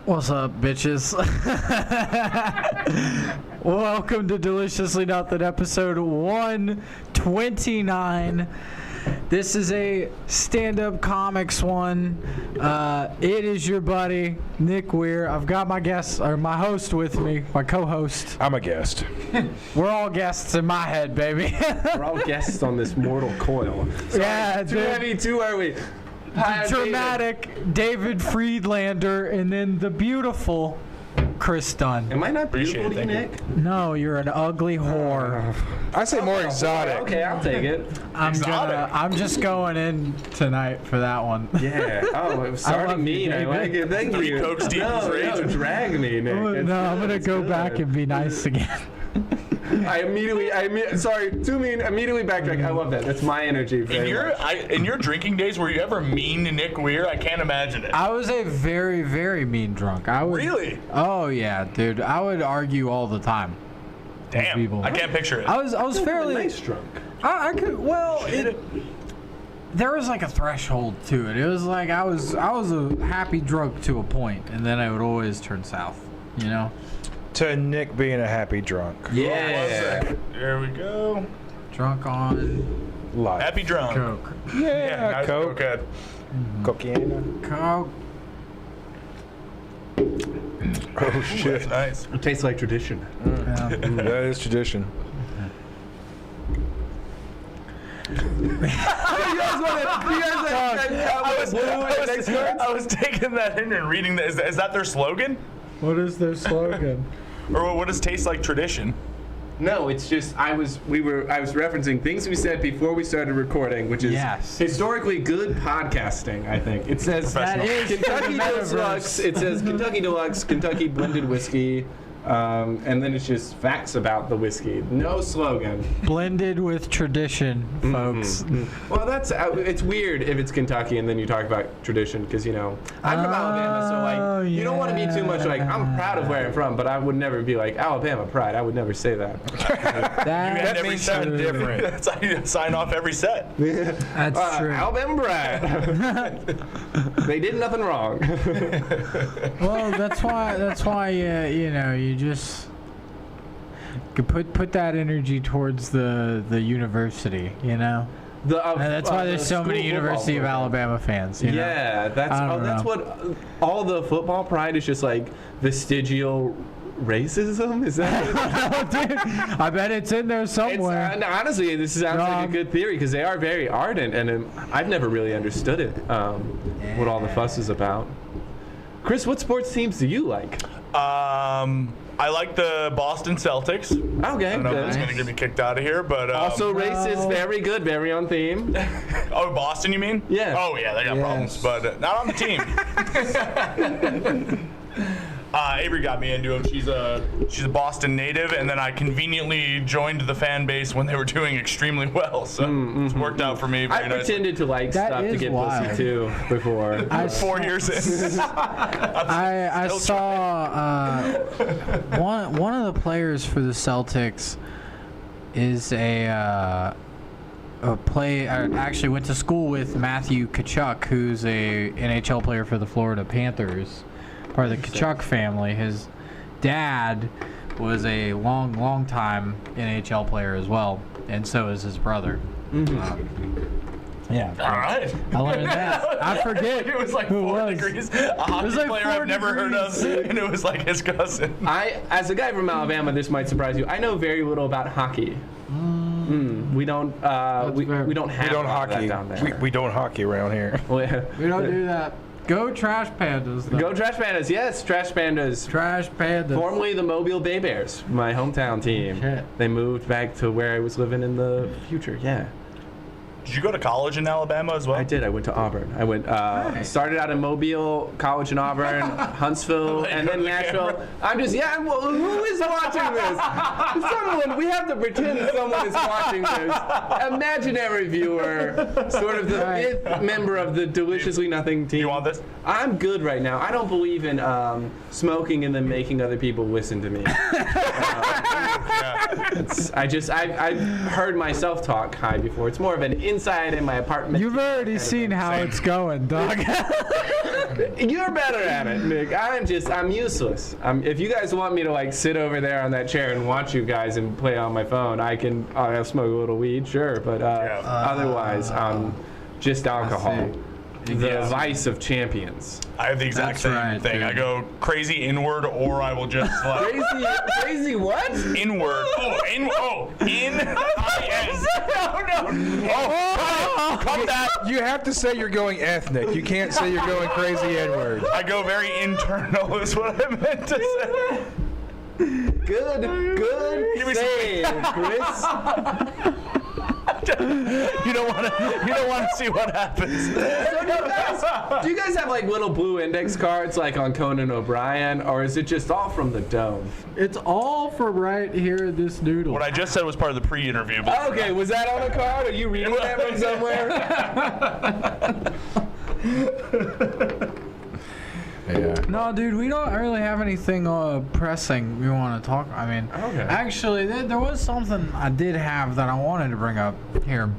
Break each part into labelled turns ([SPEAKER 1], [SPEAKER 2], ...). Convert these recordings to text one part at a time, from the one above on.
[SPEAKER 1] What's up, bitches? Welcome to Deliciously Nothing, episode 129. This is a stand-up comics one. It is your buddy, Nick Weir. I've got my guest, or my host with me, my co-host.
[SPEAKER 2] I'm a guest.
[SPEAKER 1] We're all guests in my head, baby.
[SPEAKER 3] We're all guests on this mortal coil. Sorry,
[SPEAKER 1] Yeah,
[SPEAKER 3] too
[SPEAKER 1] dude.
[SPEAKER 3] heavy, too early. Hi,
[SPEAKER 1] Dramatic David Friedlander, and then the beautiful Chris Dunn.
[SPEAKER 3] Am I not beautiful to you,
[SPEAKER 2] Appreciate it,
[SPEAKER 3] Nick?
[SPEAKER 1] No, you're an ugly whore.
[SPEAKER 2] I say more exotic.
[SPEAKER 3] Okay, I'll take it.
[SPEAKER 1] I'm just going in tonight for that one.
[SPEAKER 3] Yeah. Oh, it was
[SPEAKER 1] I
[SPEAKER 3] starting
[SPEAKER 1] love you,
[SPEAKER 3] mean. I
[SPEAKER 1] David.
[SPEAKER 3] like it. Thank
[SPEAKER 4] Three
[SPEAKER 3] you.
[SPEAKER 4] Cokes deep
[SPEAKER 3] no,
[SPEAKER 4] is rage.
[SPEAKER 3] no, drag me, Nick.
[SPEAKER 1] No,
[SPEAKER 3] It's
[SPEAKER 1] I'm gonna
[SPEAKER 3] good,
[SPEAKER 1] go
[SPEAKER 3] it's
[SPEAKER 1] back
[SPEAKER 3] good.
[SPEAKER 1] and be nice again.
[SPEAKER 3] Sorry, too mean. Immediately backtrack. I love that. That's my energy.
[SPEAKER 4] In your drinking days, were you ever mean to Nick Weir? I can't imagine it.
[SPEAKER 1] I was a very, very mean drunk. I would.
[SPEAKER 4] Really?
[SPEAKER 1] Oh yeah, dude. I would argue all the time.
[SPEAKER 4] Damn,
[SPEAKER 1] people.
[SPEAKER 4] I can't picture it.
[SPEAKER 1] I was fairly.
[SPEAKER 3] nice drunk.
[SPEAKER 1] I could. Well, there was like a threshold to it. It was like I was a happy drunk to a point, and then I would always turn south. You know.
[SPEAKER 2] To Nick being a happy drunk.
[SPEAKER 3] Yeah.
[SPEAKER 4] There we go.
[SPEAKER 1] Drunk on
[SPEAKER 2] Life.
[SPEAKER 4] Happy drunk.
[SPEAKER 1] coke.
[SPEAKER 2] Yeah,
[SPEAKER 4] nice
[SPEAKER 2] Coke.
[SPEAKER 4] cokehead.
[SPEAKER 2] Cocaine.
[SPEAKER 1] Coke.
[SPEAKER 2] Oh, shit.
[SPEAKER 4] Nice.
[SPEAKER 3] It tastes like tradition.
[SPEAKER 1] Yeah.
[SPEAKER 2] That is tradition.
[SPEAKER 4] I was taking that in and reading that. Is that their slogan?
[SPEAKER 1] What is their slogan?
[SPEAKER 4] Or what does taste like tradition?
[SPEAKER 3] No, it's just I was referencing things we said before we started recording, which is
[SPEAKER 1] Yes.
[SPEAKER 3] historically good podcasting. I think it says
[SPEAKER 1] That is
[SPEAKER 3] Kentucky
[SPEAKER 1] the metaverse.
[SPEAKER 3] Deluxe. It says Kentucky Deluxe, Kentucky blended whiskey, and then it's just facts about the whiskey. No slogan.
[SPEAKER 1] Blended with tradition, folks.
[SPEAKER 3] Well, it's weird if it's Kentucky and then you talk about tradition because I'm from Alabama, so like you don't want to be too much like I'm proud of where I'm from, but I would never be like Alabama pride. I would never say that.
[SPEAKER 1] That
[SPEAKER 4] every
[SPEAKER 2] means
[SPEAKER 4] set
[SPEAKER 2] something different.
[SPEAKER 4] That's how you sign off every set.
[SPEAKER 1] That's true.
[SPEAKER 3] Alabama pride. They did nothing wrong.
[SPEAKER 1] Well, that's why you just could put that energy towards the university, you know. And that's why there's so many University of Alabama fans. You know?
[SPEAKER 3] Yeah, that's what all the football pride is just like vestigial racism. Is that?
[SPEAKER 1] Dude, I bet it's in there somewhere.
[SPEAKER 3] Honestly, this sounds like a good theory because they are very ardent, and I've never really understood it. What all the fuss is about. Chris, what sports teams do you like?
[SPEAKER 4] I like the Boston Celtics.
[SPEAKER 3] Okay,
[SPEAKER 4] I don't know if it's
[SPEAKER 3] good.
[SPEAKER 4] going to get me kicked out of here, but...
[SPEAKER 3] Also racist, very good, very on theme.
[SPEAKER 4] Oh, Boston, you mean?
[SPEAKER 3] Yeah.
[SPEAKER 4] Oh, yeah, they got problems, but not on the team. Avery got me into them. She's a Boston native, and then I conveniently joined the fan base when they were doing extremely well, so it's worked out for me
[SPEAKER 3] I
[SPEAKER 4] very nicely.
[SPEAKER 3] pretended to like
[SPEAKER 1] That
[SPEAKER 3] stuff to
[SPEAKER 1] is
[SPEAKER 3] get
[SPEAKER 1] wild.
[SPEAKER 3] pussy too before.
[SPEAKER 4] 4 years in.
[SPEAKER 1] I saw one of the players for the Celtics is actually went to school with Matthew Tkachuk, who's a NHL player for the Florida Panthers, part of the Tkachuk family. His dad was a long time NHL player as well, and so is his brother. Yeah.
[SPEAKER 4] All right.
[SPEAKER 1] I learned that. I forget
[SPEAKER 4] It was like
[SPEAKER 1] who it
[SPEAKER 4] 4
[SPEAKER 1] was.
[SPEAKER 4] degrees. A hockey
[SPEAKER 1] like
[SPEAKER 4] player
[SPEAKER 1] 4
[SPEAKER 4] I've never heard of,
[SPEAKER 1] degrees.
[SPEAKER 4] and it was like his cousin.
[SPEAKER 3] As a guy from Alabama, this might surprise you. I know very little about hockey. We don't. We don't have
[SPEAKER 2] We don't
[SPEAKER 3] a lot of that
[SPEAKER 2] hockey.
[SPEAKER 3] down there.
[SPEAKER 2] We don't hockey around here.
[SPEAKER 1] We don't do that. Go Trash Pandas. Though.
[SPEAKER 3] Go Trash Pandas! Yes, Trash Pandas.
[SPEAKER 1] Trash Pandas.
[SPEAKER 3] Formerly the Mobile Bay Bears, my hometown team.
[SPEAKER 1] Shit.
[SPEAKER 3] They moved back to where I was living in the future. Yeah.
[SPEAKER 4] Did you go to college in Alabama as well?
[SPEAKER 3] I did. I went to Auburn. I went started out in Mobile, college in Auburn, Huntsville, and then Nashville. I'm just well, who is watching this? Someone. We have to pretend someone is watching this. Imaginary viewer, sort of the fifth member of the Deliciously Nothing team.
[SPEAKER 4] You want this?
[SPEAKER 3] I'm good right now. I don't believe in smoking and then making other people listen to me. I've heard myself talk high before. It's more of an inside in my apartment.
[SPEAKER 1] You've already seen how it's going, dog.
[SPEAKER 3] You're better at it, Nick. I'm useless. If you guys want me to like sit over there on that chair and watch you guys and play on my phone, I'll smoke a little weed, sure. But otherwise, just alcohol. The vice of champions.
[SPEAKER 4] I have the exact same thing. Dude. I go crazy inward, or I will just like
[SPEAKER 3] crazy what?
[SPEAKER 4] Inward. In. Oh, cut that.
[SPEAKER 2] You have to say you're going ethnic. You can't say you're going crazy inward.
[SPEAKER 4] I go very internal is what I meant to say.
[SPEAKER 3] Good
[SPEAKER 4] Give me
[SPEAKER 3] save, Chris.
[SPEAKER 4] You don't want to see what happens.
[SPEAKER 3] So do you guys have like little blue index cards like on Conan O'Brien, or is it just all from the dome?
[SPEAKER 1] It's all from right here in this noodle.
[SPEAKER 4] What I just said was part of the pre-interview.
[SPEAKER 3] Okay, was that on a card? Are you reading that from somewhere?
[SPEAKER 2] Yeah.
[SPEAKER 1] No, dude, we don't really have anything pressing we want to talk. I mean, actually, there was something I did have that I wanted to bring up here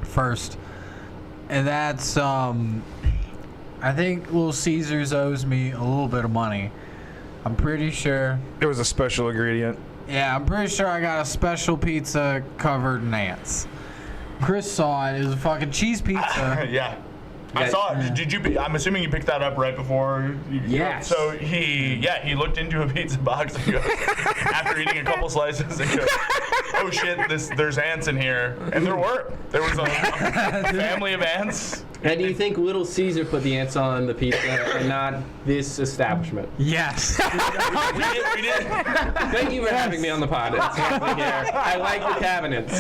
[SPEAKER 1] first, and that's I think Little Caesars owes me a little bit of money. I'm pretty sure.
[SPEAKER 2] It was a special ingredient.
[SPEAKER 1] Yeah, I'm pretty sure I got a special pizza covered in ants. Chris saw it. It was a fucking cheese pizza.
[SPEAKER 4] Yeah. I saw it. Did you? I'm assuming you picked that up right before.
[SPEAKER 1] Yes.
[SPEAKER 4] So he looked into a pizza box and goes, after eating a couple slices, and goes, "Oh shit, there's ants in here," and there was a family of ants.
[SPEAKER 3] And do you think Little Caesar put the ants on the pizza and not this establishment?
[SPEAKER 1] Yes.
[SPEAKER 4] we did.
[SPEAKER 3] Thank you for having me on the pod. It's lovely here. I like the cabinets.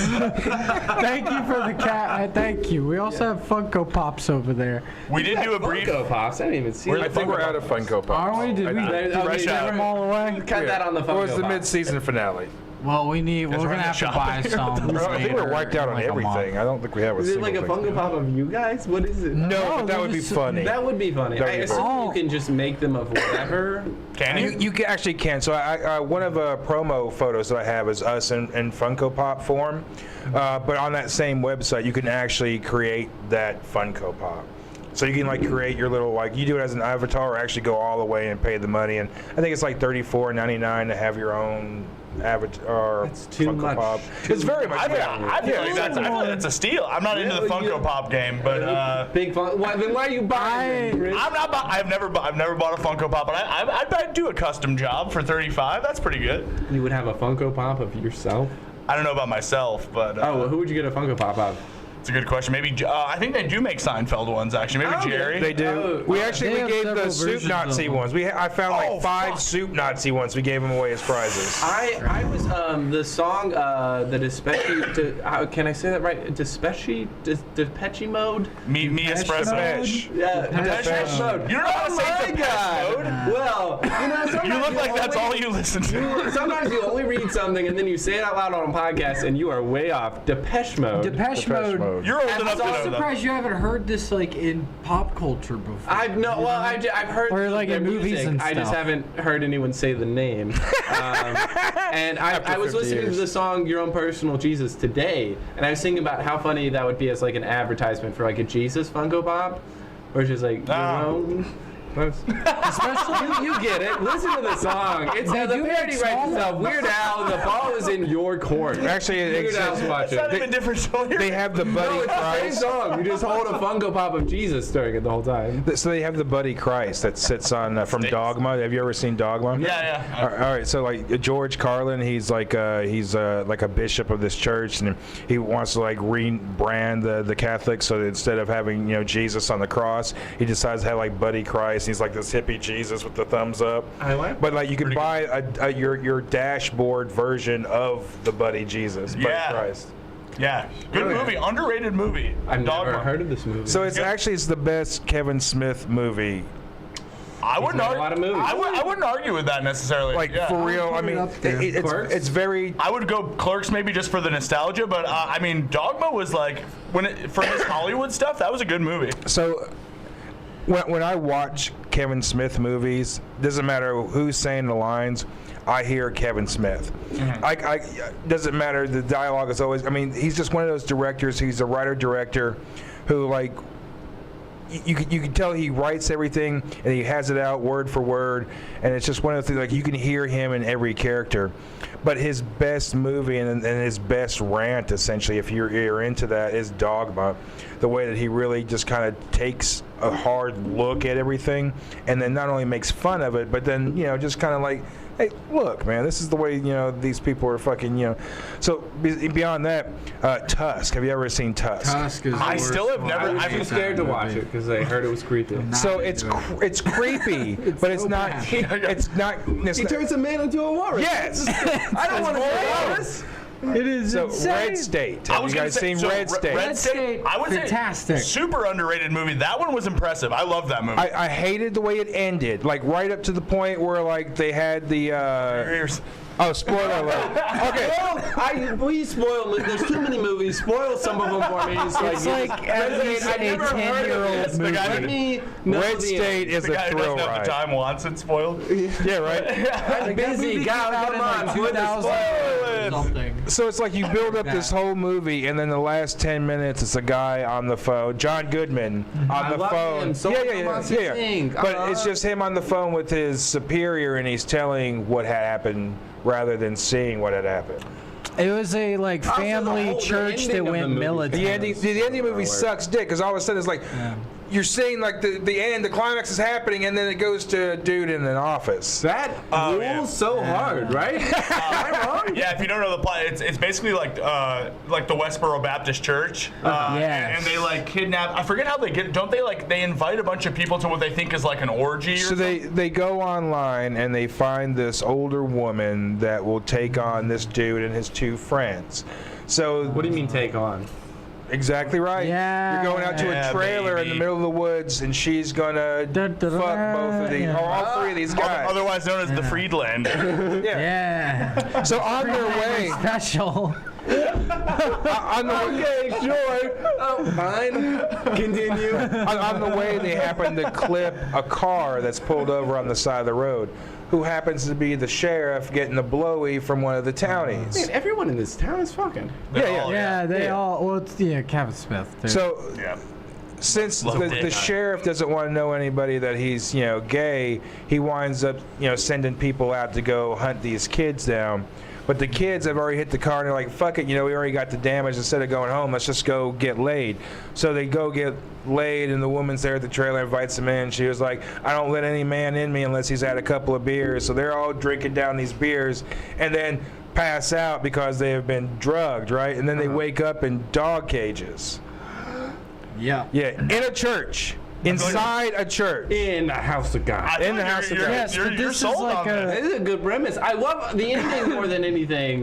[SPEAKER 1] Thank you for the cat. Thank you. We also have Funko Pops over there.
[SPEAKER 4] We did do a brief.
[SPEAKER 3] Funko Pops. I didn't even see.
[SPEAKER 2] I think we're out of Funko Pops.
[SPEAKER 1] Are we? Did we
[SPEAKER 4] Fresh
[SPEAKER 1] give
[SPEAKER 4] out.
[SPEAKER 1] them all away?
[SPEAKER 3] Cut that on the Funko
[SPEAKER 2] It was the
[SPEAKER 3] Pops.
[SPEAKER 2] mid-season finale.
[SPEAKER 1] Well, we're gonna have to buy some.
[SPEAKER 2] I think we're wiped out on everything. I don't think we have a
[SPEAKER 3] Is it
[SPEAKER 2] single
[SPEAKER 3] like a
[SPEAKER 2] thing.
[SPEAKER 3] Funko Pop of you guys? What is it?
[SPEAKER 2] No, but that would be funny.
[SPEAKER 3] That would be funny.
[SPEAKER 2] That'd
[SPEAKER 3] I
[SPEAKER 2] be
[SPEAKER 3] assume
[SPEAKER 1] funny.
[SPEAKER 3] you can just make them of whatever.
[SPEAKER 4] Can you?
[SPEAKER 2] You actually can. So one of the promo photos that I have is us in Funko Pop form. But on that same website, you can actually create that Funko Pop. So you can like create your little, like you do it as an avatar or actually go all the way and pay the money. And I think it's like $34.99 to have your own avatar.
[SPEAKER 3] That's too
[SPEAKER 2] Funko
[SPEAKER 3] much.
[SPEAKER 2] Pop. It's very much.
[SPEAKER 4] I feel like that's a steal. I'm not into the Funko Pop game, but
[SPEAKER 3] Big fun. Then why are you buying them, Chris?
[SPEAKER 4] I'm not. I've never bought a Funko Pop, but I'd do a custom job for $35. That's pretty good.
[SPEAKER 3] You would have a Funko Pop of yourself?
[SPEAKER 4] I don't know about myself, but
[SPEAKER 3] Well, who would you get a Funko Pop of?
[SPEAKER 4] it's a good question. Maybe I think they do make Seinfeld ones actually. Maybe Jerry.
[SPEAKER 2] They do. We
[SPEAKER 1] They have
[SPEAKER 2] gave the
[SPEAKER 1] several
[SPEAKER 2] soup
[SPEAKER 1] versions
[SPEAKER 2] Nazi
[SPEAKER 1] of them.
[SPEAKER 2] ones. I found
[SPEAKER 4] Oh,
[SPEAKER 2] like 5
[SPEAKER 4] fuck.
[SPEAKER 2] soup Nazi ones. We gave them away as prizes.
[SPEAKER 3] I was the song the Despechi. Can I say that right? Despechi mode.
[SPEAKER 4] Me espresso.
[SPEAKER 2] Depeche.
[SPEAKER 3] Yeah,
[SPEAKER 2] Depeche
[SPEAKER 3] mode.
[SPEAKER 4] You don't know how to say
[SPEAKER 3] my
[SPEAKER 4] Depeche
[SPEAKER 3] God.
[SPEAKER 4] mode?
[SPEAKER 3] Well, sometimes
[SPEAKER 4] You look like that's all you listen to.
[SPEAKER 3] Sometimes you only read something and then you say it out loud on a podcast and you are way off. Depeche mode.
[SPEAKER 1] Depeche Mode.
[SPEAKER 4] You're old
[SPEAKER 3] I'm
[SPEAKER 4] enough to
[SPEAKER 3] so
[SPEAKER 4] know that.
[SPEAKER 1] Surprised you haven't heard this like in pop culture before.
[SPEAKER 3] I've heard
[SPEAKER 1] Or, like,
[SPEAKER 3] their
[SPEAKER 1] in movies
[SPEAKER 3] music.
[SPEAKER 1] and
[SPEAKER 3] I just
[SPEAKER 1] stuff.
[SPEAKER 3] haven't heard anyone say the name. And I was
[SPEAKER 2] 50
[SPEAKER 3] listening
[SPEAKER 2] years.
[SPEAKER 3] to the song "Your Own Personal Jesus" today, and I was thinking about how funny that would be as like an advertisement for like a Jesus Funko Pop, or just like your own.
[SPEAKER 1] Especially
[SPEAKER 3] You get it. Listen to the song. It's
[SPEAKER 1] They
[SPEAKER 3] the
[SPEAKER 1] do
[SPEAKER 3] parody
[SPEAKER 1] make
[SPEAKER 3] writes
[SPEAKER 1] songs.
[SPEAKER 3] itself. Weird Al, the ball is in your court.
[SPEAKER 2] Actually, it
[SPEAKER 3] Weird Al's
[SPEAKER 2] exists.
[SPEAKER 3] watching.
[SPEAKER 4] It's not even different.
[SPEAKER 2] They have the Buddy
[SPEAKER 3] No, it's the same
[SPEAKER 2] Christ.
[SPEAKER 3] song. You just hold a Funko Pop of Jesus during it the whole time.
[SPEAKER 2] So they have the Buddy Christ that sits on from Dogma. Have you ever seen Dogma?
[SPEAKER 4] Yeah.
[SPEAKER 2] All right, so like George Carlin, he's like a bishop of this church, and he wants to like rebrand the Catholics. So that instead of having Jesus on the cross, he decides to have like Buddy Christ. He's like this hippie Jesus with the thumbs up.
[SPEAKER 3] I like.
[SPEAKER 2] But like you can buy your dashboard version of the Buddy Jesus, Buddy
[SPEAKER 4] Yeah.
[SPEAKER 2] Christ.
[SPEAKER 4] Yeah. Good movie. Underrated movie.
[SPEAKER 3] I've
[SPEAKER 4] Dogma.
[SPEAKER 3] never heard of this movie.
[SPEAKER 2] So it's the best Kevin Smith movie.
[SPEAKER 4] I wouldn't
[SPEAKER 3] made a lot of movies.
[SPEAKER 4] I wouldn't argue with that necessarily.
[SPEAKER 2] Like
[SPEAKER 4] yeah.
[SPEAKER 2] for real, I
[SPEAKER 1] put it
[SPEAKER 2] mean,
[SPEAKER 1] up there.
[SPEAKER 3] Clerks?
[SPEAKER 2] it's very.
[SPEAKER 4] I would go Clerks maybe just for the nostalgia, but I mean Dogma was like for his Hollywood stuff, that was a good movie.
[SPEAKER 2] So when I watch Kevin Smith movies, doesn't matter who's saying the lines, I hear Kevin Smith. Doesn't matter, the dialogue is always, I mean, he's just one of those directors, he's a writer-director who, like, you can tell he writes everything and he has it out word for word, and it's just one of the things, like, you can hear him in every character. But his best movie and his best rant, essentially, if you're into that, is Dogma. The way that he really just kind of takes a hard look at everything, and then not only makes fun of it, but then, you know, just kind of like, hey, look, man, this is the way, you know, these people are fucking, you know. So beyond that, Tusk. Have you ever seen Tusk?
[SPEAKER 1] Tusk is.
[SPEAKER 4] I still have never.
[SPEAKER 3] I've been scared to watch it because I heard it was creepy.
[SPEAKER 2] So it's creepy, but it's not. It's not. It's
[SPEAKER 3] He
[SPEAKER 2] not,
[SPEAKER 3] turns a man into a walrus.
[SPEAKER 2] yes.
[SPEAKER 3] I don't want to say walrus.
[SPEAKER 1] It is
[SPEAKER 2] So
[SPEAKER 1] insane.
[SPEAKER 2] Red State.
[SPEAKER 4] I
[SPEAKER 2] Have
[SPEAKER 4] was
[SPEAKER 2] you
[SPEAKER 4] gonna
[SPEAKER 2] guys
[SPEAKER 4] say,
[SPEAKER 2] seen
[SPEAKER 4] so
[SPEAKER 2] Red State?
[SPEAKER 4] Red State, I would
[SPEAKER 1] Fantastic.
[SPEAKER 4] say, super underrated movie. That one was impressive. I love that movie.
[SPEAKER 2] I hated the way it ended, like right up to the point where like they had the.
[SPEAKER 4] Here's-
[SPEAKER 2] Oh, spoiler alert. Okay.
[SPEAKER 3] Please spoil. There's too many movies. Spoil some of them for me.
[SPEAKER 1] It's like at least
[SPEAKER 3] I've
[SPEAKER 1] a
[SPEAKER 3] never heard of
[SPEAKER 1] 10-year-old
[SPEAKER 3] this.
[SPEAKER 1] movie.
[SPEAKER 3] Let me know
[SPEAKER 2] Red
[SPEAKER 3] the
[SPEAKER 2] State
[SPEAKER 3] end.
[SPEAKER 2] is
[SPEAKER 4] the
[SPEAKER 2] a
[SPEAKER 4] guy who
[SPEAKER 2] thrill
[SPEAKER 4] doesn't have the
[SPEAKER 2] ride.
[SPEAKER 4] time wants it spoiled.
[SPEAKER 2] Yeah, right.
[SPEAKER 3] I'm busy, guys. Come on, put the
[SPEAKER 1] 2000
[SPEAKER 3] spoilers.
[SPEAKER 1] something.
[SPEAKER 2] So it's like you build up this whole movie, and then the last 10 minutes, it's a guy on the phone, John Goodman on
[SPEAKER 3] I
[SPEAKER 2] the
[SPEAKER 3] love
[SPEAKER 2] phone.
[SPEAKER 3] him. So much to sing.
[SPEAKER 2] But it's just him on the phone with his superior, and he's telling what had happened rather than seeing what had happened.
[SPEAKER 1] It was a like
[SPEAKER 3] Also,
[SPEAKER 1] family
[SPEAKER 3] the
[SPEAKER 1] church
[SPEAKER 3] ending
[SPEAKER 1] that
[SPEAKER 3] of the
[SPEAKER 1] went
[SPEAKER 3] movie.
[SPEAKER 1] military.
[SPEAKER 2] The ending of the movie sucks dick, because all of a sudden it's like you're seeing like the end, the climax is happening, and then it goes to a dude in an office.
[SPEAKER 3] That rules
[SPEAKER 4] yeah.
[SPEAKER 3] so hard, right? Am I wrong?
[SPEAKER 4] Yeah, if you don't know the plot, it's basically like the Westboro Baptist Church.
[SPEAKER 1] Yes.
[SPEAKER 4] And they like kidnap. I forget how they get. Don't they like they invite a bunch of people to what they think is like an orgy? Or
[SPEAKER 2] So
[SPEAKER 4] something?
[SPEAKER 2] they go online and they find this older woman that will take on this dude and his two friends. So
[SPEAKER 3] What do you mean take on?
[SPEAKER 2] exactly right.
[SPEAKER 1] Yeah.
[SPEAKER 2] You're going out to
[SPEAKER 4] Yeah,
[SPEAKER 2] a trailer in the
[SPEAKER 4] baby.
[SPEAKER 2] middle of the woods, and she's gonna fuck both of these, or all three of these guys.
[SPEAKER 4] Otherwise known as the Friedlander.
[SPEAKER 1] Yeah.
[SPEAKER 2] So on their way,
[SPEAKER 1] Special.
[SPEAKER 2] on the
[SPEAKER 3] Okay, sure. Oh, fine. Continue.
[SPEAKER 2] on the way, they happen to clip a car that's pulled over on the side of the road, who happens to be the sheriff getting a blowy from one of the townies.
[SPEAKER 3] Man, everyone in this town is fucking.
[SPEAKER 1] Yeah, they
[SPEAKER 2] Yeah.
[SPEAKER 1] all. Well, it's Kevin Smith. Too.
[SPEAKER 2] So
[SPEAKER 4] Yeah.
[SPEAKER 2] since
[SPEAKER 4] Love
[SPEAKER 2] the
[SPEAKER 4] dick.
[SPEAKER 2] sheriff doesn't want to know anybody that he's, you know, gay, he winds up, you know, sending people out to go hunt these kids down. But the kids have already hit the car, and they're like, fuck it, you know, we already got the damage. Instead of going home, let's just go get laid. So they go get laid, and the woman's there at the trailer, invites them in. She was like, I don't let any man in me unless he's had a couple of beers. So they're all drinking down these beers, and then pass out because they have been drugged, right? And then they wake up in dog cages.
[SPEAKER 1] yeah.
[SPEAKER 2] Yeah, in a church. Inside a church.
[SPEAKER 3] In the house of God.
[SPEAKER 4] I
[SPEAKER 2] In the
[SPEAKER 4] thought
[SPEAKER 2] house of
[SPEAKER 4] you're,
[SPEAKER 2] God.
[SPEAKER 1] Yes,
[SPEAKER 4] you're,
[SPEAKER 1] but
[SPEAKER 4] you're
[SPEAKER 1] this is
[SPEAKER 4] sold
[SPEAKER 1] like
[SPEAKER 4] on
[SPEAKER 1] a-
[SPEAKER 4] this.
[SPEAKER 3] This is a good premise. I love the ending more than anything.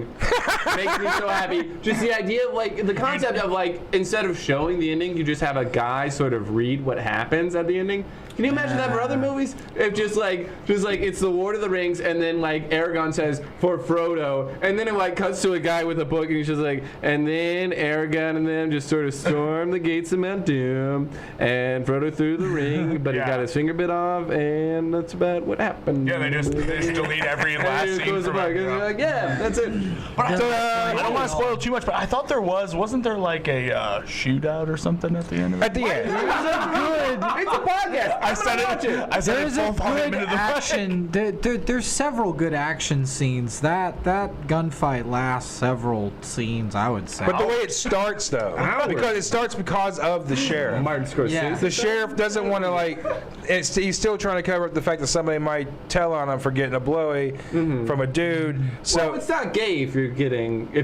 [SPEAKER 3] Makes me so happy. Just the idea of like the concept of like instead of showing the ending, you just have a guy sort of read what happens at the ending. Can you imagine that for other movies? If just like it's the Lord of the Rings, and then like Aragorn says for Frodo, and then it like cuts to a guy with a book, and he's just like, and then Aragorn and them just sort of stormed the gates of Mount Doom, and Frodo threw the ring, but
[SPEAKER 4] Yeah.
[SPEAKER 3] he got his finger bit off, and that's about what happened.
[SPEAKER 4] Yeah, they just delete every
[SPEAKER 3] And
[SPEAKER 4] last
[SPEAKER 3] it
[SPEAKER 4] scene
[SPEAKER 3] goes
[SPEAKER 4] from
[SPEAKER 3] back,
[SPEAKER 4] it.
[SPEAKER 3] and you're like, yeah, that's it.
[SPEAKER 4] But I don't want to spoil too much, but I thought there wasn't there like a shootout or something at the end of it?
[SPEAKER 2] At the end.
[SPEAKER 3] It's a podcast.
[SPEAKER 4] I said
[SPEAKER 3] watch it.
[SPEAKER 4] I said
[SPEAKER 1] There's
[SPEAKER 4] it
[SPEAKER 1] a
[SPEAKER 4] full 5
[SPEAKER 1] good
[SPEAKER 4] minutes of the
[SPEAKER 1] action. There's several good action scenes. That gunfight lasts several scenes, I would say.
[SPEAKER 2] But the way it starts, though, because it starts because of the sheriff.
[SPEAKER 3] Martin Scorsese.
[SPEAKER 1] Yeah.
[SPEAKER 2] The sheriff doesn't want to like. He's still trying to cover up the fact that somebody might tell on him for getting a blowy from a dude. So,
[SPEAKER 3] Well, it's not gay if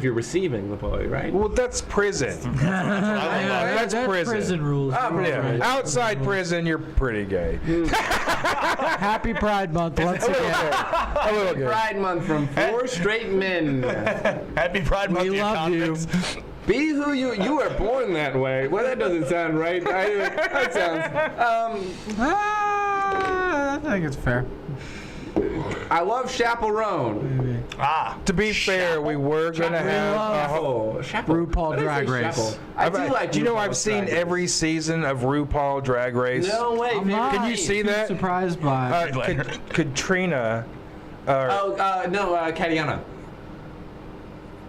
[SPEAKER 3] you're receiving the boy, right?
[SPEAKER 2] well, that's prison.
[SPEAKER 1] that's prison rules.
[SPEAKER 2] Yeah. Outside prison, you're pretty gay.
[SPEAKER 1] Happy Pride Month once again.
[SPEAKER 2] A little gay.
[SPEAKER 3] Pride Month from 4 straight men.
[SPEAKER 4] Happy Pride Month,
[SPEAKER 1] We
[SPEAKER 4] you
[SPEAKER 1] love you.
[SPEAKER 4] convicts.
[SPEAKER 3] Be who you were born that way. Well, that doesn't sound right. That sounds.
[SPEAKER 1] I think it's fair.
[SPEAKER 3] I love Chaperone.
[SPEAKER 4] Ah.
[SPEAKER 2] To be fair, we were gonna have a whole.
[SPEAKER 1] RuPaul Drag Race.
[SPEAKER 3] I do like.
[SPEAKER 2] Do you know I've
[SPEAKER 3] RuPaul's
[SPEAKER 2] seen
[SPEAKER 3] Drag Race.
[SPEAKER 2] every season of RuPaul Drag Race?
[SPEAKER 3] No way.
[SPEAKER 1] I'm not
[SPEAKER 2] Can you see that?
[SPEAKER 1] surprised by
[SPEAKER 2] Katrina,
[SPEAKER 3] Katiana.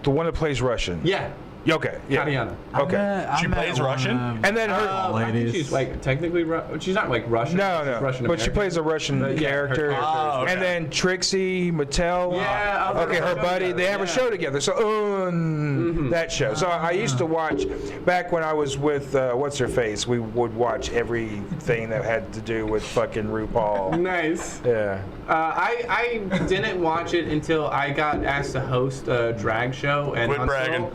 [SPEAKER 2] the one that plays Russian.
[SPEAKER 3] Yeah.
[SPEAKER 2] Okay. Yeah.
[SPEAKER 3] Katiana.
[SPEAKER 2] Okay.
[SPEAKER 4] She plays Russian?
[SPEAKER 2] And then her.
[SPEAKER 3] I think she's like technically she's not like Russian.
[SPEAKER 2] No,
[SPEAKER 3] She's
[SPEAKER 2] no.
[SPEAKER 3] Russian
[SPEAKER 2] But she
[SPEAKER 3] American.
[SPEAKER 2] plays a Russian
[SPEAKER 3] Yeah, her
[SPEAKER 2] character.
[SPEAKER 3] character
[SPEAKER 4] Oh, okay.
[SPEAKER 2] And then Trixie Mattel.
[SPEAKER 3] Yeah, I've
[SPEAKER 2] Okay,
[SPEAKER 3] heard
[SPEAKER 2] her
[SPEAKER 3] of that
[SPEAKER 2] buddy.
[SPEAKER 3] show
[SPEAKER 2] They have a
[SPEAKER 3] together,
[SPEAKER 2] show together. So, that show. So I used to watch, back when I was with, what's her face, we would watch everything that had to do with fucking RuPaul.
[SPEAKER 3] Nice.
[SPEAKER 2] Yeah.
[SPEAKER 3] I didn't watch it until I got asked to host a drag show and
[SPEAKER 4] Quit bragging.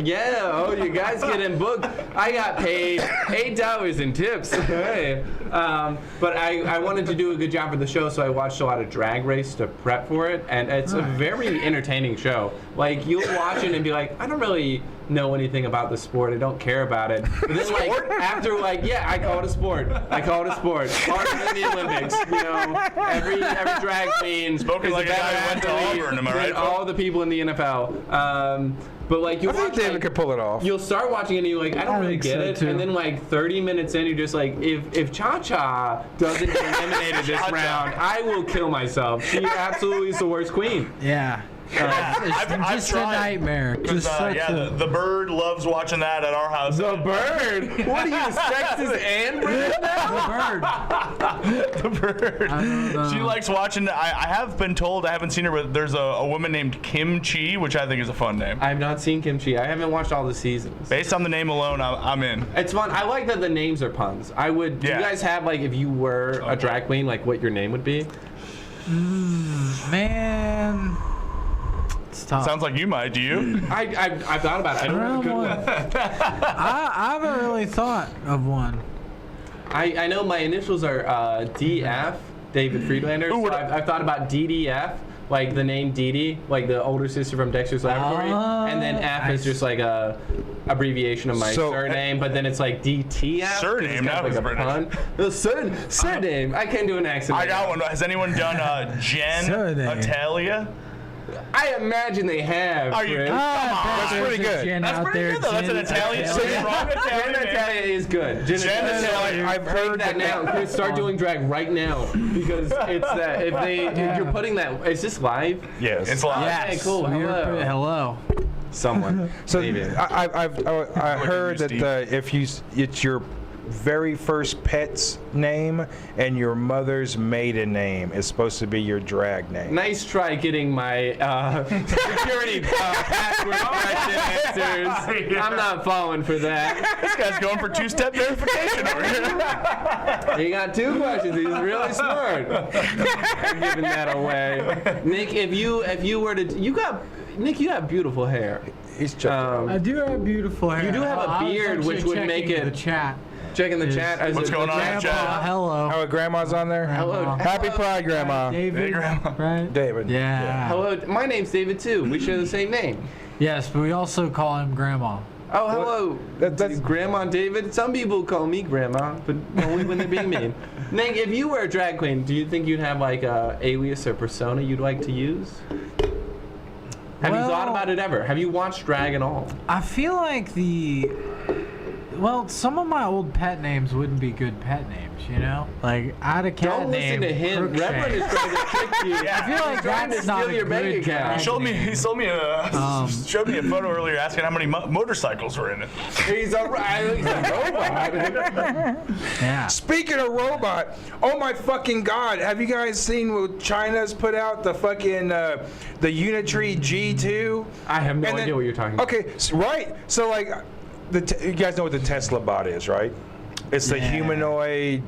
[SPEAKER 3] you guys getting booked. I got paid $8 in tips. Hey. But I wanted to do a good job for the show, so I watched a lot of Drag Race to prep for it, and it's a very entertaining show. Like, you'll watch it and be like, I don't really know anything about the sport. I don't care about it. But then, like, after, like, yeah, I call it a sport. Harder than the Olympics. You know, every drag queen
[SPEAKER 4] Spoken
[SPEAKER 3] is
[SPEAKER 4] like a
[SPEAKER 3] better
[SPEAKER 4] guy who went to
[SPEAKER 3] athlete
[SPEAKER 4] Auburn, am I
[SPEAKER 3] than
[SPEAKER 4] right?
[SPEAKER 3] all the people in the NFL. But like you
[SPEAKER 2] I think
[SPEAKER 3] watch,
[SPEAKER 2] David
[SPEAKER 3] like,
[SPEAKER 2] could pull it off.
[SPEAKER 3] you'll start watching it and you're like, I don't really
[SPEAKER 1] think
[SPEAKER 3] get
[SPEAKER 1] so,
[SPEAKER 3] it.
[SPEAKER 1] too.
[SPEAKER 3] And then like 30 minutes in, you're just like, if Cha-Cha doesn't get eliminated this
[SPEAKER 4] Cha-Cha.
[SPEAKER 3] round, I will kill myself. She absolutely is the worst queen.
[SPEAKER 1] Yeah. It's just a nightmare. Just such a...
[SPEAKER 4] the bird loves watching that at our house.
[SPEAKER 3] The bird? What are you, sexist and British now?
[SPEAKER 1] The bird.
[SPEAKER 4] The bird.
[SPEAKER 1] I don't know.
[SPEAKER 4] She likes watching. I have been told, I haven't seen her, but there's a woman named Kim Chi, which I think is a fun name.
[SPEAKER 3] I've not seen Kimchi. I haven't watched all the seasons.
[SPEAKER 4] Based on the name alone, I'm in.
[SPEAKER 3] It's fun. I like that the names are puns. Do you
[SPEAKER 4] Yeah.
[SPEAKER 3] guys have, like, if you were a drag queen, like, what your name would be?
[SPEAKER 1] Man. It's tough.
[SPEAKER 4] Sounds like you might. Do you?
[SPEAKER 3] I've thought about it. I don't have a good one.
[SPEAKER 1] I haven't really thought of one.
[SPEAKER 3] I know my initials are DF, David Friedlander. So I've thought about DDF, like the name Dee Dee, like the older sister from Dexter's Laboratory, and then F is just like a abbreviation of my surname, but then it's like DTF. 'cause
[SPEAKER 4] Surname,
[SPEAKER 3] it's kind
[SPEAKER 4] that
[SPEAKER 3] of
[SPEAKER 4] was
[SPEAKER 3] like a
[SPEAKER 4] British.
[SPEAKER 3] pun. The surname. I can't do an accent.
[SPEAKER 4] I got one. Has anyone done Jen
[SPEAKER 1] Surname.
[SPEAKER 4] Italia?
[SPEAKER 3] I imagine they have.
[SPEAKER 4] Are you?
[SPEAKER 3] Chris.
[SPEAKER 4] Come on.
[SPEAKER 2] That's pretty good.
[SPEAKER 4] That's pretty good though. That's an Italian. Strong
[SPEAKER 3] Jen
[SPEAKER 4] Italian. name.
[SPEAKER 3] Italia is good. Jen
[SPEAKER 4] Jen Italia.
[SPEAKER 2] I've heard
[SPEAKER 3] that now. Chris, start doing drag right now because it's that if you're putting that. Is this live?
[SPEAKER 2] Yes.
[SPEAKER 4] It's live.
[SPEAKER 3] Yeah. Okay, cool.
[SPEAKER 1] Hello.
[SPEAKER 3] Someone.
[SPEAKER 2] So
[SPEAKER 3] Maybe.
[SPEAKER 2] I've heard
[SPEAKER 4] Steve.
[SPEAKER 2] that if it's your very first pet's name and your mother's maiden name is supposed to be your drag name.
[SPEAKER 3] Nice try getting my security password question answers. I'm not falling for that.
[SPEAKER 4] This guy's going for two-step verification over here.
[SPEAKER 3] He got 2 questions. He's really smart. I'm giving that away. Nick, if you were to, Nick, you have beautiful hair.
[SPEAKER 2] He's checking.
[SPEAKER 1] I do have beautiful hair.
[SPEAKER 3] You do have a
[SPEAKER 1] I was
[SPEAKER 3] beard,
[SPEAKER 1] actually
[SPEAKER 3] which would make
[SPEAKER 1] checking
[SPEAKER 3] it-
[SPEAKER 1] the chat.
[SPEAKER 3] Check in the chat.
[SPEAKER 4] What's going on in the chat?
[SPEAKER 1] Hello.
[SPEAKER 2] Oh, grandma's on there?
[SPEAKER 3] Hello.
[SPEAKER 2] Happy Pride, Grandma.
[SPEAKER 1] David.
[SPEAKER 4] Hey, Grandma.
[SPEAKER 1] Right?
[SPEAKER 2] David.
[SPEAKER 1] Yeah.
[SPEAKER 3] Hello. My name's David too. We share the same name.
[SPEAKER 1] Yes, but we also call him Grandma.
[SPEAKER 3] Oh, hello.
[SPEAKER 2] That's
[SPEAKER 3] Grandma David. Some people call me Grandma, but only when they're being mean. Nick, if you were a drag queen, do you think you'd have like a alias or persona you'd like to use? Have you thought about it ever? Have you watched drag at all?
[SPEAKER 1] I feel like some of my old pet names wouldn't be good pet names, you know? Like, I had a cat
[SPEAKER 3] Don't
[SPEAKER 1] named
[SPEAKER 3] listen to him.
[SPEAKER 1] Crookshank.
[SPEAKER 3] Reverend is trying to trick you.
[SPEAKER 4] Yeah.
[SPEAKER 1] I feel like
[SPEAKER 3] trying
[SPEAKER 1] that's
[SPEAKER 3] to
[SPEAKER 1] not
[SPEAKER 3] steal
[SPEAKER 1] a
[SPEAKER 3] your bank
[SPEAKER 1] good
[SPEAKER 3] account.
[SPEAKER 1] drag
[SPEAKER 4] He showed me.
[SPEAKER 1] name.
[SPEAKER 4] He showed me a photo earlier, asking how many motorcycles were in it.
[SPEAKER 3] He's a robot.
[SPEAKER 1] Yeah.
[SPEAKER 2] Speaking of robot, oh my fucking god, have you guys seen what China's put out, the fucking the Unitree G2?
[SPEAKER 3] I have no
[SPEAKER 2] And then-
[SPEAKER 3] idea what you're talking about.
[SPEAKER 2] Okay, right. So like you guys know what the Tesla bot is, right? It's the
[SPEAKER 1] Yeah.
[SPEAKER 2] humanoid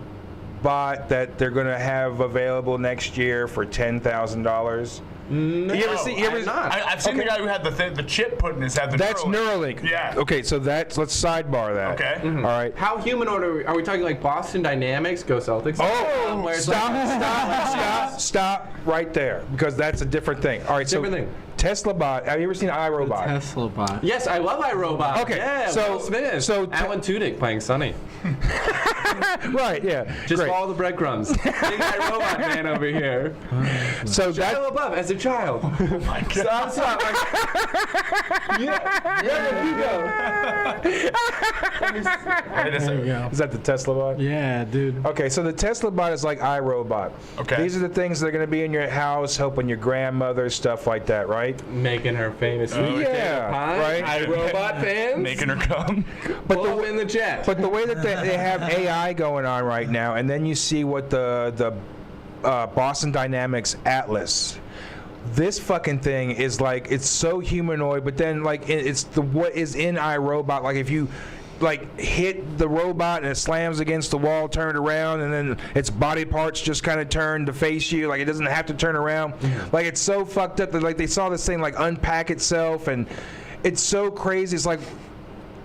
[SPEAKER 2] bot that they're going to have available next year for $10,000.
[SPEAKER 3] No,
[SPEAKER 2] You ever see- you ever-
[SPEAKER 3] I'm not.
[SPEAKER 4] I've seen the guy who had the chip put in his head.
[SPEAKER 2] That's Neuralink.
[SPEAKER 4] Yeah.
[SPEAKER 2] Okay, so let's sidebar that.
[SPEAKER 4] Okay.
[SPEAKER 2] All right.
[SPEAKER 3] How humanoid are we talking? Like Boston Dynamics? Go Celtics.
[SPEAKER 2] Oh,
[SPEAKER 3] Where it's
[SPEAKER 2] stop
[SPEAKER 3] like-
[SPEAKER 2] right there, because that's a different thing. All right,
[SPEAKER 3] Different
[SPEAKER 2] so
[SPEAKER 3] thing.
[SPEAKER 2] Tesla bot. Have you ever seen iRobot?
[SPEAKER 1] Tesla bot.
[SPEAKER 3] Yes, I love iRobot.
[SPEAKER 2] Okay,
[SPEAKER 3] Yeah,
[SPEAKER 2] so-
[SPEAKER 3] Will Smith.
[SPEAKER 2] so-
[SPEAKER 3] Alan Tudyk playing Sonny.
[SPEAKER 2] Right. Yeah.
[SPEAKER 3] Just
[SPEAKER 2] Great.
[SPEAKER 3] follow the breadcrumbs. Big iRobot man over here.
[SPEAKER 2] So
[SPEAKER 3] Shia
[SPEAKER 2] that.
[SPEAKER 3] LaBeouf as a child. Oh my God. Stop. Yeah, you go.
[SPEAKER 4] Wait a
[SPEAKER 1] There you
[SPEAKER 4] second.
[SPEAKER 1] go.
[SPEAKER 2] Is that the Tesla bot?
[SPEAKER 1] Yeah, dude.
[SPEAKER 2] Okay, so the Tesla bot is like iRobot.
[SPEAKER 4] Okay.
[SPEAKER 2] These are the things that are going to be in your house, helping your grandmother, stuff like that, right?
[SPEAKER 3] Making her famous.
[SPEAKER 2] Yeah, right.
[SPEAKER 3] iRobot fans.
[SPEAKER 4] Making her come.
[SPEAKER 3] Pull up in the jet.
[SPEAKER 2] But the way that they have AI going on right now, and then you see what the Boston Dynamics Atlas. This fucking thing is like, it's so humanoid, but then like it's what is in iRobot. Like if you like hit the robot and it slams against the wall, turn around, and then its body parts just kind of turn to face you. Like it doesn't have to turn around. Like it's so fucked up that like they saw this thing like unpack itself, and it's so crazy. It's like,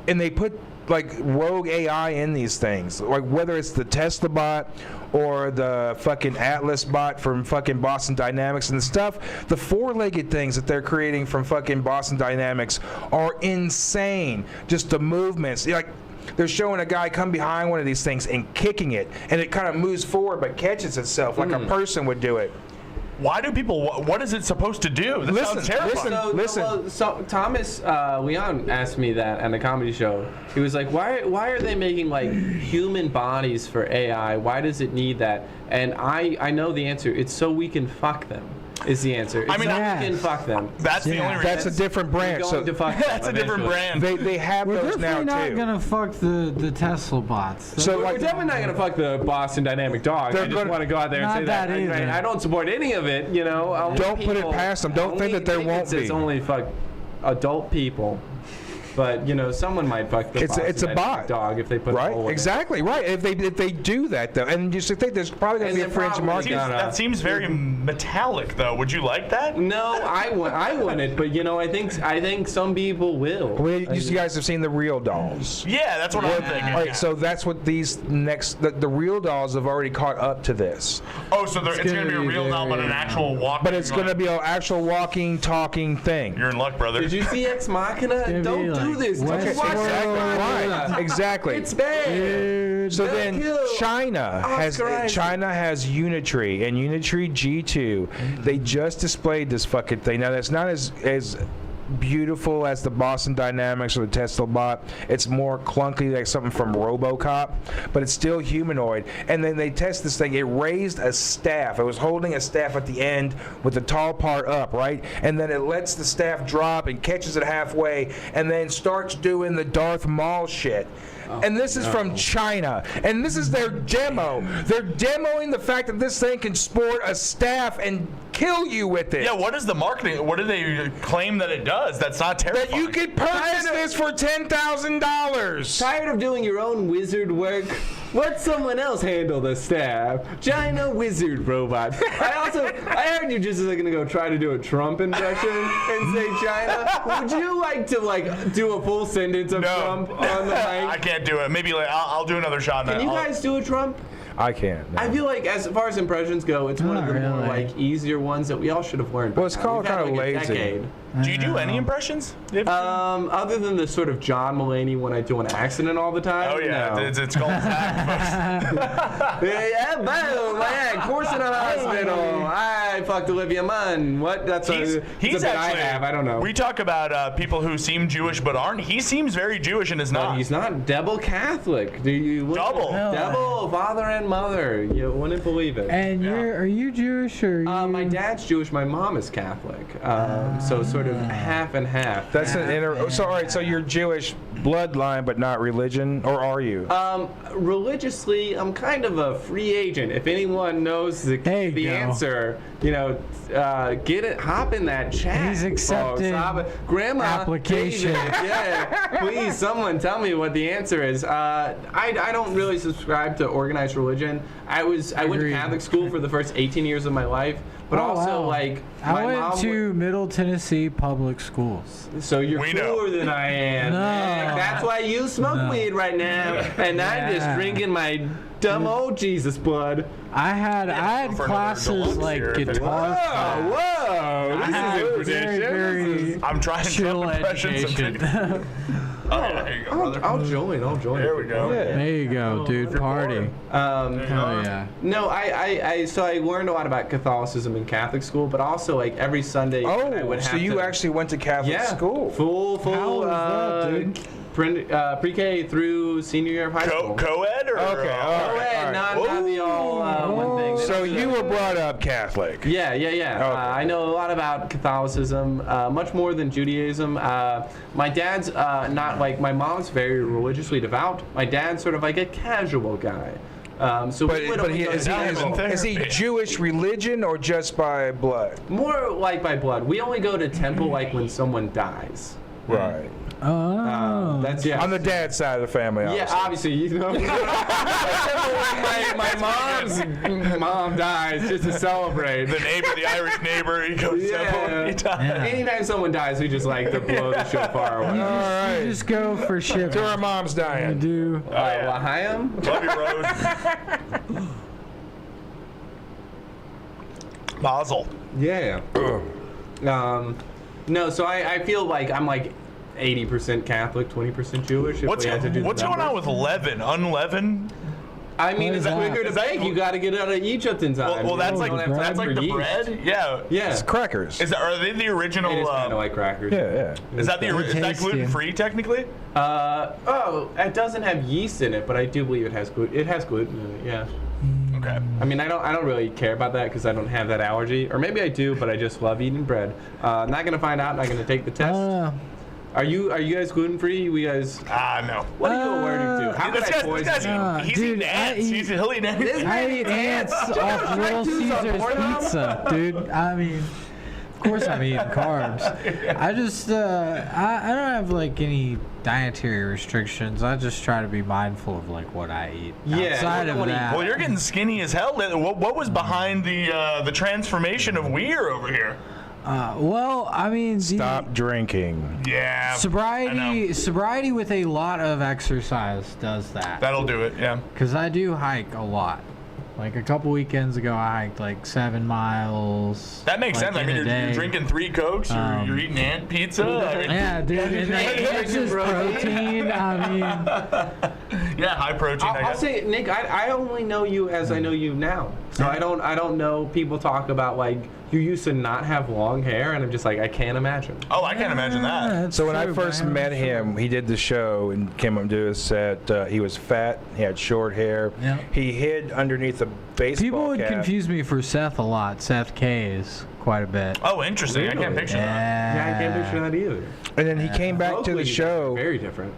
[SPEAKER 2] and they put like rogue AI in these things, like whether it's the Tesla bot or the fucking Atlas bot from fucking Boston Dynamics and the stuff. The four-legged things that they're creating from fucking Boston Dynamics are insane. Just the movements, like they're showing a guy come behind one of these things and kicking it, and it kind of moves forward but catches itself like a person would do it.
[SPEAKER 4] Why do people? What is it supposed to do? That sounds terrifying.
[SPEAKER 2] Listen.
[SPEAKER 3] So Thomas Leon asked me that at the comedy show. He was like, "Why are they making like human bodies for AI? Why does it need that?" And I know the answer. It's so we can fuck them. Is the answer? It's
[SPEAKER 4] I mean,
[SPEAKER 3] so
[SPEAKER 1] yes.
[SPEAKER 3] we can fuck them.
[SPEAKER 4] That's the only reason.
[SPEAKER 2] That's a different
[SPEAKER 3] We're
[SPEAKER 2] branch.
[SPEAKER 3] going to fuck them
[SPEAKER 4] That's a different
[SPEAKER 3] eventually.
[SPEAKER 4] brand.
[SPEAKER 2] They have
[SPEAKER 1] We're
[SPEAKER 2] those now
[SPEAKER 1] definitely not
[SPEAKER 2] too.
[SPEAKER 1] gonna fuck the Tesla bots.
[SPEAKER 2] So
[SPEAKER 3] We're
[SPEAKER 2] like,
[SPEAKER 3] definitely not gonna fuck the Boston Dynamic dogs.
[SPEAKER 2] They're
[SPEAKER 3] I just
[SPEAKER 2] gonna-
[SPEAKER 3] want to go out there and
[SPEAKER 1] Not
[SPEAKER 3] say that.
[SPEAKER 1] that either.
[SPEAKER 3] I don't support any of it. You know. Only
[SPEAKER 2] Don't put it
[SPEAKER 3] people-
[SPEAKER 2] past them. Don't think
[SPEAKER 3] only
[SPEAKER 2] that there won't
[SPEAKER 3] it's
[SPEAKER 2] be.
[SPEAKER 3] only fuck adult people. But you know, someone might fuck the
[SPEAKER 2] It's a
[SPEAKER 3] Boston
[SPEAKER 2] bot.
[SPEAKER 3] Dynamic dog if they put a hole
[SPEAKER 2] right?
[SPEAKER 3] in it.
[SPEAKER 2] Exactly right. If they do that though, and you just think there's probably going to
[SPEAKER 3] And
[SPEAKER 2] be a
[SPEAKER 3] they're
[SPEAKER 2] fringe
[SPEAKER 3] probably
[SPEAKER 2] market.
[SPEAKER 3] gonna-
[SPEAKER 4] That seems very metallic, though. Would you like that?
[SPEAKER 3] No, I wouldn't. But you know, I think some people will.
[SPEAKER 2] Well, you guys have seen the real dolls.
[SPEAKER 4] Yeah, that's what I'm thinking.
[SPEAKER 2] All right,
[SPEAKER 4] yeah.
[SPEAKER 2] so that's what these the real dolls have already caught up to this.
[SPEAKER 4] Oh, so it's going to be a
[SPEAKER 1] gonna be
[SPEAKER 4] real doll, but
[SPEAKER 1] very,
[SPEAKER 4] an actual walking.
[SPEAKER 2] But it's going to be an actual walking, talking thing.
[SPEAKER 4] You're in luck, brother.
[SPEAKER 3] Did you see Ex Machina?
[SPEAKER 1] gonna
[SPEAKER 3] Don't
[SPEAKER 1] be
[SPEAKER 3] do
[SPEAKER 1] like
[SPEAKER 3] this.
[SPEAKER 1] West
[SPEAKER 3] Just watch Ex
[SPEAKER 2] Right,
[SPEAKER 3] Machina.
[SPEAKER 2] exactly.
[SPEAKER 3] It's bad.
[SPEAKER 1] Dude.
[SPEAKER 2] So
[SPEAKER 3] They'll
[SPEAKER 2] then
[SPEAKER 3] kill
[SPEAKER 2] China has
[SPEAKER 3] Oscar Isaac.
[SPEAKER 2] Unitree and Unitree G2. They just displayed this fucking thing. Now that's not as beautiful as the Boston Dynamics or the Tesla bot. It's more clunky, like something from RoboCop, but it's still humanoid. And then they test this thing. It raised a staff. It was holding a staff at the end with the tall part up, right? And then it lets the staff drop and catches it halfway, and then starts doing the Darth Maul shit. And this is from China. And this is their demo. They're demoing the fact that this thing can sport a staff and kill you with it.
[SPEAKER 4] Yeah, what is the marketing? What do they claim that it does? That's not terrifying.
[SPEAKER 2] That you could purchase this for $10,000.
[SPEAKER 3] Tired of doing your own wizard work? Let someone else handle the staff. China wizard robot. I heard you just a second ago try to do a Trump impression and say China. Would you like to do a full sentence of
[SPEAKER 4] No.
[SPEAKER 3] Trump on the
[SPEAKER 4] I
[SPEAKER 3] mic?
[SPEAKER 4] can't do it. Maybe I'll do another shot.
[SPEAKER 3] Can you guys do a Trump?
[SPEAKER 2] I can't. no.
[SPEAKER 3] I feel like as far as impressions go, it's one of the more
[SPEAKER 1] really.
[SPEAKER 3] like easier ones that we all should have learned.
[SPEAKER 2] Well,
[SPEAKER 3] by
[SPEAKER 2] it's
[SPEAKER 3] now.
[SPEAKER 2] called
[SPEAKER 3] We've had,
[SPEAKER 2] kinda
[SPEAKER 3] like, a
[SPEAKER 2] lazy.
[SPEAKER 3] decade.
[SPEAKER 4] Do you do any impressions?
[SPEAKER 3] Other than the sort of John Mulaney when I do an accident all the time.
[SPEAKER 4] Oh yeah,
[SPEAKER 3] no.
[SPEAKER 4] it's called Zach.
[SPEAKER 3] Yeah, boom! Yeah, coursing on a hospital. I fucked Olivia Munn. What? That's
[SPEAKER 4] He's
[SPEAKER 3] a bit
[SPEAKER 4] actually.
[SPEAKER 3] I have. I don't know.
[SPEAKER 4] We talk about people who seem Jewish but aren't. He seems very Jewish and is
[SPEAKER 3] But
[SPEAKER 4] not.
[SPEAKER 3] he's not double Catholic. Do you?
[SPEAKER 4] Double.
[SPEAKER 3] Double father and mother. You wouldn't believe it.
[SPEAKER 1] And are you Jewish or are you?
[SPEAKER 3] My dad's Jewish. My mom is Catholic. So sort of half and half.
[SPEAKER 2] That's an So all right, so you're Jewish bloodline, but not religion, or are you?
[SPEAKER 3] Religiously, I'm kind of a free agent. If anyone knows the
[SPEAKER 1] There you go.
[SPEAKER 3] answer, get it, hop in that chat.
[SPEAKER 1] He's accepted
[SPEAKER 3] Grandma,
[SPEAKER 1] application.
[SPEAKER 3] David, yeah, please, someone tell me what the answer is. I don't really subscribe to organized religion. I went to
[SPEAKER 1] Agreed.
[SPEAKER 3] Catholic school for the first 18 years of my life, but
[SPEAKER 1] Oh,
[SPEAKER 3] also
[SPEAKER 1] wow.
[SPEAKER 3] like
[SPEAKER 1] I
[SPEAKER 3] my
[SPEAKER 1] went
[SPEAKER 3] mom
[SPEAKER 1] to Middle Tennessee public schools.
[SPEAKER 3] So you're
[SPEAKER 4] We
[SPEAKER 3] cooler
[SPEAKER 4] know.
[SPEAKER 3] than I am.
[SPEAKER 1] No.
[SPEAKER 3] Nick. That's why you smoke weed right now, and I'm just
[SPEAKER 1] Yeah.
[SPEAKER 3] drinking my Dumb old Jesus blood.
[SPEAKER 1] I had
[SPEAKER 4] for another
[SPEAKER 1] classes
[SPEAKER 4] deluxe
[SPEAKER 1] like
[SPEAKER 4] here if it
[SPEAKER 1] guitar.
[SPEAKER 3] Whoa!
[SPEAKER 1] I had very
[SPEAKER 4] I'm trying
[SPEAKER 1] chill
[SPEAKER 4] Trump impressions.
[SPEAKER 1] education.
[SPEAKER 4] Oh, yeah, there you go, brother.
[SPEAKER 3] I'll join.
[SPEAKER 4] There we go.
[SPEAKER 1] There you go, dude. Party. Hell yeah.
[SPEAKER 3] No, so I learned a lot about Catholicism in Catholic school, but also like every Sunday I
[SPEAKER 2] Oh,
[SPEAKER 3] would have
[SPEAKER 2] so you
[SPEAKER 3] to,
[SPEAKER 2] actually went to Catholic school?
[SPEAKER 3] Full
[SPEAKER 1] How was that, dude?
[SPEAKER 3] Pre-K through senior year of high school.
[SPEAKER 2] Okay,
[SPEAKER 4] Co-ed or?
[SPEAKER 2] all right.
[SPEAKER 3] Co-ed, not the all one thing.
[SPEAKER 2] So you were brought up Catholic?
[SPEAKER 3] Yeah.
[SPEAKER 2] Okay.
[SPEAKER 3] I know a lot about Catholicism, much more than Judaism. My dad's not like, my mom's very religiously devout. My dad's sort of like a casual guy. So we would only go to temple.
[SPEAKER 2] Is he Jewish religion or just by blood?
[SPEAKER 3] More like by blood. We only go to temple like when someone dies.
[SPEAKER 2] Right.
[SPEAKER 1] Oh.
[SPEAKER 3] That's
[SPEAKER 2] On the dad's side of the family,
[SPEAKER 3] Yeah,
[SPEAKER 2] obviously.
[SPEAKER 3] obviously, you know. my mom's mom dies just to celebrate.
[SPEAKER 4] The Irish neighbor, he goes
[SPEAKER 3] Yeah.
[SPEAKER 4] he dies.
[SPEAKER 3] Anytime someone dies, we just like to blow the shofar away.
[SPEAKER 1] You
[SPEAKER 2] right.
[SPEAKER 1] just go for shit.
[SPEAKER 2] To our mom's
[SPEAKER 1] You
[SPEAKER 2] dying.
[SPEAKER 1] do.
[SPEAKER 3] L'chaim?
[SPEAKER 4] Love you, Rose. Mazel.
[SPEAKER 3] Yeah. No, so I feel like I'm like 80% Catholic, 20% Jewish. If
[SPEAKER 4] What's
[SPEAKER 3] we had to do the
[SPEAKER 4] going on
[SPEAKER 3] numbers.
[SPEAKER 4] with leaven? Unleaven?
[SPEAKER 3] I mean,
[SPEAKER 1] What
[SPEAKER 3] it's
[SPEAKER 1] is that?
[SPEAKER 3] quicker to
[SPEAKER 4] Is that-
[SPEAKER 3] bake. You got to get out of Egypt in time.
[SPEAKER 4] Well, that's
[SPEAKER 3] You
[SPEAKER 4] like
[SPEAKER 3] don't have time
[SPEAKER 4] that's like
[SPEAKER 3] for
[SPEAKER 4] the
[SPEAKER 3] yeast.
[SPEAKER 4] bread. Yeah.
[SPEAKER 3] Yeah.
[SPEAKER 2] It's crackers.
[SPEAKER 4] Are they the original?
[SPEAKER 3] It is kind of like crackers.
[SPEAKER 2] Yeah.
[SPEAKER 4] Is that
[SPEAKER 1] Tasty.
[SPEAKER 4] gluten free technically?
[SPEAKER 3] It doesn't have yeast in it, but I do believe it has gluten. It has gluten in it. Yeah.
[SPEAKER 4] Okay.
[SPEAKER 3] I mean, I don't really care about that because I don't have that allergy, or maybe I do, but I just love eating bread. I'm not gonna find out. Not gonna take the test. Are you guys gluten free? We guys.
[SPEAKER 4] No.
[SPEAKER 3] What are you allergic to? How
[SPEAKER 4] This
[SPEAKER 3] could I
[SPEAKER 4] guy's
[SPEAKER 3] poison you?
[SPEAKER 4] he's
[SPEAKER 1] dude,
[SPEAKER 4] eating
[SPEAKER 1] I
[SPEAKER 4] ants.
[SPEAKER 1] eat-
[SPEAKER 4] He'll eat ants.
[SPEAKER 1] I eat ants off Little Caesar's pizza, dude. I mean, of course I'm eating carbs. I just, I don't have like any dietary restrictions. I just try to be mindful of like what I eat.
[SPEAKER 3] Yeah,
[SPEAKER 1] Outside
[SPEAKER 3] you
[SPEAKER 1] of
[SPEAKER 3] don't wanna eat-
[SPEAKER 1] that.
[SPEAKER 4] Well, you're getting skinny as hell. What was behind the transformation of Weir over here?
[SPEAKER 1] Well, I mean,
[SPEAKER 2] Stop drinking.
[SPEAKER 4] Yeah. I know.
[SPEAKER 1] sobriety with a lot of exercise does that.
[SPEAKER 4] That'll do it. Yeah.
[SPEAKER 1] Because I do hike a lot. Like a couple weekends ago, I hiked like 7 miles.
[SPEAKER 4] That makes
[SPEAKER 1] like,
[SPEAKER 4] sense. I
[SPEAKER 1] in
[SPEAKER 4] mean,
[SPEAKER 1] a
[SPEAKER 4] you're
[SPEAKER 1] day.
[SPEAKER 4] drinking 3 Cokes. You're eating ant pizza. I mean,
[SPEAKER 1] Yeah, dude, and that's just protein. I mean,
[SPEAKER 4] yeah, high protein. I
[SPEAKER 3] I'll
[SPEAKER 4] guess.
[SPEAKER 3] say, Nick, I only know you as I know you now. So I don't know. People talk about like you used to not have long hair, and I'm just like I can't imagine.
[SPEAKER 4] Oh, I can't imagine that.
[SPEAKER 1] that's
[SPEAKER 2] So when I
[SPEAKER 1] true,
[SPEAKER 2] first
[SPEAKER 1] man.
[SPEAKER 2] met him, he did the show and came up to do his set. He was fat. He had short hair.
[SPEAKER 1] Yeah.
[SPEAKER 2] He hid underneath a baseball
[SPEAKER 1] People would
[SPEAKER 2] cap.
[SPEAKER 1] confuse me for Seth a lot. Seth K's quite a bit.
[SPEAKER 4] Oh, interesting. I can't
[SPEAKER 3] Really?
[SPEAKER 4] picture that.
[SPEAKER 3] Yeah, I can't picture that either.
[SPEAKER 2] And then he came back to
[SPEAKER 3] Locally,
[SPEAKER 2] the show.
[SPEAKER 3] very different.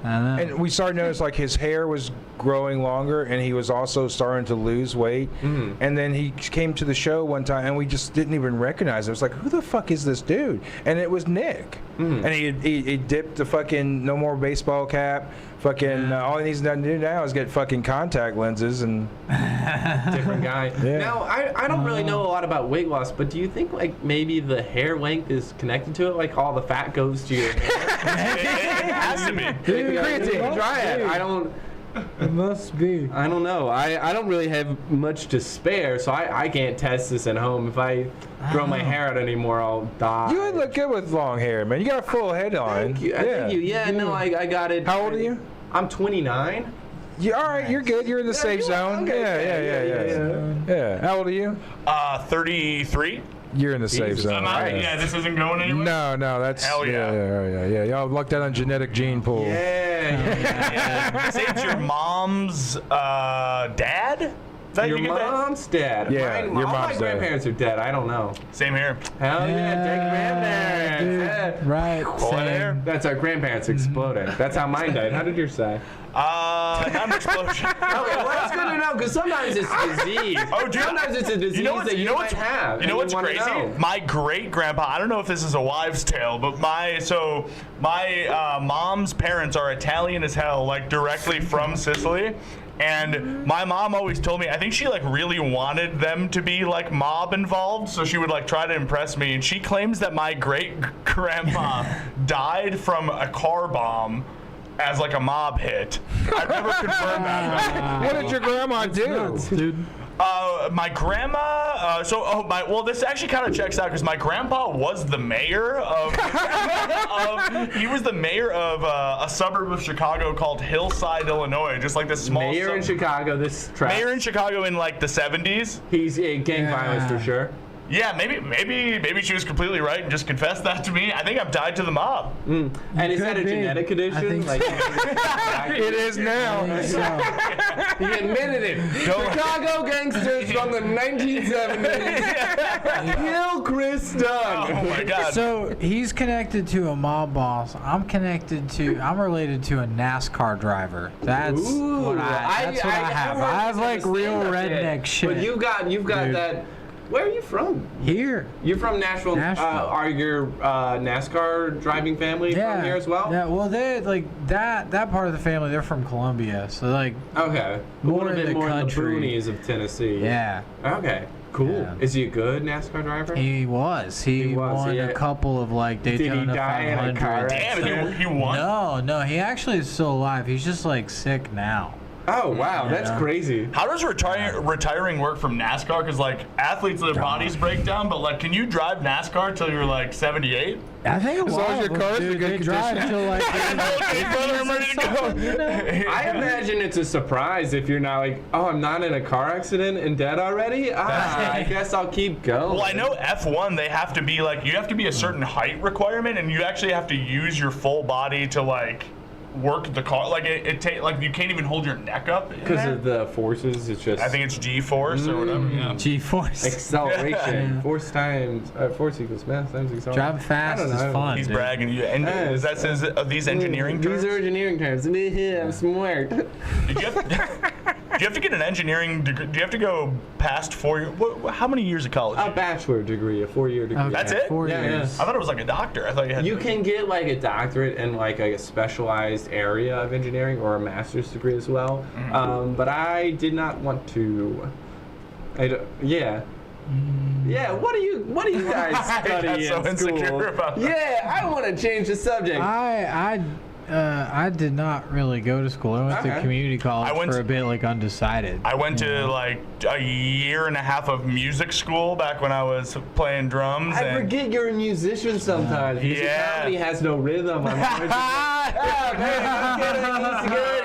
[SPEAKER 1] I know.
[SPEAKER 2] And we started to notice like his hair was growing longer, and he was also starting to lose weight. And then he came to the show one time, and we just didn't even recognize him. It was like, who the fuck is this dude? And it was Nick. And he dipped the fucking no more baseball cap. Fucking all he needs to do now is get fucking contact lenses and.
[SPEAKER 3] Different guy.
[SPEAKER 2] Yeah.
[SPEAKER 3] Now, I don't really know a lot about weight loss, but do you think like maybe the hair length is connected to it? Like all the fat goes to your hair?
[SPEAKER 4] It has to be.
[SPEAKER 3] Creatine, try it.
[SPEAKER 1] It must be.
[SPEAKER 3] I don't know. I don't really have much to spare, so I can't test this at home. If I grow my hair out anymore, I'll die.
[SPEAKER 2] You would look good with long hair, man. You got a full head on.
[SPEAKER 3] Thank you. Thank you. Yeah, no, I got it.
[SPEAKER 2] How old are you?
[SPEAKER 3] I'm 29.
[SPEAKER 2] Yeah, all right, you're good. You're in the safe zone. Yeah. How old are you?
[SPEAKER 4] 33.
[SPEAKER 2] You're in the safe
[SPEAKER 3] Jesus.
[SPEAKER 2] zone.
[SPEAKER 4] Yeah, this isn't going anywhere.
[SPEAKER 2] No, that's
[SPEAKER 4] Hell yeah.
[SPEAKER 2] yeah. Y'all lucked out on genetic gene pool.
[SPEAKER 3] Yeah.
[SPEAKER 4] Say it's your mom's dad? Is that
[SPEAKER 3] Your
[SPEAKER 4] you get that?
[SPEAKER 3] mom's dad.
[SPEAKER 2] Yeah,
[SPEAKER 3] Mine,
[SPEAKER 2] your
[SPEAKER 3] all my
[SPEAKER 2] mom's dad.
[SPEAKER 3] grandparents are dead. I don't know.
[SPEAKER 4] Same here.
[SPEAKER 3] Hell yeah, dead
[SPEAKER 1] dude,
[SPEAKER 3] grandparents.
[SPEAKER 1] right.
[SPEAKER 4] Boy, there.
[SPEAKER 1] Same.
[SPEAKER 3] That's our grandparents exploding. That's how mine died. How did yours die?
[SPEAKER 4] Not an explosion.
[SPEAKER 3] Okay, well, that's good to know because sometimes it's a disease.
[SPEAKER 4] Oh, dude,
[SPEAKER 3] sometimes it's a disease that you might have.
[SPEAKER 4] You know
[SPEAKER 3] and
[SPEAKER 4] what's
[SPEAKER 3] wanna
[SPEAKER 4] crazy?
[SPEAKER 3] know.
[SPEAKER 4] My great grandpa. I don't know if this is a wives' tale, but my mom's parents are Italian as hell, like directly from Sicily. And my mom always told me, I think she like really wanted them to be like mob involved, so she would like try to impress me. And she claims that my great grandpa died from a car bomb as like a mob hit. I've never confirmed that.
[SPEAKER 2] What did your grandma do?
[SPEAKER 1] Nuts, dude.
[SPEAKER 4] My grandma. Well, this actually kind of checks out because my grandpa was the mayor of. He was the mayor of a suburb of Chicago called Hillside, Illinois. Just like this small.
[SPEAKER 3] Mayor in Chicago.
[SPEAKER 4] Mayor in Chicago in like the 70s.
[SPEAKER 3] He's gang violence for sure.
[SPEAKER 4] Yeah, maybe she was completely right and just confessed that to me. I think I'm tied to the mob.
[SPEAKER 3] And is that a
[SPEAKER 1] Could be.
[SPEAKER 3] genetic condition?
[SPEAKER 1] I think
[SPEAKER 2] It is now.
[SPEAKER 3] He admitted it. Chicago gangsters from the 1970s. Kill Chris Dunn.
[SPEAKER 4] Oh my God.
[SPEAKER 1] So he's connected to a mob boss. I'm related to a NASCAR driver. That's what I have. I have like real redneck shit.
[SPEAKER 3] But you've got
[SPEAKER 1] Dude.
[SPEAKER 3] that. Where are you from?
[SPEAKER 1] Here.
[SPEAKER 3] You're from Nashville. Are your NASCAR driving family from here as well?
[SPEAKER 1] Yeah, well, they like that part of the family. They're from Columbia, so like
[SPEAKER 3] Okay.
[SPEAKER 1] More
[SPEAKER 3] a little
[SPEAKER 1] in
[SPEAKER 3] bit
[SPEAKER 1] the
[SPEAKER 3] more
[SPEAKER 1] country.
[SPEAKER 3] in the boonies of Tennessee.
[SPEAKER 1] yeah.
[SPEAKER 3] Okay. Cool.
[SPEAKER 1] Yeah.
[SPEAKER 3] Is he a good NASCAR driver?
[SPEAKER 1] He was. He won
[SPEAKER 3] yeah.
[SPEAKER 1] a couple of like Daytona
[SPEAKER 3] Did he die in a car
[SPEAKER 1] 500s.
[SPEAKER 3] accident?
[SPEAKER 4] Damn, he won.
[SPEAKER 1] No, he actually is still alive. He's just like sick now.
[SPEAKER 3] Oh wow, that's
[SPEAKER 1] Yeah.
[SPEAKER 3] crazy.
[SPEAKER 4] How does retiring work from NASCAR? Because like athletes, their bodies break down, but like, can you drive NASCAR till you're like 78?
[SPEAKER 1] I think a
[SPEAKER 2] As long
[SPEAKER 1] lot
[SPEAKER 2] as
[SPEAKER 1] of
[SPEAKER 2] your
[SPEAKER 1] them,
[SPEAKER 2] car's in
[SPEAKER 1] dude,
[SPEAKER 2] good
[SPEAKER 1] they drive
[SPEAKER 2] condition.
[SPEAKER 1] till like
[SPEAKER 4] Okay, brother, I'm ready to go.
[SPEAKER 1] you know?
[SPEAKER 3] I imagine it's a surprise if you're not like, oh, I'm not in a car accident and dead already. I guess I'll keep going.
[SPEAKER 4] Well, I know F1, they have to be like, you have to be a certain height requirement, and you actually have to use your full body to like work the car. Like like you can't even hold your neck up in
[SPEAKER 3] Because
[SPEAKER 4] there.
[SPEAKER 3] of the forces, it's just
[SPEAKER 4] I think it's G-force or whatever. Yeah.
[SPEAKER 1] G-force.
[SPEAKER 3] acceleration.
[SPEAKER 1] Yeah.
[SPEAKER 3] Force equals mass times acceleration.
[SPEAKER 1] Driving fast
[SPEAKER 3] I don't
[SPEAKER 1] is
[SPEAKER 3] know.
[SPEAKER 1] fun.
[SPEAKER 4] He's
[SPEAKER 1] dude.
[SPEAKER 4] bragging. And is that says these engineering terms?
[SPEAKER 3] These are engineering terms. I'm smart.
[SPEAKER 4] Do you have to get an engineering degree? Do you have to go past 4 years? How many years of college?
[SPEAKER 3] A bachelor degree, a 4-year degree.
[SPEAKER 1] Okay,
[SPEAKER 4] That's it?
[SPEAKER 1] 4
[SPEAKER 3] Yeah,
[SPEAKER 1] years.
[SPEAKER 4] I thought it was like a doctor. I thought you had.
[SPEAKER 3] You can get like a doctorate in like a specialized area of engineering or a master's degree as well. But I did not want to. Yeah. What do you guys study
[SPEAKER 4] got so
[SPEAKER 3] in
[SPEAKER 4] insecure
[SPEAKER 3] school?
[SPEAKER 4] about that.
[SPEAKER 3] Yeah, I want to change the subject.
[SPEAKER 1] I did not really go to school. I went to
[SPEAKER 3] Okay.
[SPEAKER 1] community college
[SPEAKER 4] I went
[SPEAKER 1] for a
[SPEAKER 4] to-
[SPEAKER 1] bit, like undecided.
[SPEAKER 4] I went to like a year and a half of music school back when I was playing drums.
[SPEAKER 3] I
[SPEAKER 4] and
[SPEAKER 3] forget you're a musician sometimes. Music
[SPEAKER 4] Yeah.
[SPEAKER 3] comedy has no rhythm. I'm always I'm kidding.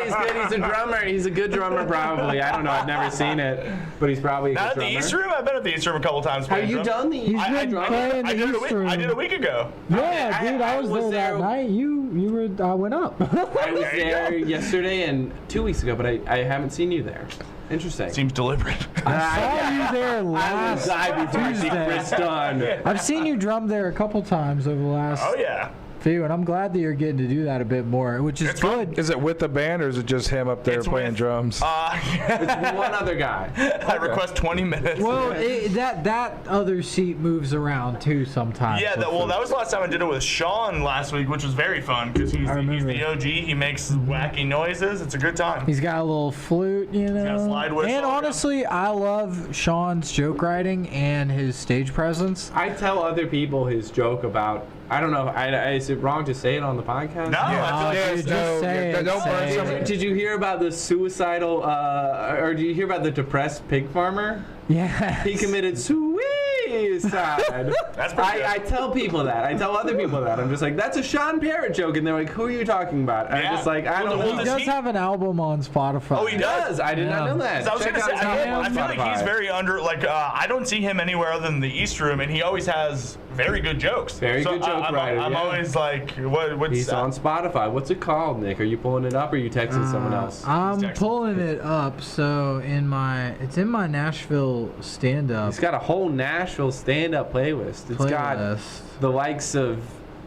[SPEAKER 3] He's good. He's a drummer. He's a good drummer, probably. I don't know. I've never seen it, but he's probably a
[SPEAKER 4] Not
[SPEAKER 3] good
[SPEAKER 4] at the
[SPEAKER 3] drummer.
[SPEAKER 4] East Room. I've been at the East Room a couple times.
[SPEAKER 3] Have
[SPEAKER 4] playing
[SPEAKER 3] you
[SPEAKER 4] drums.
[SPEAKER 3] done the
[SPEAKER 1] He's been playing
[SPEAKER 4] I
[SPEAKER 1] the
[SPEAKER 4] did
[SPEAKER 1] East
[SPEAKER 4] I
[SPEAKER 1] Room.
[SPEAKER 4] did a week ago.
[SPEAKER 1] Yeah, dude, I was there that night. You were. I went up.
[SPEAKER 3] I was
[SPEAKER 4] There you
[SPEAKER 3] there
[SPEAKER 4] go.
[SPEAKER 3] yesterday and 2 weeks ago, but I haven't seen you there. Interesting.
[SPEAKER 4] Seems deliberate.
[SPEAKER 1] I saw you there
[SPEAKER 3] I will
[SPEAKER 1] last
[SPEAKER 3] die before I see Chris
[SPEAKER 1] Tuesday.
[SPEAKER 3] Dunn.
[SPEAKER 1] I've seen you drum there a couple times over the last
[SPEAKER 4] Oh yeah.
[SPEAKER 1] few, and I'm glad that you're getting to do that a bit more, which is
[SPEAKER 4] It's fun.
[SPEAKER 1] good.
[SPEAKER 2] Is it with the band or is it just him up there
[SPEAKER 4] It's
[SPEAKER 2] playing
[SPEAKER 4] with-
[SPEAKER 2] drums?
[SPEAKER 3] It's one other guy.
[SPEAKER 4] I request 20 minutes.
[SPEAKER 1] Well, that other seat moves around too sometimes.
[SPEAKER 4] Yeah, that was the last time I did it with Sean last week, which was very fun because he's
[SPEAKER 1] remember.
[SPEAKER 4] the OG. He makes wacky noises. It's a good time.
[SPEAKER 1] He's got a little flute, you know.
[SPEAKER 4] got a slide whistle.
[SPEAKER 1] And honestly, I love Sean's joke writing and his stage presence.
[SPEAKER 3] I tell other people his joke about. I don't know. Is it wrong to say it on the podcast?
[SPEAKER 4] No, I feel like
[SPEAKER 1] dude,
[SPEAKER 2] Yes,
[SPEAKER 1] just say it,
[SPEAKER 2] don't burn
[SPEAKER 1] say
[SPEAKER 2] some-
[SPEAKER 1] it.
[SPEAKER 3] Did you hear about the suicidal, or did you hear about the depressed pig farmer?
[SPEAKER 1] Yeah.
[SPEAKER 3] He committed suicide.
[SPEAKER 4] That's pretty good.
[SPEAKER 3] I tell people that. I tell other people that. I'm just like, that's a Sean Parrott joke. And they're like, who are you talking about? And
[SPEAKER 4] Yeah.
[SPEAKER 3] I'm just like, I don't
[SPEAKER 4] Well,
[SPEAKER 3] know.
[SPEAKER 1] He
[SPEAKER 4] does
[SPEAKER 1] does
[SPEAKER 4] he-
[SPEAKER 1] have an album on Spotify.
[SPEAKER 4] Oh, he does?
[SPEAKER 3] I did not know that.
[SPEAKER 4] I was
[SPEAKER 3] Check
[SPEAKER 4] gonna say,
[SPEAKER 3] out his
[SPEAKER 4] I
[SPEAKER 3] album on
[SPEAKER 4] feel like he's
[SPEAKER 3] Spotify.
[SPEAKER 4] very under. Like I don't see him anywhere other than the East Room, and he always has very good jokes.
[SPEAKER 3] Very good joke writer,
[SPEAKER 4] I'm
[SPEAKER 3] yeah.
[SPEAKER 4] always like, what's
[SPEAKER 3] He's on Spotify. What's it called, Nick? Are you pulling it up or are you texting someone else?
[SPEAKER 1] I'm
[SPEAKER 4] He's texting.
[SPEAKER 1] pulling it up. So it's in my Nashville stand-up
[SPEAKER 3] He's got a whole Nashville stand-up playlist. It's got
[SPEAKER 1] playlist.
[SPEAKER 3] the likes of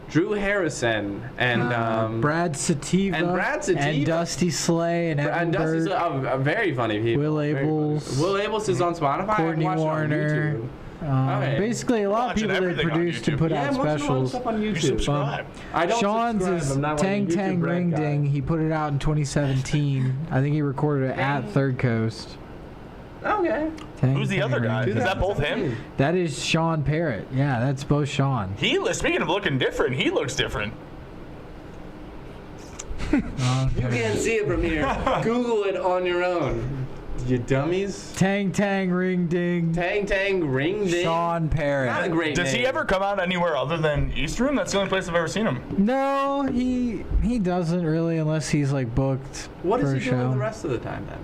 [SPEAKER 3] Drew Harrison and
[SPEAKER 1] Brad Sativa
[SPEAKER 3] and Brad Sativa.
[SPEAKER 1] and Dusty Slay and Evan
[SPEAKER 3] Dusty's
[SPEAKER 1] Bird,
[SPEAKER 3] very funny people.
[SPEAKER 1] Will
[SPEAKER 3] Very funny.
[SPEAKER 1] Abels,
[SPEAKER 3] Will Abels is on Spotify.
[SPEAKER 1] Courtney
[SPEAKER 3] I watched it on
[SPEAKER 1] Warner.
[SPEAKER 3] YouTube. Okay.
[SPEAKER 1] Basically, a lot of
[SPEAKER 4] Watching
[SPEAKER 1] people they
[SPEAKER 4] everything on
[SPEAKER 1] produce and
[SPEAKER 4] YouTube.
[SPEAKER 1] put
[SPEAKER 3] Yeah,
[SPEAKER 1] out
[SPEAKER 3] I'm watching a lot of
[SPEAKER 1] specials.
[SPEAKER 3] stuff on
[SPEAKER 4] You
[SPEAKER 3] YouTube.
[SPEAKER 4] subscribe.
[SPEAKER 3] I don't
[SPEAKER 1] Sean's
[SPEAKER 3] subscribe.
[SPEAKER 1] is
[SPEAKER 3] I'm not like a
[SPEAKER 1] Tang
[SPEAKER 3] YouTube
[SPEAKER 1] Tang
[SPEAKER 3] rat
[SPEAKER 1] Ring
[SPEAKER 3] guy.
[SPEAKER 1] Ding. He put it out in 2017. I think he recorded it at Third Coast.
[SPEAKER 3] Okay.
[SPEAKER 1] Tang
[SPEAKER 4] Who's the
[SPEAKER 1] Tang
[SPEAKER 4] other guy?
[SPEAKER 1] Ring
[SPEAKER 4] Is
[SPEAKER 1] Ding.
[SPEAKER 4] that both him?
[SPEAKER 1] That is Sean Parrott. Yeah, that's both Sean.
[SPEAKER 4] Speaking of looking different, he looks different.
[SPEAKER 3] You can't see it from here. Google it on your own. You dummies.
[SPEAKER 1] Tang Tang Ring Ding.
[SPEAKER 3] Tang Tang Ring Ding.
[SPEAKER 1] Sean Parrott.
[SPEAKER 3] Not a great
[SPEAKER 4] Does
[SPEAKER 3] name.
[SPEAKER 4] he ever come out anywhere other than East Room? That's the only place I've ever seen him.
[SPEAKER 1] No, he doesn't really unless he's like booked
[SPEAKER 3] What
[SPEAKER 1] for
[SPEAKER 3] is
[SPEAKER 1] a
[SPEAKER 3] he
[SPEAKER 1] show.
[SPEAKER 3] doing the rest of the time then?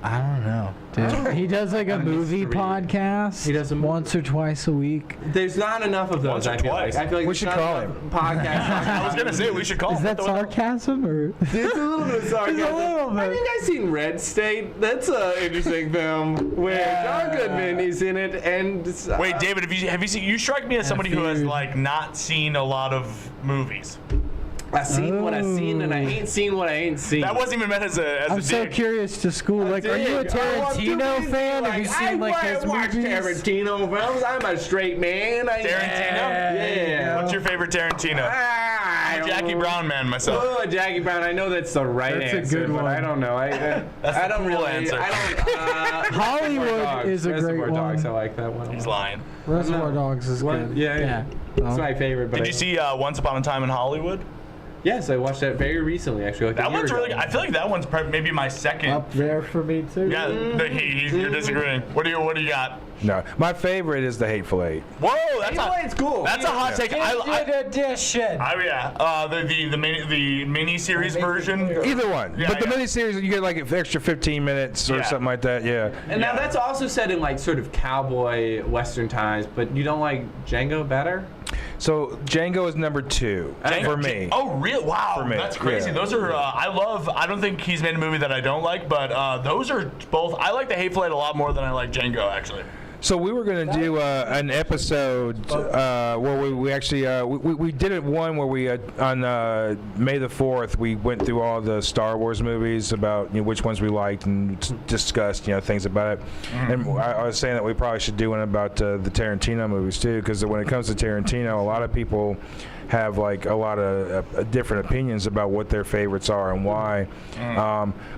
[SPEAKER 1] I don't know, dude. He does like a movie podcast.
[SPEAKER 3] He does a movie.
[SPEAKER 1] once or twice a week.
[SPEAKER 3] There's not enough of those.
[SPEAKER 4] Once or
[SPEAKER 3] I feel
[SPEAKER 4] twice.
[SPEAKER 3] like. I feel like
[SPEAKER 2] We
[SPEAKER 3] there's
[SPEAKER 2] should
[SPEAKER 3] not
[SPEAKER 2] call
[SPEAKER 3] enough
[SPEAKER 2] him.
[SPEAKER 3] Podcasts.
[SPEAKER 4] I was gonna say we should call
[SPEAKER 1] Is
[SPEAKER 4] him.
[SPEAKER 1] that sarcasm or?
[SPEAKER 3] It's a little bit of sarcasm.
[SPEAKER 1] It's a little bit.
[SPEAKER 3] Have you guys seen Red State? That's an interesting film where John Goodman is in it, and
[SPEAKER 4] Wait, David, have you seen? You strike me as somebody who has
[SPEAKER 1] dude.
[SPEAKER 4] like not seen a lot of movies.
[SPEAKER 3] I've seen what I've seen, and I ain't seen what I ain't seen.
[SPEAKER 4] That wasn't even meant as a
[SPEAKER 1] I'm so
[SPEAKER 4] dig.
[SPEAKER 1] curious to school. Like, are you a Tarantino fan? Have you seen like his
[SPEAKER 3] watch
[SPEAKER 1] movies?
[SPEAKER 3] Tarantino films. I'm a straight man.
[SPEAKER 4] Tarantino?
[SPEAKER 3] Yeah.
[SPEAKER 4] What's your favorite Tarantino?
[SPEAKER 3] I don't
[SPEAKER 4] Jackie
[SPEAKER 3] know.
[SPEAKER 4] Brown man myself.
[SPEAKER 3] Oh, Jackie Brown. I know that's the right
[SPEAKER 1] That's a
[SPEAKER 3] answer,
[SPEAKER 1] good
[SPEAKER 3] but
[SPEAKER 1] one.
[SPEAKER 3] I don't know. I
[SPEAKER 4] the
[SPEAKER 3] don't
[SPEAKER 4] cool
[SPEAKER 3] really.
[SPEAKER 4] answer.
[SPEAKER 3] I don't.
[SPEAKER 1] Hollywood
[SPEAKER 3] Reservoir Dogs.
[SPEAKER 1] is a great
[SPEAKER 3] Reservoir Dogs. I
[SPEAKER 1] one.
[SPEAKER 3] like that one.
[SPEAKER 4] He's lying.
[SPEAKER 1] Reservoir Dogs is
[SPEAKER 3] What?
[SPEAKER 1] good.
[SPEAKER 3] Yeah. It's my favorite. But
[SPEAKER 4] Did you see Once Upon a Time in Hollywood?
[SPEAKER 3] Yes, I watched that very recently, actually. Like
[SPEAKER 4] That
[SPEAKER 3] a year
[SPEAKER 4] one's
[SPEAKER 3] ago.
[SPEAKER 4] really. I feel like that one's maybe my second.
[SPEAKER 1] Up there for me too.
[SPEAKER 4] Yeah, you're disagreeing. What do you got?
[SPEAKER 2] No, my favorite is the Hateful Eight.
[SPEAKER 4] Whoa, that's
[SPEAKER 3] Anyway, it's cool.
[SPEAKER 4] That's a hot take.
[SPEAKER 1] edition.
[SPEAKER 4] The mini series version.
[SPEAKER 2] Either one,
[SPEAKER 4] Yeah,
[SPEAKER 2] but the
[SPEAKER 4] yeah.
[SPEAKER 2] miniseries you get like an extra 15 minutes or
[SPEAKER 4] Yeah.
[SPEAKER 2] something like that. Yeah.
[SPEAKER 3] And now
[SPEAKER 4] Yeah.
[SPEAKER 3] that's also set in like sort of cowboy western times, but you don't like Django better?
[SPEAKER 2] So Django is number 2 for me.
[SPEAKER 4] Oh, real? Wow,
[SPEAKER 2] For me,
[SPEAKER 4] that's crazy.
[SPEAKER 2] yeah.
[SPEAKER 4] Those are I don't think he's made a movie that I don't like, but those are both. I like The Hateful Eight a lot more than I like Django, actually.
[SPEAKER 2] So we were going to do an episode where we actually we did it one where we on May the 4th we went through all the Star Wars movies about which ones we liked and discussed things about it. And I was saying that we probably should do one about the Tarantino movies too, because when it comes to Tarantino, a lot of people have like a lot of different opinions about what their favorites are and why.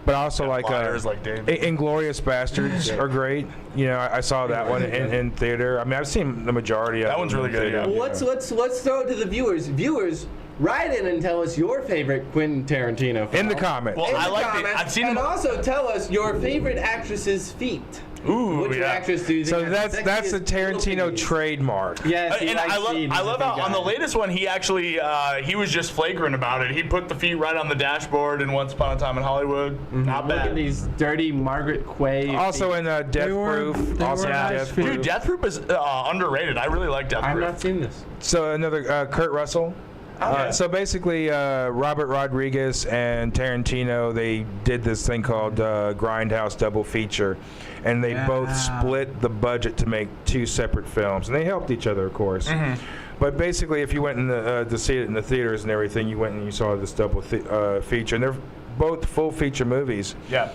[SPEAKER 2] But also like
[SPEAKER 4] Liars like David.
[SPEAKER 2] Inglourious Bastards are great. I saw that one in theater. I mean, I've seen the majority of
[SPEAKER 4] That
[SPEAKER 2] them
[SPEAKER 4] one's
[SPEAKER 2] in
[SPEAKER 4] really good,
[SPEAKER 2] theater.
[SPEAKER 4] yeah.
[SPEAKER 3] Let's throw it to the viewers. Viewers, write in and tell us your favorite Quentin Tarantino film.
[SPEAKER 2] In the comments.
[SPEAKER 4] Well,
[SPEAKER 3] In
[SPEAKER 4] I
[SPEAKER 3] the
[SPEAKER 4] like
[SPEAKER 3] comments,
[SPEAKER 4] I've seen
[SPEAKER 3] and
[SPEAKER 4] him.
[SPEAKER 3] also tell us your favorite actress's feet.
[SPEAKER 4] Ooh,
[SPEAKER 3] Which
[SPEAKER 4] yeah.
[SPEAKER 3] actress do you think
[SPEAKER 2] So
[SPEAKER 3] has the
[SPEAKER 2] that's a
[SPEAKER 3] sexiest
[SPEAKER 2] Tarantino
[SPEAKER 3] little titties?
[SPEAKER 2] trademark.
[SPEAKER 3] Yes, he
[SPEAKER 4] And
[SPEAKER 3] likes feet.
[SPEAKER 4] I
[SPEAKER 3] He's
[SPEAKER 4] love
[SPEAKER 3] a
[SPEAKER 4] how
[SPEAKER 3] big
[SPEAKER 4] on the
[SPEAKER 3] guy.
[SPEAKER 4] latest one he actually he was just flagrant about it. He put the feet right on the dashboard in Once Upon a Time in Hollywood. Not
[SPEAKER 3] Look at
[SPEAKER 4] bad.
[SPEAKER 3] these dirty Margaret Quay.
[SPEAKER 2] Also
[SPEAKER 3] feet.
[SPEAKER 2] in Death
[SPEAKER 1] were-
[SPEAKER 2] Proof.
[SPEAKER 1] they
[SPEAKER 2] Also
[SPEAKER 1] were
[SPEAKER 2] in
[SPEAKER 1] nice
[SPEAKER 2] Death
[SPEAKER 1] feet.
[SPEAKER 2] Proof.
[SPEAKER 4] Dude, Death Proof is underrated. I really like Death
[SPEAKER 3] I've
[SPEAKER 4] Proof.
[SPEAKER 3] not seen this.
[SPEAKER 2] So another Kurt Russell.
[SPEAKER 4] Okay.
[SPEAKER 2] So basically, Robert Rodriguez and Tarantino, they did this thing called Grindhouse Double Feature, and they both split the budget to make 2 separate films, and they helped each other, of course. But basically, if you went in to see it in the theaters and everything, you went and you saw this double feature, and they're both full feature movies.
[SPEAKER 4] Yeah.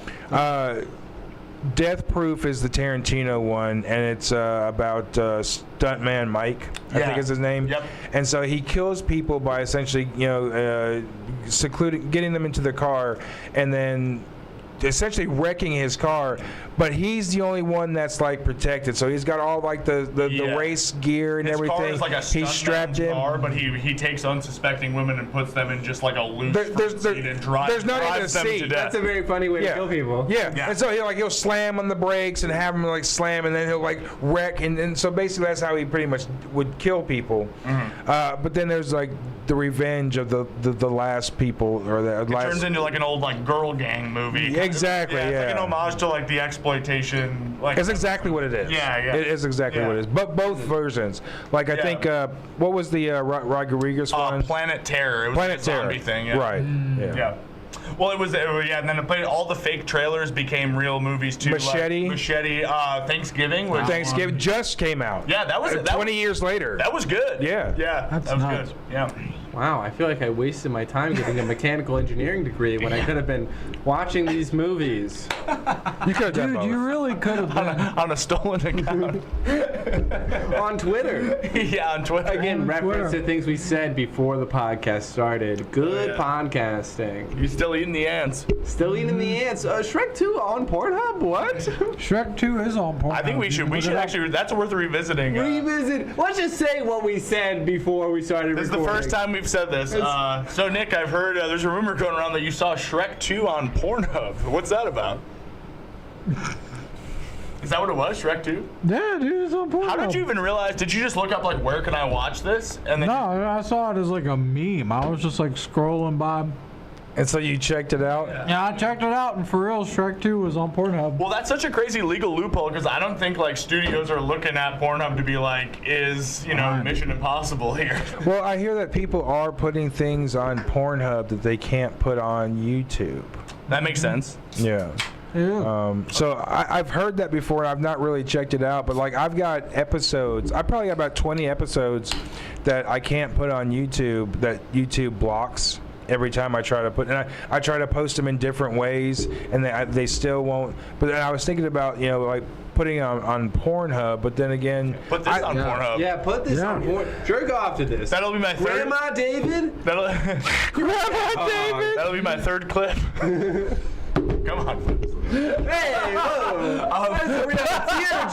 [SPEAKER 2] Death Proof is the Tarantino one, and it's about stuntman Mike, I
[SPEAKER 4] Yeah.
[SPEAKER 2] think is his name.
[SPEAKER 4] Yep.
[SPEAKER 2] And so he kills people by essentially, getting them into the car, and then essentially wrecking his car. But he's the only one that's like protected. So he's got all like the
[SPEAKER 4] Yeah.
[SPEAKER 2] race gear and
[SPEAKER 4] His
[SPEAKER 2] everything.
[SPEAKER 4] car is like a
[SPEAKER 2] He's strapped in.
[SPEAKER 4] car, but he takes unsuspecting women and puts them in just like a loose front seat and drives
[SPEAKER 2] there's not even a
[SPEAKER 4] them to
[SPEAKER 2] seat.
[SPEAKER 4] death.
[SPEAKER 3] That's a very funny way to kill people.
[SPEAKER 2] Yeah.
[SPEAKER 4] Yeah.
[SPEAKER 2] And so he'll slam on the brakes and have him like slam, and then he'll like wreck, and so basically that's how he pretty much would kill people. But then there's like the revenge of the last people, or the
[SPEAKER 4] It
[SPEAKER 2] last.
[SPEAKER 4] turns into like an old like girl gang movie.
[SPEAKER 2] Exactly,
[SPEAKER 4] It's like
[SPEAKER 2] yeah.
[SPEAKER 4] an homage to like the exploitation. Like
[SPEAKER 2] It's exactly what it is.
[SPEAKER 4] Yeah, yeah.
[SPEAKER 2] It is exactly
[SPEAKER 4] Yeah.
[SPEAKER 2] what it is. But both versions. Like I
[SPEAKER 4] Yeah.
[SPEAKER 2] think, what was the Rodriguez one?
[SPEAKER 4] Planet Terror. It was
[SPEAKER 2] Planet
[SPEAKER 4] a zombie
[SPEAKER 2] Terror.
[SPEAKER 4] thing. Yeah.
[SPEAKER 2] Right.
[SPEAKER 4] Yeah. Well, it was yeah, and then it played, all the fake trailers became real movies too.
[SPEAKER 2] Machete.
[SPEAKER 4] Like Machete. Thanksgiving. Which,
[SPEAKER 2] Thanksgiving just came out.
[SPEAKER 4] Yeah, that was
[SPEAKER 2] 20 years later.
[SPEAKER 4] That was good.
[SPEAKER 2] Yeah.
[SPEAKER 4] Yeah,
[SPEAKER 1] That's
[SPEAKER 4] that was
[SPEAKER 1] nuts.
[SPEAKER 4] good. Yeah.
[SPEAKER 3] Wow, I feel like I wasted my time getting a mechanical engineering degree when I could have been watching these movies.
[SPEAKER 2] You could have done
[SPEAKER 1] Dude,
[SPEAKER 2] both.
[SPEAKER 1] you really could have been.
[SPEAKER 4] On a stolen account.
[SPEAKER 3] On Twitter.
[SPEAKER 4] Yeah, on Twitter.
[SPEAKER 3] Again,
[SPEAKER 1] On
[SPEAKER 3] reference
[SPEAKER 1] Twitter.
[SPEAKER 3] to things we said before the podcast started. Good
[SPEAKER 4] Yeah.
[SPEAKER 3] podcasting.
[SPEAKER 4] You still eating the ants?
[SPEAKER 3] Still eating the ants. Shrek 2 on Pornhub? What?
[SPEAKER 1] Shrek 2 is on point.
[SPEAKER 4] I think we should. We should actually. That's worth revisiting.
[SPEAKER 3] Revisit. Let's just say what we said before we started
[SPEAKER 4] This is the
[SPEAKER 3] recording.
[SPEAKER 4] first time we've we've said this. So Nick, I've heard there's a rumor going around that you saw Shrek 2 on Pornhub. What's that about? Is that what it was, Shrek 2?
[SPEAKER 1] Yeah, dude, it's on Pornhub.
[SPEAKER 4] How did you even realize? Did you just look up like where can I watch this? And then
[SPEAKER 1] No, I saw it as like a meme. I was just like scrolling by.
[SPEAKER 2] And so you checked it out?
[SPEAKER 1] Yeah, I checked it out, and for real, Shrek 2 was on Pornhub.
[SPEAKER 4] Well, that's such a crazy legal loophole because I don't think like studios are looking at Pornhub to be like, is Mission Impossible here?
[SPEAKER 2] Well, I hear that people are putting things on Pornhub that they can't put on YouTube.
[SPEAKER 4] That makes sense.
[SPEAKER 2] Yeah.
[SPEAKER 1] Yeah.
[SPEAKER 2] So I've heard that before, and I've not really checked it out. But like, I've got episodes. I probably got about 20 episodes that I can't put on YouTube that YouTube blocks every time I try to put. And I try to post them in different ways, and they still won't. But then I was thinking about like putting it on Pornhub, but then again,
[SPEAKER 4] Put this on Pornhub.
[SPEAKER 3] Yeah, put this on Pornhub. Jerk off to this.
[SPEAKER 4] That'll be my third.
[SPEAKER 3] Grandma David?
[SPEAKER 2] Grandma David.
[SPEAKER 4] That'll be my third clip. Come on.
[SPEAKER 3] Hey, whoa. That's a real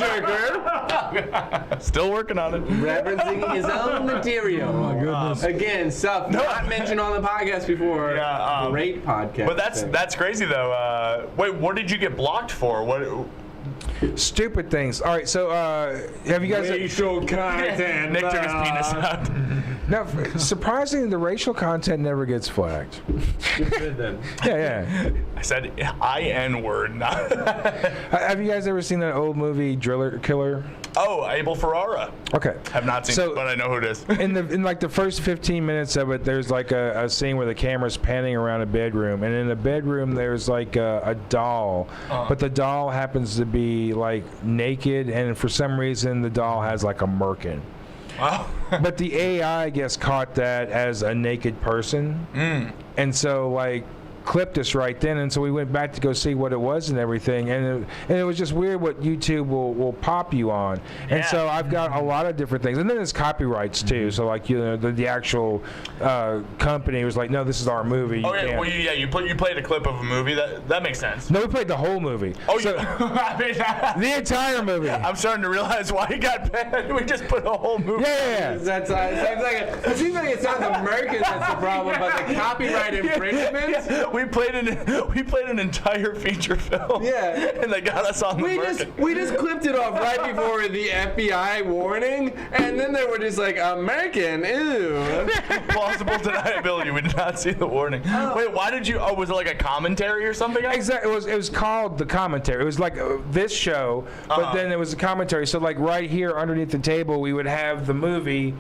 [SPEAKER 3] tearjerker.
[SPEAKER 4] Still working on it.
[SPEAKER 3] Referencing his own material. Oh,
[SPEAKER 1] my goodness.
[SPEAKER 3] Again, stuff not mentioned on the podcast before.
[SPEAKER 4] Yeah,
[SPEAKER 3] Great podcast.
[SPEAKER 4] But that's crazy though. Wait, what did you get blocked for? What?
[SPEAKER 2] Stupid things. All right, so have you guys?
[SPEAKER 3] Racial content.
[SPEAKER 4] Nick took his penis out.
[SPEAKER 2] Now, surprisingly, the racial content never gets flagged.
[SPEAKER 3] Good then.
[SPEAKER 2] Yeah.
[SPEAKER 4] I said I-N word, not.
[SPEAKER 2] Have you guys ever seen that old movie Driller Killer?
[SPEAKER 4] Oh, Abel Ferrara.
[SPEAKER 2] Okay.
[SPEAKER 4] Have not seen it, but I know who it is.
[SPEAKER 2] In like the first 15 minutes of it, there's like a scene where the camera's panning around a bedroom, and in the bedroom there's like a doll, but the doll happens to be like naked, and for some reason the doll has like a merkin.
[SPEAKER 4] Wow.
[SPEAKER 2] But the AI, I guess, caught that as a naked person, and so like clipped us right then, and so we went back to go see what it was and everything, and it was just weird what YouTube will pop you on. And so I've got a lot of different things, and then there's copyrights too. So like the actual company was like, no, this is our movie. You can't.
[SPEAKER 4] Well, you played a clip of a movie that makes sense.
[SPEAKER 2] No, we played the whole movie.
[SPEAKER 4] Oh,
[SPEAKER 2] so,
[SPEAKER 4] I mean,
[SPEAKER 2] the entire movie.
[SPEAKER 4] I'm starting to realize why he got banned. We just put a whole movie.
[SPEAKER 2] Yeah.
[SPEAKER 3] It seems like it's not the Americans that's the problem, but the copyright infringements.
[SPEAKER 4] We played an entire feature film.
[SPEAKER 3] Yeah.
[SPEAKER 4] And they got us on the
[SPEAKER 3] We just clipped it off right before the FBI warning, and then they were just like, American, ew.
[SPEAKER 4] Plausible deniability. We did not see the warning. Wait, why did you? Oh, was it like a commentary or something?
[SPEAKER 2] Exactly. It was called the commentary. It was like this show, but then it was a commentary. So like right here underneath the table, we would have the movie.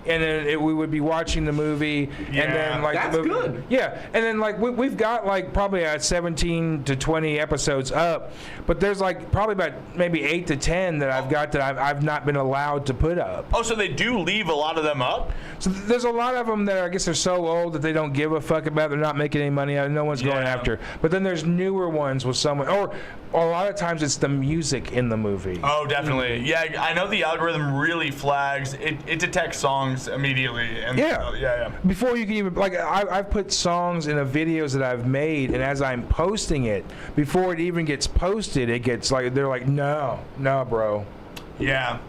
[SPEAKER 2] And then we would be watching the movie, and then like
[SPEAKER 3] that's
[SPEAKER 2] the movie,
[SPEAKER 3] good.
[SPEAKER 2] Yeah, and then like we've got like probably 17 to 20 episodes up, but there's like probably about maybe 8 to 10 that I've got that I've not been allowed to put up.
[SPEAKER 4] Oh, so they do leave a lot of them up?
[SPEAKER 2] So there's a lot of them that I guess are so old that they don't give a fuck about. They're not making any money out. No one's going after. But then there's newer ones with someone, or a lot of times it's the music in the movie.
[SPEAKER 4] Oh, definitely. Yeah, I know the algorithm really flags. It detects songs immediately. And yeah.
[SPEAKER 2] Before you can even I've put songs in the videos that I've made, and as I'm posting it, before it even gets posted, it gets like they're like, no, bro.
[SPEAKER 4] Yeah.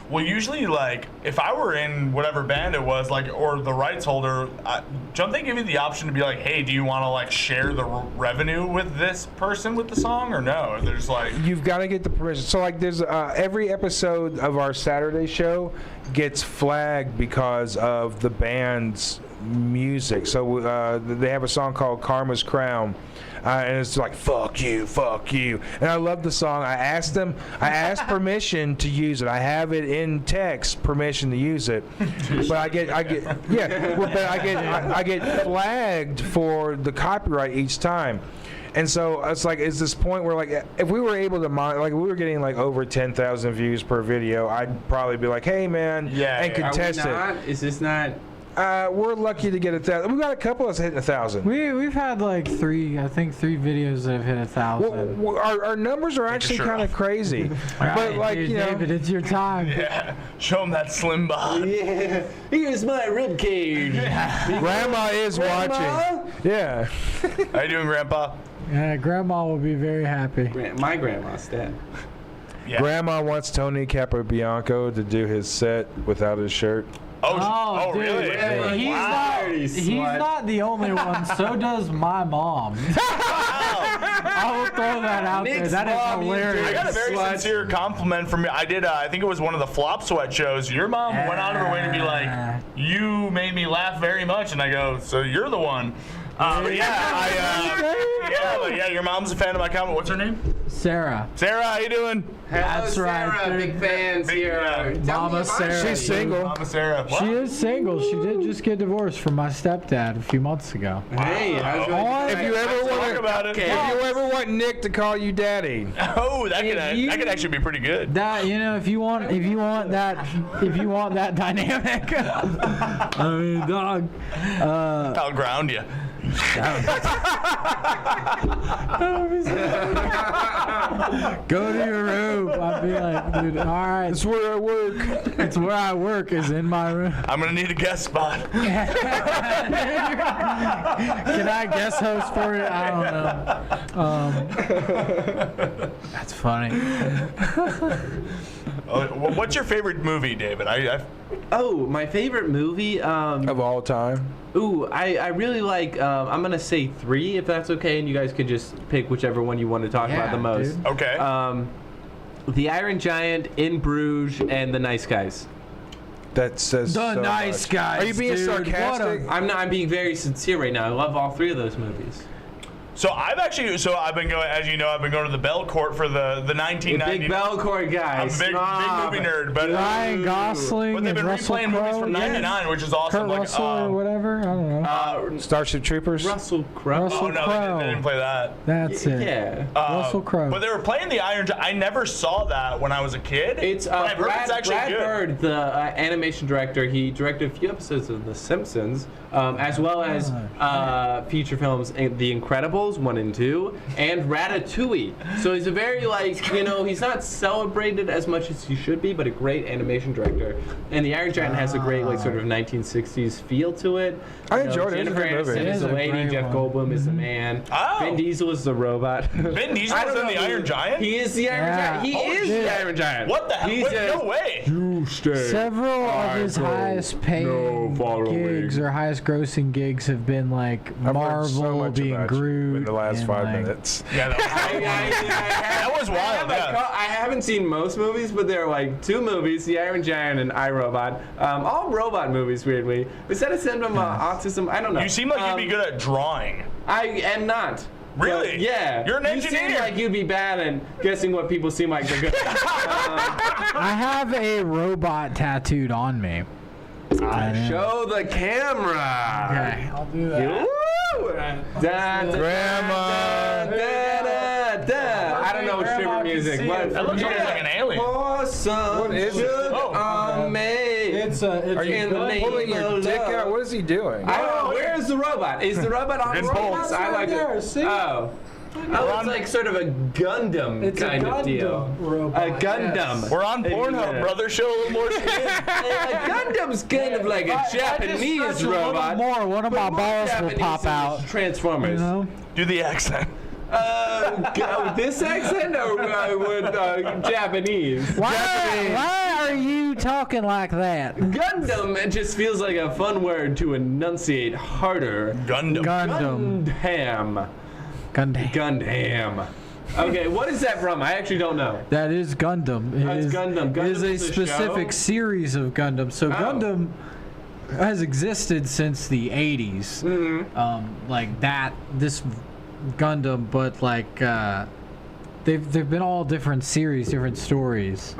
[SPEAKER 4] Well, usually, like, if I were in whatever band it was, like, or the rights holder, don't they give you the option to be like, hey, do you want to, like, share the revenue with this person with the song, or no? Or there's, like...
[SPEAKER 2] You've got to get the permission. So, like, there's every episode of our Saturday show gets flagged because of the band's music. So, they have a song called Karma's Crown. And it's like, fuck you. And I love the song. I asked permission to use it. I have it in text, permission to use it. But I get flagged for the copyright each time. And so it's like, it's this point where, like, if we were able to like, we were getting like over 10,000 views per video, I'd probably be like, hey man, and contest it.
[SPEAKER 3] Is this not?
[SPEAKER 2] We're lucky to get 1,000. We've got a couple of us hitting 1,000.
[SPEAKER 1] We've had like three videos that have hit 1,000.
[SPEAKER 2] Well, our numbers are actually kind of crazy. But like,
[SPEAKER 1] dude,
[SPEAKER 2] you know,
[SPEAKER 1] David, it's your time.
[SPEAKER 4] Yeah, show him that slim bod.
[SPEAKER 3] Yeah, here's my rib cage.
[SPEAKER 2] Grandma is watching. Yeah.
[SPEAKER 4] How you doing, Grandpa?
[SPEAKER 1] Yeah, Grandma will be very happy.
[SPEAKER 3] My grandma's dead.
[SPEAKER 4] Yeah.
[SPEAKER 2] Grandma wants Tony Capobianco to do his set without his shirt.
[SPEAKER 4] Oh,
[SPEAKER 1] dude,
[SPEAKER 4] really?
[SPEAKER 1] yeah, he's not the only one. So does my mom. I will throw that out there.
[SPEAKER 3] Nick's
[SPEAKER 1] That
[SPEAKER 3] mom,
[SPEAKER 1] is
[SPEAKER 3] you
[SPEAKER 1] hilarious.
[SPEAKER 4] I got a very
[SPEAKER 3] Slut.
[SPEAKER 4] sincere compliment from you. I did. I think it was one of the Flop Sweat shows. Your mom went out of her way to be like, "You made me laugh very much," and I go, "So you're the one." But yeah, your mom's a fan of my comment. What's her name?
[SPEAKER 1] Sarah.
[SPEAKER 4] Sarah, how you doing?
[SPEAKER 1] That's
[SPEAKER 3] Sarah,
[SPEAKER 1] right, dude.
[SPEAKER 3] big fans here. Tell me
[SPEAKER 1] Mama
[SPEAKER 3] about
[SPEAKER 1] Sarah.
[SPEAKER 3] you.
[SPEAKER 2] She's single.
[SPEAKER 4] Mama Sarah. What?
[SPEAKER 1] She is single. She did just get divorced from my stepdad a few months ago.
[SPEAKER 3] Hey, how's it
[SPEAKER 2] If you ever
[SPEAKER 4] Talk
[SPEAKER 2] want,
[SPEAKER 4] about it.
[SPEAKER 2] if you ever want Nick to call you daddy,
[SPEAKER 4] Oh, that could actually be pretty good.
[SPEAKER 1] That if you want that dynamic. I mean, dog.
[SPEAKER 4] I'll ground you.
[SPEAKER 1] Go to your room. I'd be like, dude, all right.
[SPEAKER 2] that's where I work.
[SPEAKER 1] It's where I work is in my room.
[SPEAKER 4] I'm gonna need a guest spot.
[SPEAKER 1] Can I guest host for it? I don't know. That's funny.
[SPEAKER 4] What's your favorite movie, David?
[SPEAKER 3] Oh, my favorite movie.
[SPEAKER 2] Of all time.
[SPEAKER 3] I really like. I'm gonna say 3, if that's okay, and you guys can just pick whichever one you want to talk about the most.
[SPEAKER 1] dude.
[SPEAKER 4] Okay.
[SPEAKER 3] The Iron Giant, In Bruges, and The Nice Guys.
[SPEAKER 2] That says
[SPEAKER 1] The
[SPEAKER 2] so
[SPEAKER 1] Nice
[SPEAKER 2] much.
[SPEAKER 1] Guys.
[SPEAKER 2] Are you being
[SPEAKER 1] dude.
[SPEAKER 2] sarcastic?
[SPEAKER 3] I'm being very sincere right now. I love all 3 of those movies.
[SPEAKER 4] So I've been going, as you know, I've been going to the Bell Court for the 1990.
[SPEAKER 3] Big Belcourt guy.
[SPEAKER 4] I'm a big movie nerd, but
[SPEAKER 1] Ryan Gosling
[SPEAKER 4] but they've been
[SPEAKER 1] and Russell
[SPEAKER 4] replaying movies
[SPEAKER 1] Crowe.
[SPEAKER 4] from '99, which is awesome.
[SPEAKER 1] Kurt Russell or whatever. I don't know.
[SPEAKER 2] Starship Troopers.
[SPEAKER 3] Russell Crowe.
[SPEAKER 1] Russell
[SPEAKER 4] Oh no,
[SPEAKER 1] Crowe.
[SPEAKER 4] they didn't play that.
[SPEAKER 1] That's it.
[SPEAKER 3] Yeah.
[SPEAKER 1] Russell Crowe.
[SPEAKER 4] But they were playing the Iron Giant. I never saw that when I was a kid.
[SPEAKER 3] It's
[SPEAKER 4] but I've heard it's actually
[SPEAKER 3] Brad
[SPEAKER 4] good.
[SPEAKER 3] Bird, the animation director. He directed a few episodes of The Simpsons, as well as feature films, The Incredibles 1 and 2, and Ratatouille. So he's a very he's not celebrated as much as he should be, but a great animation director. And The Iron Giant has a great sort of 1960s feel to it.
[SPEAKER 2] I enjoyed it. It was a
[SPEAKER 3] Jennifer
[SPEAKER 2] good movie.
[SPEAKER 3] Aniston
[SPEAKER 1] It
[SPEAKER 3] is
[SPEAKER 1] is
[SPEAKER 3] the
[SPEAKER 1] a
[SPEAKER 3] lady.
[SPEAKER 1] great
[SPEAKER 3] Jeff
[SPEAKER 1] one.
[SPEAKER 3] Goldblum is the man.
[SPEAKER 4] Oh.
[SPEAKER 3] Vin Diesel is the robot.
[SPEAKER 4] Vin Diesel
[SPEAKER 3] I don't
[SPEAKER 4] was in
[SPEAKER 3] know
[SPEAKER 4] the
[SPEAKER 3] who-
[SPEAKER 4] Iron Giant?
[SPEAKER 3] He is the Iron
[SPEAKER 1] Yeah.
[SPEAKER 3] Giant. He
[SPEAKER 4] Holy
[SPEAKER 3] is
[SPEAKER 1] shit.
[SPEAKER 3] the Iron Giant.
[SPEAKER 4] What the hell?
[SPEAKER 3] He
[SPEAKER 4] Wait,
[SPEAKER 3] says,
[SPEAKER 4] no way.
[SPEAKER 3] "You stay."
[SPEAKER 1] Several of his
[SPEAKER 3] I go
[SPEAKER 1] highest paying
[SPEAKER 3] following.
[SPEAKER 1] gigs or highest grossing gigs have been like
[SPEAKER 2] I've heard so
[SPEAKER 1] Marvel
[SPEAKER 2] much
[SPEAKER 1] being
[SPEAKER 2] about you
[SPEAKER 1] Groot
[SPEAKER 2] in the last
[SPEAKER 1] and,
[SPEAKER 2] 5
[SPEAKER 1] like,
[SPEAKER 2] minutes.
[SPEAKER 4] Yeah, that was wild. Yeah.
[SPEAKER 3] I haven't seen most movies, but there are like 2 movies, The Iron Giant and iRobot. All robot movies, weirdly. Is that a symptom of autism? I don't know.
[SPEAKER 4] You seem like you'd be good at drawing.
[SPEAKER 3] I am not.
[SPEAKER 4] Really?
[SPEAKER 3] But, yeah.
[SPEAKER 4] You're an
[SPEAKER 3] You
[SPEAKER 4] engineer.
[SPEAKER 3] seem like you'd be bad at guessing what people seem like they're good at.
[SPEAKER 1] I have a robot tattooed on me.
[SPEAKER 3] Show the camera.
[SPEAKER 1] Okay, I'll do that.
[SPEAKER 3] Woo!
[SPEAKER 2] Grandma.
[SPEAKER 3] I don't know what stripper music. What?
[SPEAKER 4] That looks almost like an alien.
[SPEAKER 3] Pour some
[SPEAKER 2] What is it?
[SPEAKER 3] sugar
[SPEAKER 4] Oh.
[SPEAKER 3] on me.
[SPEAKER 1] It's
[SPEAKER 2] Are you
[SPEAKER 3] In the name
[SPEAKER 2] pulling your
[SPEAKER 3] of
[SPEAKER 2] dick
[SPEAKER 3] love.
[SPEAKER 2] out? What is he doing?
[SPEAKER 3] I don't know. Where is the robot? Is the robot on
[SPEAKER 4] Good
[SPEAKER 3] robots?
[SPEAKER 4] pull.
[SPEAKER 3] I like
[SPEAKER 1] there,
[SPEAKER 3] it.
[SPEAKER 1] see?
[SPEAKER 3] Oh, it's like sort of a Gundam kind of deal.
[SPEAKER 1] robot,
[SPEAKER 3] A Gundam.
[SPEAKER 1] yes.
[SPEAKER 4] We're on Pornhub, brother. Show a little more skin.
[SPEAKER 3] A Gundam's kind of like a Japanese robot.
[SPEAKER 1] More, one of my
[SPEAKER 3] but more
[SPEAKER 1] balls will
[SPEAKER 3] Japanese
[SPEAKER 1] pop
[SPEAKER 3] than
[SPEAKER 1] out.
[SPEAKER 3] Transformers.
[SPEAKER 1] You know?
[SPEAKER 4] Do the accent.
[SPEAKER 3] This accent or Japanese?
[SPEAKER 1] Why are you talking like that?
[SPEAKER 3] Gundam, it just feels like a fun word to enunciate harder.
[SPEAKER 4] Gundam.
[SPEAKER 1] Gundam.
[SPEAKER 3] Gundam.
[SPEAKER 1] Gundam.
[SPEAKER 3] Gundam. Okay, what is that from? I actually don't know.
[SPEAKER 1] That is Gundam. It
[SPEAKER 3] It's
[SPEAKER 1] is
[SPEAKER 3] Gundam.
[SPEAKER 1] It is
[SPEAKER 3] Gundam
[SPEAKER 1] a
[SPEAKER 3] is a
[SPEAKER 1] specific
[SPEAKER 3] show?
[SPEAKER 1] series of Gundam. So Gundam has existed since the 80s. Like this Gundam, but like they've been all different series, different stories.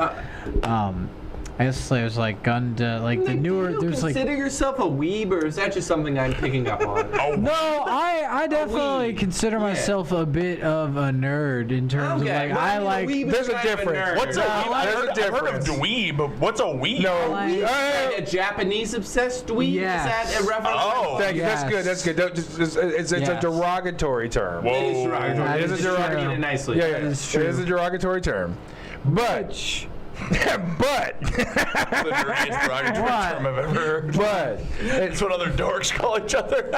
[SPEAKER 1] I guess there's like Gundam, like the newer.
[SPEAKER 3] Do you
[SPEAKER 1] There's like
[SPEAKER 3] consider yourself a weeb, or is that just something I'm picking up on?
[SPEAKER 1] no, I definitely
[SPEAKER 3] weeb.
[SPEAKER 1] consider
[SPEAKER 3] Yeah.
[SPEAKER 1] myself a bit of a nerd in terms of like I like.
[SPEAKER 2] There's a difference.
[SPEAKER 4] What's a weeb? I've heard of
[SPEAKER 2] difference.
[SPEAKER 4] dweeb. But what's a weeb?
[SPEAKER 2] No.
[SPEAKER 1] like-
[SPEAKER 3] Like a Japanese obsessed dweeb?
[SPEAKER 1] Yes.
[SPEAKER 3] Is that a reference?
[SPEAKER 4] Oh.
[SPEAKER 2] Thank you. That's
[SPEAKER 1] Yes.
[SPEAKER 2] good. That's good. It's a
[SPEAKER 1] Yes.
[SPEAKER 2] derogatory term.
[SPEAKER 4] Whoa.
[SPEAKER 3] It is derogatory.
[SPEAKER 1] That
[SPEAKER 3] It
[SPEAKER 1] is
[SPEAKER 3] is
[SPEAKER 1] true.
[SPEAKER 3] derogatory nicely.
[SPEAKER 2] Yeah,
[SPEAKER 1] That is
[SPEAKER 2] It
[SPEAKER 1] true.
[SPEAKER 2] is a derogatory term. But But
[SPEAKER 4] The nerdiest derogatory term I've ever heard.
[SPEAKER 2] but
[SPEAKER 4] It's what other dorks call each other.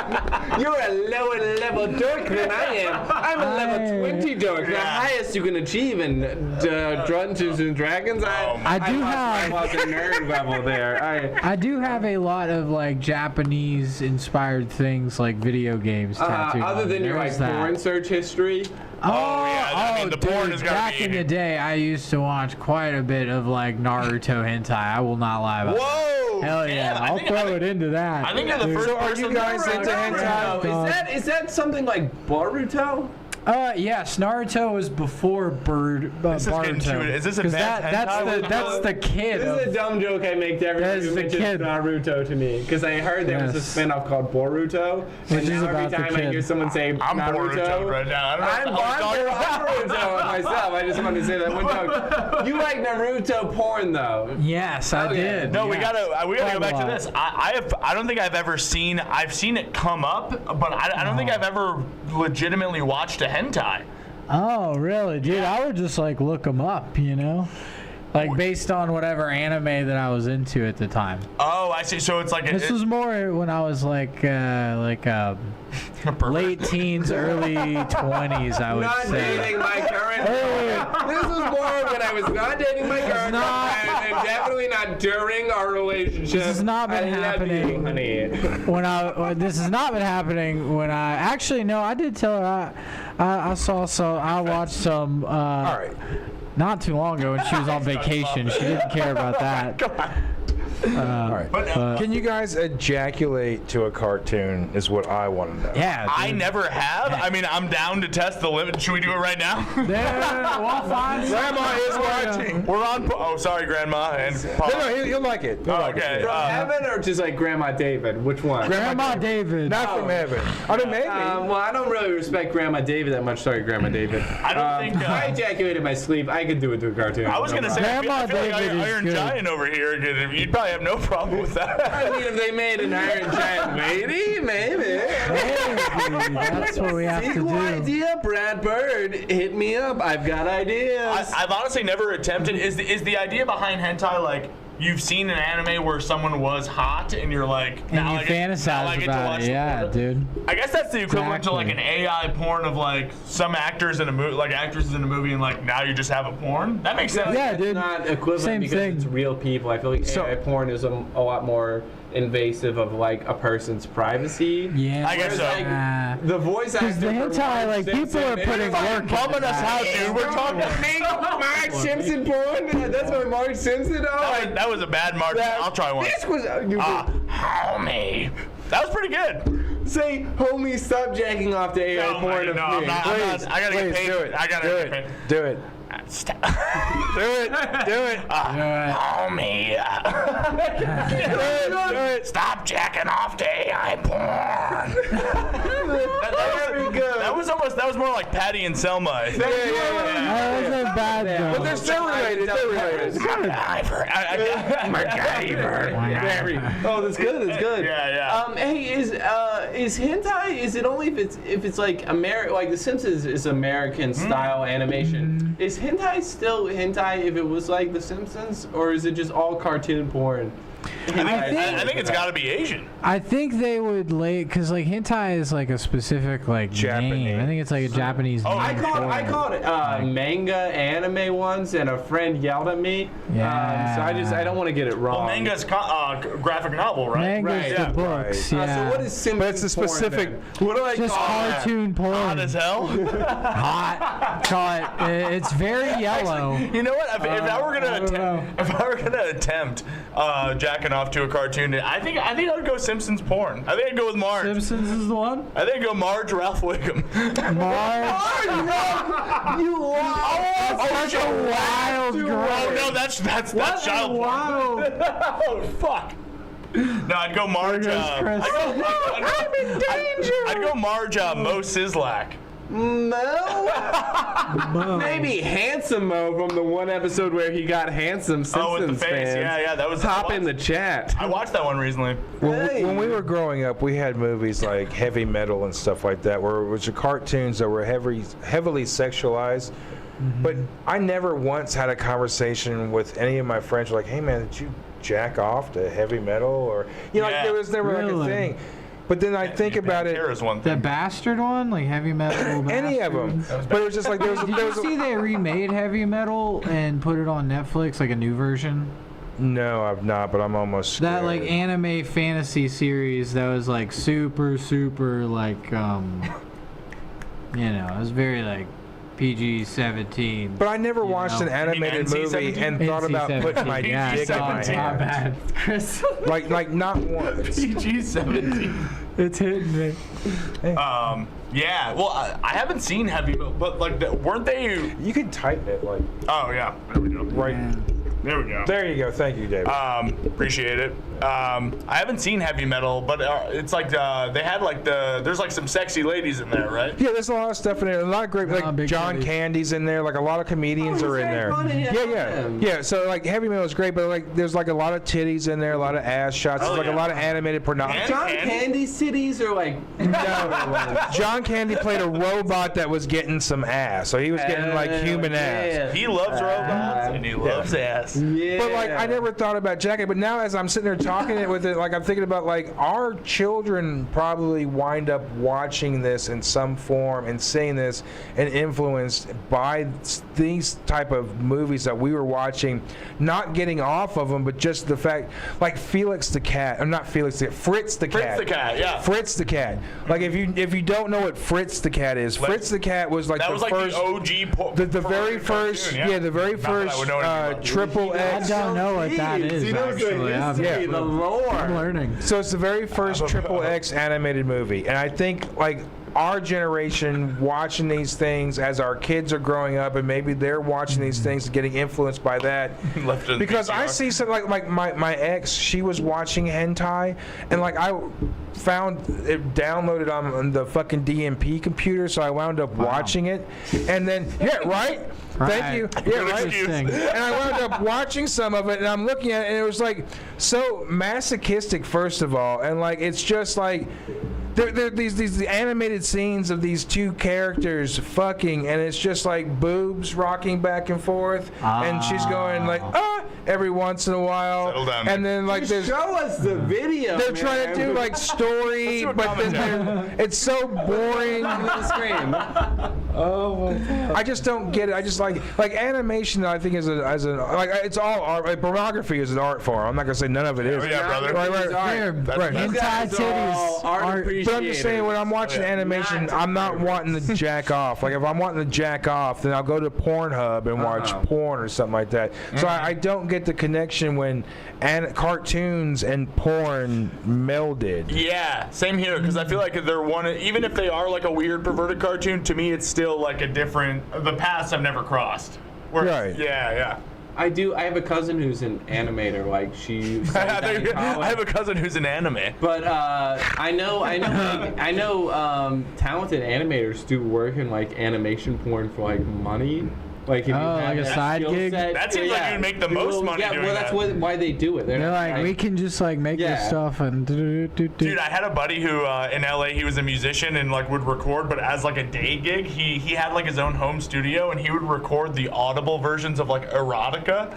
[SPEAKER 3] You're a lower level dork than I am. I'm a level 20 dork. The highest you can achieve in Dungeons and Dragons.
[SPEAKER 1] I
[SPEAKER 3] was a nerd level there.
[SPEAKER 1] I do have a lot of like Japanese inspired things like video games tattooed.
[SPEAKER 3] Other
[SPEAKER 1] on
[SPEAKER 3] than
[SPEAKER 1] me.
[SPEAKER 3] your
[SPEAKER 1] There's
[SPEAKER 3] like
[SPEAKER 1] that.
[SPEAKER 3] porn search history.
[SPEAKER 4] I mean, the porn
[SPEAKER 1] dude,
[SPEAKER 4] has gotta
[SPEAKER 1] back
[SPEAKER 4] be-
[SPEAKER 1] in the day, I used to watch quite a bit of like Naruto hentai. I will not lie about that.
[SPEAKER 4] Whoa!
[SPEAKER 1] Hell yeah,
[SPEAKER 4] damn,
[SPEAKER 1] I'll throw it into that.
[SPEAKER 4] I think you're the
[SPEAKER 1] dude.
[SPEAKER 4] first
[SPEAKER 2] So are
[SPEAKER 4] person.
[SPEAKER 2] you guys into hentai?
[SPEAKER 3] Is that something like Boruto?
[SPEAKER 1] Yes, Naruto was before
[SPEAKER 4] This is getting too-
[SPEAKER 1] Boruto.
[SPEAKER 4] is this
[SPEAKER 1] 'Cause
[SPEAKER 4] advanced hentai?
[SPEAKER 1] that's the kid.
[SPEAKER 3] This is a
[SPEAKER 1] of-
[SPEAKER 3] dumb joke I make to everyone
[SPEAKER 1] That is
[SPEAKER 3] who
[SPEAKER 1] the
[SPEAKER 3] mentions
[SPEAKER 1] kid.
[SPEAKER 3] Naruto to me. Because I heard there was a
[SPEAKER 1] Yes.
[SPEAKER 3] spin-off called Boruto.
[SPEAKER 1] Which
[SPEAKER 3] and
[SPEAKER 1] is
[SPEAKER 3] now every
[SPEAKER 1] about the
[SPEAKER 3] time I
[SPEAKER 1] kid.
[SPEAKER 3] hear someone say
[SPEAKER 4] I'm
[SPEAKER 3] Naruto,
[SPEAKER 4] Boruto right now. I don't know what the hell you're talking about.
[SPEAKER 3] I'm myself. I just wanted to say that one joke. You like Naruto porn though?
[SPEAKER 1] Yes, I
[SPEAKER 3] Okay.
[SPEAKER 1] did.
[SPEAKER 4] No, we
[SPEAKER 1] yes.
[SPEAKER 4] gotta go back to
[SPEAKER 1] Quite a
[SPEAKER 4] this. I don't think I've ever seen. I've seen it come up, but I don't think I've ever legitimately watched a hentai.
[SPEAKER 1] Oh, really, dude? I would just like look them up, you know, like based on whatever anime that I was into at the time.
[SPEAKER 4] Oh, I see. So it's like
[SPEAKER 1] This was more when I was like late teens, early 20s, I would
[SPEAKER 3] Not
[SPEAKER 1] say.
[SPEAKER 3] dating my current. This was more when I was not dating my current girlfriend, and definitely not during our relationship.
[SPEAKER 1] This has not been
[SPEAKER 3] I love you,
[SPEAKER 1] happening.
[SPEAKER 3] honey.
[SPEAKER 1] This has not been happening when I actually no, I did tell her I watched some.
[SPEAKER 2] All right.
[SPEAKER 1] Not too long ago when she was on vacation. She didn't care about that.
[SPEAKER 2] All right.
[SPEAKER 4] But,
[SPEAKER 2] Can you guys ejaculate to a cartoon? Is what I want to know.
[SPEAKER 1] Yeah,
[SPEAKER 4] I
[SPEAKER 1] dude.
[SPEAKER 4] never have. I mean, I'm down to test the limit. Should we do it right now?
[SPEAKER 1] We'll find
[SPEAKER 2] Grandma is watching.
[SPEAKER 4] We're on. Oh, sorry, Grandma and Papa.
[SPEAKER 2] No, he'll like it. He'll like
[SPEAKER 4] Okay.
[SPEAKER 2] it.
[SPEAKER 3] From heaven or just like Grandma David? Which one?
[SPEAKER 1] Grandma David.
[SPEAKER 2] Not from heaven. I mean, maybe.
[SPEAKER 3] Well, I don't really respect Grandma David that much. Sorry, Grandma David.
[SPEAKER 4] I don't think,
[SPEAKER 3] If I ejaculated in my sleep, I could do it to a cartoon.
[SPEAKER 4] I was gonna say,
[SPEAKER 1] Grandma
[SPEAKER 4] I feel like
[SPEAKER 1] David is
[SPEAKER 4] Iron
[SPEAKER 1] good.
[SPEAKER 4] Giant over here. You'd probably have no problem with that.
[SPEAKER 3] I mean, if they made an Iron Giant lady, maybe.
[SPEAKER 1] Maybe. That's what we have to
[SPEAKER 3] Sequel
[SPEAKER 1] do.
[SPEAKER 3] idea, Brad Bird. Hit me up. I've got ideas.
[SPEAKER 4] I've honestly never attempted. Is the idea behind hentai like you've seen an anime where someone was hot and you're like,
[SPEAKER 1] And
[SPEAKER 4] now
[SPEAKER 1] you
[SPEAKER 4] I get to
[SPEAKER 1] fantasize about
[SPEAKER 4] watch
[SPEAKER 1] it.
[SPEAKER 4] the
[SPEAKER 1] Yeah,
[SPEAKER 4] porn?
[SPEAKER 1] dude.
[SPEAKER 4] I guess that's the equivalent to like an
[SPEAKER 1] Exactly.
[SPEAKER 4] AI porn of like some actors in a movie, like actresses in a movie, and like now you just have a porn. That makes sense.
[SPEAKER 1] Yeah,
[SPEAKER 3] It's
[SPEAKER 1] dude.
[SPEAKER 3] not equivalent
[SPEAKER 1] Same
[SPEAKER 3] because
[SPEAKER 1] thing.
[SPEAKER 3] it's real people. I feel like
[SPEAKER 2] So-
[SPEAKER 3] AI porn is a lot more invasive of like a person's privacy.
[SPEAKER 1] Yeah.
[SPEAKER 4] I guess so.
[SPEAKER 3] Like, the voice actor.
[SPEAKER 1] Because the
[SPEAKER 3] for
[SPEAKER 1] hentai,
[SPEAKER 3] Marge
[SPEAKER 1] like, people
[SPEAKER 3] Simpson
[SPEAKER 1] are
[SPEAKER 3] is
[SPEAKER 1] putting
[SPEAKER 3] fucking
[SPEAKER 1] work
[SPEAKER 4] bumming
[SPEAKER 1] into
[SPEAKER 4] us
[SPEAKER 1] that.
[SPEAKER 4] out, dude. We're talking.
[SPEAKER 3] Make Marge Simpson porn. That's my Marge Simpson. Oh,
[SPEAKER 4] That was a bad mark. I'll try one.
[SPEAKER 3] This was
[SPEAKER 4] Homie. That was pretty good.
[SPEAKER 3] say, homie, stop jacking off to AI
[SPEAKER 4] No,
[SPEAKER 3] porn
[SPEAKER 4] no,
[SPEAKER 3] of
[SPEAKER 4] I'm
[SPEAKER 3] me.
[SPEAKER 4] not. I gotta get
[SPEAKER 2] Please
[SPEAKER 4] paid.
[SPEAKER 2] do it.
[SPEAKER 4] I gotta
[SPEAKER 2] do
[SPEAKER 4] get
[SPEAKER 2] it.
[SPEAKER 4] paid.
[SPEAKER 2] Do it.
[SPEAKER 4] Stop.
[SPEAKER 2] Do it. Do it.
[SPEAKER 4] Homie.
[SPEAKER 2] Do it.
[SPEAKER 4] Stop jacking off to AI porn. That was more like Patty and Selma. I think.
[SPEAKER 1] That wasn't bad though.
[SPEAKER 2] But they're still related. They're related.
[SPEAKER 4] MacGyver.
[SPEAKER 3] Oh, that's good. That's good.
[SPEAKER 4] Yeah.
[SPEAKER 3] Hey, is hentai? Is it only if it's like like The Simpsons is American style animation? Is hentai still hentai if it was like The Simpsons, or is it just all cartoon porn?
[SPEAKER 4] I think it's got to be Asian.
[SPEAKER 1] I think they would because like hentai is like a specific like
[SPEAKER 2] Japanese.
[SPEAKER 1] name. I think it's like a Japanese name.
[SPEAKER 3] I called it manga anime once, and a friend yelled at me.
[SPEAKER 1] Yeah.
[SPEAKER 3] So I don't want to get it wrong.
[SPEAKER 4] Well, manga's graphic novel, right?
[SPEAKER 1] Manga's
[SPEAKER 3] Right,
[SPEAKER 1] the
[SPEAKER 3] yeah.
[SPEAKER 1] books.
[SPEAKER 2] Right.
[SPEAKER 1] Yeah.
[SPEAKER 3] So what is Simpsons
[SPEAKER 2] But it's a specific.
[SPEAKER 3] porn, then? What do I
[SPEAKER 1] Just
[SPEAKER 3] call that?
[SPEAKER 1] cartoon porn.
[SPEAKER 4] Hot as hell.
[SPEAKER 1] Hot. Call it. It's very yellow.
[SPEAKER 4] You know what? If I were gonna attempt jacking off to a cartoon, I think I'd go Simpsons porn. I think I'd go with Marge.
[SPEAKER 1] Simpsons is the one.
[SPEAKER 4] I think I'd go Marge Ralph Wiggum.
[SPEAKER 1] Marge.
[SPEAKER 3] You are
[SPEAKER 1] Such a wild girl.
[SPEAKER 4] Oh no, that's child porn.
[SPEAKER 1] Wild.
[SPEAKER 4] Oh fuck. No, I'd go Marge.
[SPEAKER 1] Chris.
[SPEAKER 4] I'd go Marge Mo Sislak.
[SPEAKER 3] Mo? Maybe Handsome Mo from the one episode where he got handsome Simpsons
[SPEAKER 4] Oh, with the face.
[SPEAKER 3] fans.
[SPEAKER 4] Yeah, that was.
[SPEAKER 3] Hop in the chat.
[SPEAKER 4] I watched that one recently.
[SPEAKER 2] When we were growing up, we had movies like heavy metal and stuff like that, where it was the cartoons that were heavily sexualized. But I never once had a conversation with any of my friends like, hey man, did you jack off to heavy metal? Or, like there was never like a
[SPEAKER 1] Really?
[SPEAKER 2] thing. But then I think about it.
[SPEAKER 4] Pantera's one
[SPEAKER 1] The
[SPEAKER 4] thing.
[SPEAKER 1] Bastard one, like Heavy Metal.
[SPEAKER 2] Any of them. But it was just like there was
[SPEAKER 1] Did you see they remade Heavy Metal and put it on Netflix, like a new version?
[SPEAKER 2] No, I've not, but I'm almost scared.
[SPEAKER 1] That like anime fantasy series that was like super like it was very like PG-17.
[SPEAKER 2] But I never watched an
[SPEAKER 1] know.
[SPEAKER 2] animated
[SPEAKER 4] You mean
[SPEAKER 2] movie
[SPEAKER 4] NC-17?
[SPEAKER 2] and thought about putting my
[SPEAKER 1] Yeah,
[SPEAKER 2] dick in my
[SPEAKER 1] sorry, my
[SPEAKER 2] hand.
[SPEAKER 1] bad, Chris.
[SPEAKER 2] Like not once.
[SPEAKER 4] PG-17.
[SPEAKER 1] It's hitting me.
[SPEAKER 4] Yeah. Well, I haven't seen Heavy Metal, but like, weren't they?
[SPEAKER 2] You can type it like
[SPEAKER 4] Oh yeah. There we go.
[SPEAKER 2] right.
[SPEAKER 4] There we go.
[SPEAKER 2] There you go. Thank you, David.
[SPEAKER 4] Appreciate it. I haven't seen Heavy Metal, but it's like they had like there's like some sexy ladies in there, right?
[SPEAKER 2] Yeah, there's a lot of stuff in there. A lot of great, like
[SPEAKER 1] big
[SPEAKER 2] John
[SPEAKER 1] titties.
[SPEAKER 2] Candy's in there. Like a lot of comedians are in there. Yeah. So like Heavy Metal is great, but like there's like a lot of titties in there, a lot of ass shots.
[SPEAKER 4] Oh,
[SPEAKER 2] There's like
[SPEAKER 4] yeah.
[SPEAKER 2] a lot of animated pornography.
[SPEAKER 3] John
[SPEAKER 4] Candy?
[SPEAKER 3] Candy's cities are like.
[SPEAKER 2] John Candy played a robot that was getting some ass, so he was getting like human ass.
[SPEAKER 4] He loves robots and he loves ass.
[SPEAKER 3] Yeah.
[SPEAKER 2] But like I never thought about jacking. But now as I'm sitting there talking it with it, like I'm thinking about like our children probably wind up watching this in some form and seeing this and influenced by these type of movies that we were watching, not getting off of them, but just the fact like Felix the cat, or not Felix the Fritz the cat.
[SPEAKER 4] Fritz the cat, yeah.
[SPEAKER 2] Fritz the cat. Like if you don't know what Fritz the cat is, Fritz the cat was like
[SPEAKER 4] That
[SPEAKER 2] the
[SPEAKER 4] was like
[SPEAKER 2] first.
[SPEAKER 4] the OG.
[SPEAKER 2] The very first,
[SPEAKER 4] cartoon,
[SPEAKER 2] the very
[SPEAKER 4] Not that I
[SPEAKER 2] first
[SPEAKER 4] would know anything about it.
[SPEAKER 2] triple
[SPEAKER 1] I
[SPEAKER 2] X.
[SPEAKER 1] don't know what that is,
[SPEAKER 3] He knows the
[SPEAKER 1] actually.
[SPEAKER 3] history, the lore.
[SPEAKER 1] I'm learning.
[SPEAKER 2] So it's the very first triple X animated movie, and I think like our generation watching these things as our kids are growing up, and maybe they're watching these things and geting influenced by that.
[SPEAKER 4] Left in
[SPEAKER 2] Because I
[SPEAKER 4] VCR.
[SPEAKER 2] see something like my ex, she was watching hentai, and like I found it downloaded on the fucking DNP computer, so I wound up watching it, and then right. Thank you. Yeah, right.
[SPEAKER 1] Interesting.
[SPEAKER 2] And I wound up watching some of it, and I'm looking at it, and it was like so masochistic, first of all, and like it's just like there these animated scenes of these two characters fucking, and it's just like boobs rocking back and forth, and she's going like every once in a while,
[SPEAKER 4] Settle down,
[SPEAKER 2] and then like there's.
[SPEAKER 3] Show us the video.
[SPEAKER 2] They're trying to do like story,
[SPEAKER 4] Let's do a
[SPEAKER 2] but then it's so boring.
[SPEAKER 3] scream.
[SPEAKER 2] I just don't get it. I just like animation. I think is like it's all art. Like, pornography is an art form. I'm not gonna say none of it is.
[SPEAKER 4] Oh, yeah, brother.
[SPEAKER 2] Right.
[SPEAKER 1] Here,
[SPEAKER 2] Right.
[SPEAKER 1] hentai
[SPEAKER 3] Guys are all
[SPEAKER 1] titties.
[SPEAKER 3] art
[SPEAKER 1] Art.
[SPEAKER 2] But I'm just saying when I'm watching animation, I'm not wanting to jack off. Like if I'm wanting to jack off, then I'll go to Pornhub and watch porn or something like that. So I don't get the connection when cartoons and porn melded.
[SPEAKER 4] Yeah, same here, because I feel like they're one. Even if they are like a weird perverted cartoon, to me it's still like a different. The paths I've never crossed.
[SPEAKER 2] Right.
[SPEAKER 4] Yeah.
[SPEAKER 3] I have a cousin who's an animator. Like she. studied in college.
[SPEAKER 4] I have a cousin who's an anime.
[SPEAKER 3] But I know talented animators do work in like animation porn for like money. Like if you have
[SPEAKER 1] like a
[SPEAKER 3] that
[SPEAKER 1] side
[SPEAKER 3] skill
[SPEAKER 1] gig?
[SPEAKER 3] set,
[SPEAKER 4] That seems like you'd make the most money doing
[SPEAKER 3] well, that's
[SPEAKER 4] that.
[SPEAKER 3] why they do it.
[SPEAKER 1] They're like, we can just like make this
[SPEAKER 3] Yeah.
[SPEAKER 1] stuff and
[SPEAKER 4] Dude, I had a buddy who in LA he was a musician and like would record, but as like a day gig, he had like his own home studio and he would record the audible versions of like erotica.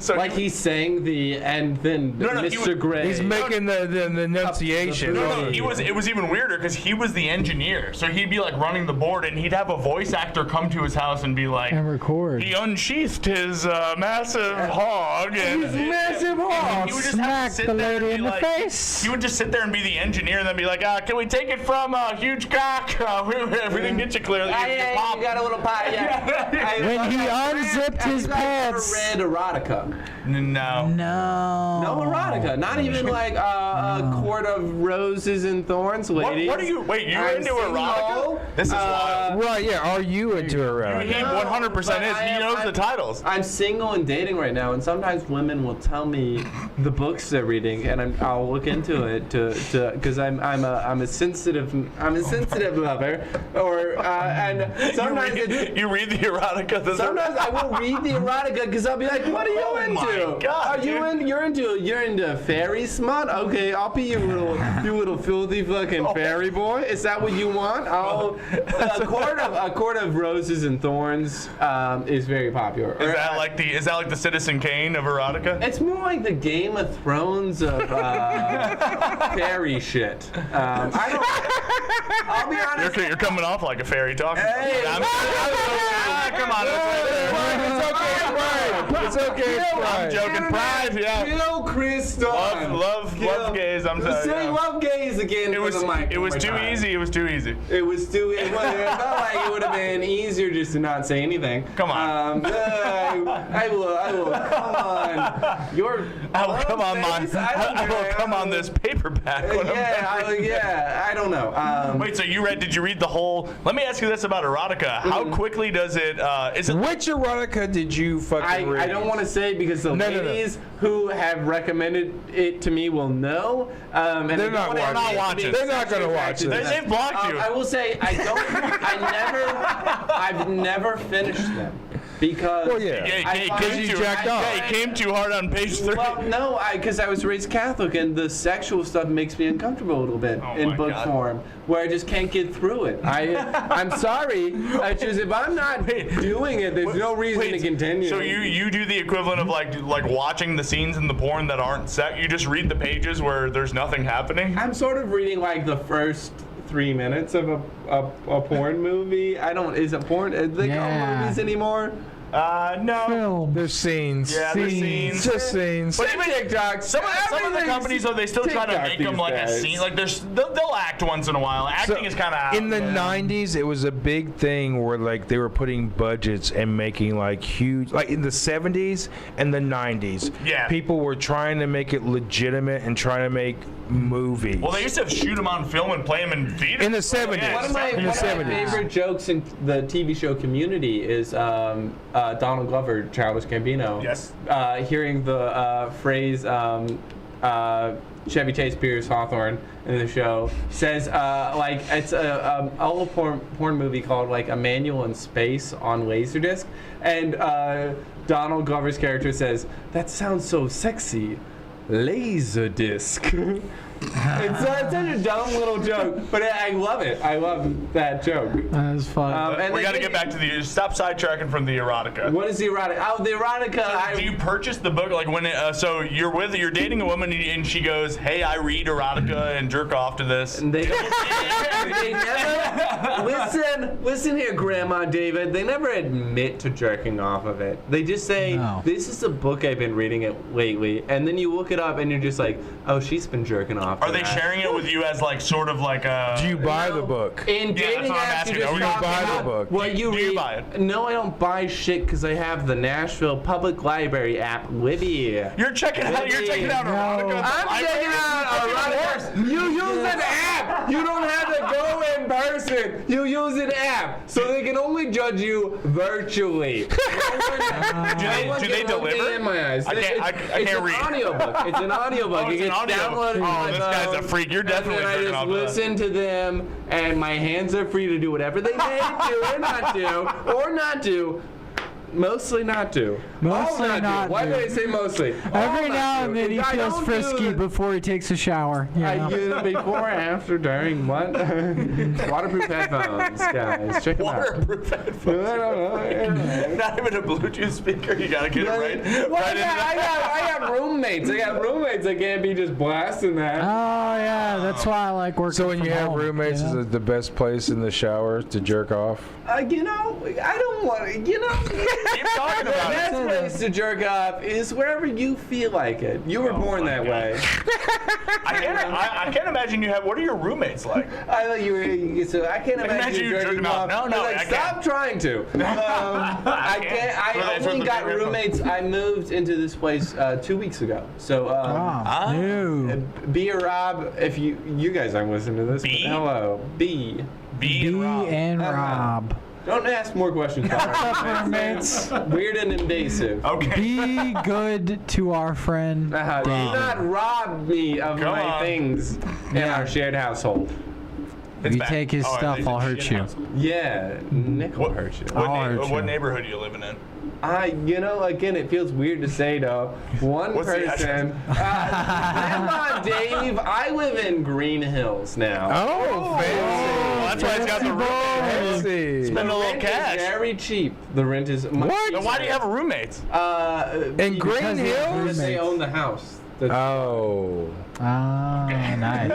[SPEAKER 4] So
[SPEAKER 3] like he sang and then
[SPEAKER 4] No, he
[SPEAKER 3] Mr.
[SPEAKER 4] would-
[SPEAKER 3] Gray.
[SPEAKER 2] He's making the enunciation.
[SPEAKER 4] No, it was even weirder because he was the engineer. So he'd be like running the board and he'd have a voice actor come to his house and be like,
[SPEAKER 1] and record.
[SPEAKER 4] he unsheathed his massive hog. And
[SPEAKER 3] massive hog.
[SPEAKER 4] he would just have
[SPEAKER 1] Smack
[SPEAKER 4] to sit
[SPEAKER 1] the
[SPEAKER 4] there and
[SPEAKER 1] lady
[SPEAKER 4] be
[SPEAKER 1] in the
[SPEAKER 4] like,
[SPEAKER 1] face.
[SPEAKER 4] He would just sit there and be the engineer and then be like, can we take it from huge cock? We didn't get you clearly.
[SPEAKER 3] You got a little pie. Yeah.
[SPEAKER 1] When he unzipped his pants.
[SPEAKER 3] Read erotica.
[SPEAKER 4] No.
[SPEAKER 3] No erotica. Not even like a quart of roses and thorns, lady.
[SPEAKER 4] What are you? Wait, you're
[SPEAKER 3] I'm
[SPEAKER 4] into
[SPEAKER 3] single.
[SPEAKER 4] erotica? This is wild.
[SPEAKER 2] Right, yeah. Are you into erotica?
[SPEAKER 4] He 100% is. He knows the titles.
[SPEAKER 3] I'm single and dating right now, and sometimes women will tell me me the books they're reading, and I'll look into it because I'm a sensitive lover, or and sometimes
[SPEAKER 4] you read the erotica.
[SPEAKER 3] sometimes I will read the erotica because I'll be like, what are you into?
[SPEAKER 4] My God,
[SPEAKER 3] Are you you're into fairy smut? Okay, I'll be your little filthy fucking fairy boy. Is that what you want? A court of roses and thorns is very popular.
[SPEAKER 4] Is that like the Citizen Kane of erotica?
[SPEAKER 3] It's more like the Game of Thrones of fairy shit. I'll be honest.
[SPEAKER 4] You're coming off like a fairy talking.
[SPEAKER 3] Hey,
[SPEAKER 4] Come on, it's okay.
[SPEAKER 2] It's okay.
[SPEAKER 4] I'm joking. Pride, yeah.
[SPEAKER 3] Kill Chris Dunn.
[SPEAKER 4] Love gays. I'm sorry.
[SPEAKER 3] Say love gays again.
[SPEAKER 4] It was too easy. It was too easy.
[SPEAKER 3] It felt like it would have been easier just to not say anything.
[SPEAKER 4] Come on.
[SPEAKER 3] I will. Come on.
[SPEAKER 4] I will come on this paperback.
[SPEAKER 3] I don't know.
[SPEAKER 4] Wait, so did you read the whole? Let me ask you this about erotica. How quickly does it? Is it?
[SPEAKER 2] Which erotica did you fucking read?
[SPEAKER 3] I don't want to say because the ladies who have recommended it to me will know. And
[SPEAKER 2] they're not watching. They're not going to watch it.
[SPEAKER 4] They've blocked you.
[SPEAKER 3] I will say I've never finished them. Because
[SPEAKER 2] you jacked off.
[SPEAKER 4] Yeah, he came too hard on page 3.
[SPEAKER 3] Well, no, because I was raised Catholic, and the sexual stuff makes me uncomfortable a little bit in book form, where I just can't get through it. I'm sorry. It's just if I'm not doing it, there's no reason to continue.
[SPEAKER 4] So you do the equivalent of like watching the scenes in the porn that aren't sex. You just read the pages where there's nothing happening.
[SPEAKER 3] I'm sort of reading like the first 3 minutes of a porn movie. Is it porn? They call movies anymore?
[SPEAKER 4] No.
[SPEAKER 1] Film.
[SPEAKER 2] There's scenes.
[SPEAKER 4] Yeah, there's scenes.
[SPEAKER 2] Just scenes.
[SPEAKER 4] But even TikTok, some of the companies, though, they still try to make them like a scene. Like they'll act once in a while. Acting is kind of out.
[SPEAKER 2] In the 90s, it was a big thing where like they were putting budgets and making like huge. Like in the 70s and the 90s, people were trying to make it legitimate and trying to make movies.
[SPEAKER 4] Well, they used to shoot them on film and play them in theaters.
[SPEAKER 2] In the 70s.
[SPEAKER 4] Yeah,
[SPEAKER 3] One of my favorite jokes in the TV show Community is Donald Glover, Childish Gambino.
[SPEAKER 4] Yes.
[SPEAKER 3] Hearing the phrase Chevy Chase, Pierce Hawthorne in the show says like it's a old porn movie called like A Manual in Space on Laserdisc, and Donald Glover's character says, "That sounds so sexy, Laserdisc." It's such a dumb little joke, but I love it. I love that joke.
[SPEAKER 1] That was fun.
[SPEAKER 4] We got to get back to stop sidetracking from the erotica.
[SPEAKER 3] What is the erotica? Oh, the erotica.
[SPEAKER 4] Do you purchase the book like when so you're dating a woman and she goes, "Hey, I read erotica and jerk off to this."
[SPEAKER 3] And they never listen here, Grandma David. They never admit to jerking off of it. They just say, "This is a book I've been reading it lately," and then you look it up and you're just like, "Oh, she's been jerking off."
[SPEAKER 4] Are they sharing it with you as like sort of like a?
[SPEAKER 2] Do you buy the book?
[SPEAKER 3] In dating apps, you just
[SPEAKER 2] buy the book.
[SPEAKER 3] What you read?
[SPEAKER 4] Do you buy it?
[SPEAKER 3] No, I don't buy shit because I have the Nashville Public Library app, Libby.
[SPEAKER 4] You're checking out erotica.
[SPEAKER 3] I'm checking out erotica. You use an app. You don't have to go in person. You use an app, so they can only judge you virtually.
[SPEAKER 4] Do they deliver?
[SPEAKER 3] In my eyes.
[SPEAKER 4] I can't read.
[SPEAKER 3] It's an audiobook. It's an audiobook.
[SPEAKER 4] Oh,
[SPEAKER 3] it gets downloaded to my
[SPEAKER 4] this guy's a freak. You're definitely
[SPEAKER 3] and then I just listen to them, and my hands are free to do whatever they may do or not do. Mostly not do.
[SPEAKER 1] Mostly not
[SPEAKER 3] Why
[SPEAKER 1] do.
[SPEAKER 3] did I say mostly?
[SPEAKER 1] Every now and then he feels frisky before he takes a shower. You know?
[SPEAKER 3] I use it before, after, during, what? Waterproof headphones, guys. Check them out.
[SPEAKER 4] Waterproof headphones.
[SPEAKER 3] I don't know.
[SPEAKER 4] Not even a Bluetooth speaker. You gotta get it right.
[SPEAKER 3] Well, I got roommates. I can't be just blasting that.
[SPEAKER 1] Oh yeah, that's why I like working.
[SPEAKER 2] So when you
[SPEAKER 1] from
[SPEAKER 2] have
[SPEAKER 1] home,
[SPEAKER 2] roommates,
[SPEAKER 1] you know?
[SPEAKER 2] is it the best place in the shower to jerk off?
[SPEAKER 3] I don't want to,
[SPEAKER 4] Keep talking
[SPEAKER 3] the
[SPEAKER 4] about
[SPEAKER 3] best
[SPEAKER 4] it.
[SPEAKER 3] place to jerk off is wherever you feel like it. You were born
[SPEAKER 4] my
[SPEAKER 3] that
[SPEAKER 4] God.
[SPEAKER 3] way.
[SPEAKER 4] I can't imagine you have. What are your roommates like?
[SPEAKER 3] I thought you were. So I can't imagine you jerking off.
[SPEAKER 4] No,
[SPEAKER 3] Like,
[SPEAKER 4] I
[SPEAKER 3] stop
[SPEAKER 4] can't.
[SPEAKER 3] trying to. I can't. I only got roommates. I moved into this place 2 weeks ago. So
[SPEAKER 1] No.
[SPEAKER 3] B or Rob, if you guys aren't listening to this,
[SPEAKER 4] B?
[SPEAKER 3] hello, B.
[SPEAKER 4] B and Rob.
[SPEAKER 1] And Rob.
[SPEAKER 3] Don't ask more questions.
[SPEAKER 1] Roommates.
[SPEAKER 3] Weird and invasive.
[SPEAKER 4] Okay.
[SPEAKER 1] Be good to our friend
[SPEAKER 3] Do
[SPEAKER 1] David.
[SPEAKER 3] not rob me of
[SPEAKER 4] Come
[SPEAKER 3] my
[SPEAKER 4] on.
[SPEAKER 3] things in our shared household.
[SPEAKER 1] If you
[SPEAKER 4] bad.
[SPEAKER 1] take his
[SPEAKER 4] Oh,
[SPEAKER 1] stuff,
[SPEAKER 4] it's
[SPEAKER 1] I'll hurt
[SPEAKER 4] shit
[SPEAKER 1] you.
[SPEAKER 4] house.
[SPEAKER 3] Yeah, Nick will
[SPEAKER 4] What,
[SPEAKER 3] hurt you.
[SPEAKER 4] what neighborhood are you living in?
[SPEAKER 3] Again, it feels weird to say though. One
[SPEAKER 4] What's the
[SPEAKER 3] person. Grandma Dave, I live in Green Hills now.
[SPEAKER 2] Oh, fancy.
[SPEAKER 4] That's why it's got the roommate.
[SPEAKER 2] Fancy.
[SPEAKER 4] Spend a little
[SPEAKER 3] Rent
[SPEAKER 4] cash.
[SPEAKER 3] is very cheap. The rent is much
[SPEAKER 2] What?
[SPEAKER 4] Then why do you have a roommate?
[SPEAKER 2] In Green
[SPEAKER 1] Because they have
[SPEAKER 2] Hills?
[SPEAKER 3] Because they
[SPEAKER 1] roommates.
[SPEAKER 3] own the house.
[SPEAKER 2] Oh.
[SPEAKER 1] Nice.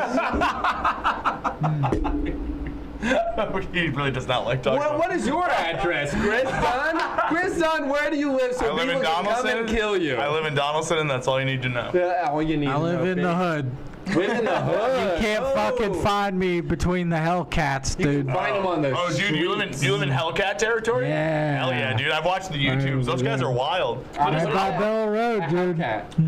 [SPEAKER 4] He really does not like talking about
[SPEAKER 3] What is your address, Chris Dunn? Chris Dunn, where do you live so
[SPEAKER 4] I live
[SPEAKER 3] people
[SPEAKER 4] in
[SPEAKER 3] can come
[SPEAKER 4] Donaldson.
[SPEAKER 3] and kill you?
[SPEAKER 4] I live in Donaldson, and that's all you need to know.
[SPEAKER 3] All you need
[SPEAKER 1] I
[SPEAKER 3] to
[SPEAKER 1] live
[SPEAKER 3] know,
[SPEAKER 1] in the hood.
[SPEAKER 3] Live in the hood.
[SPEAKER 1] You can't fucking find me between the Hellcats,
[SPEAKER 3] You
[SPEAKER 1] dude.
[SPEAKER 3] can find them on the
[SPEAKER 4] Oh, dude, you live in Hellcat territory?
[SPEAKER 1] Yeah.
[SPEAKER 4] Hell yeah, dude. I've watched the YouTubes. Those guys are wild.
[SPEAKER 1] Right by Bell Road, dude.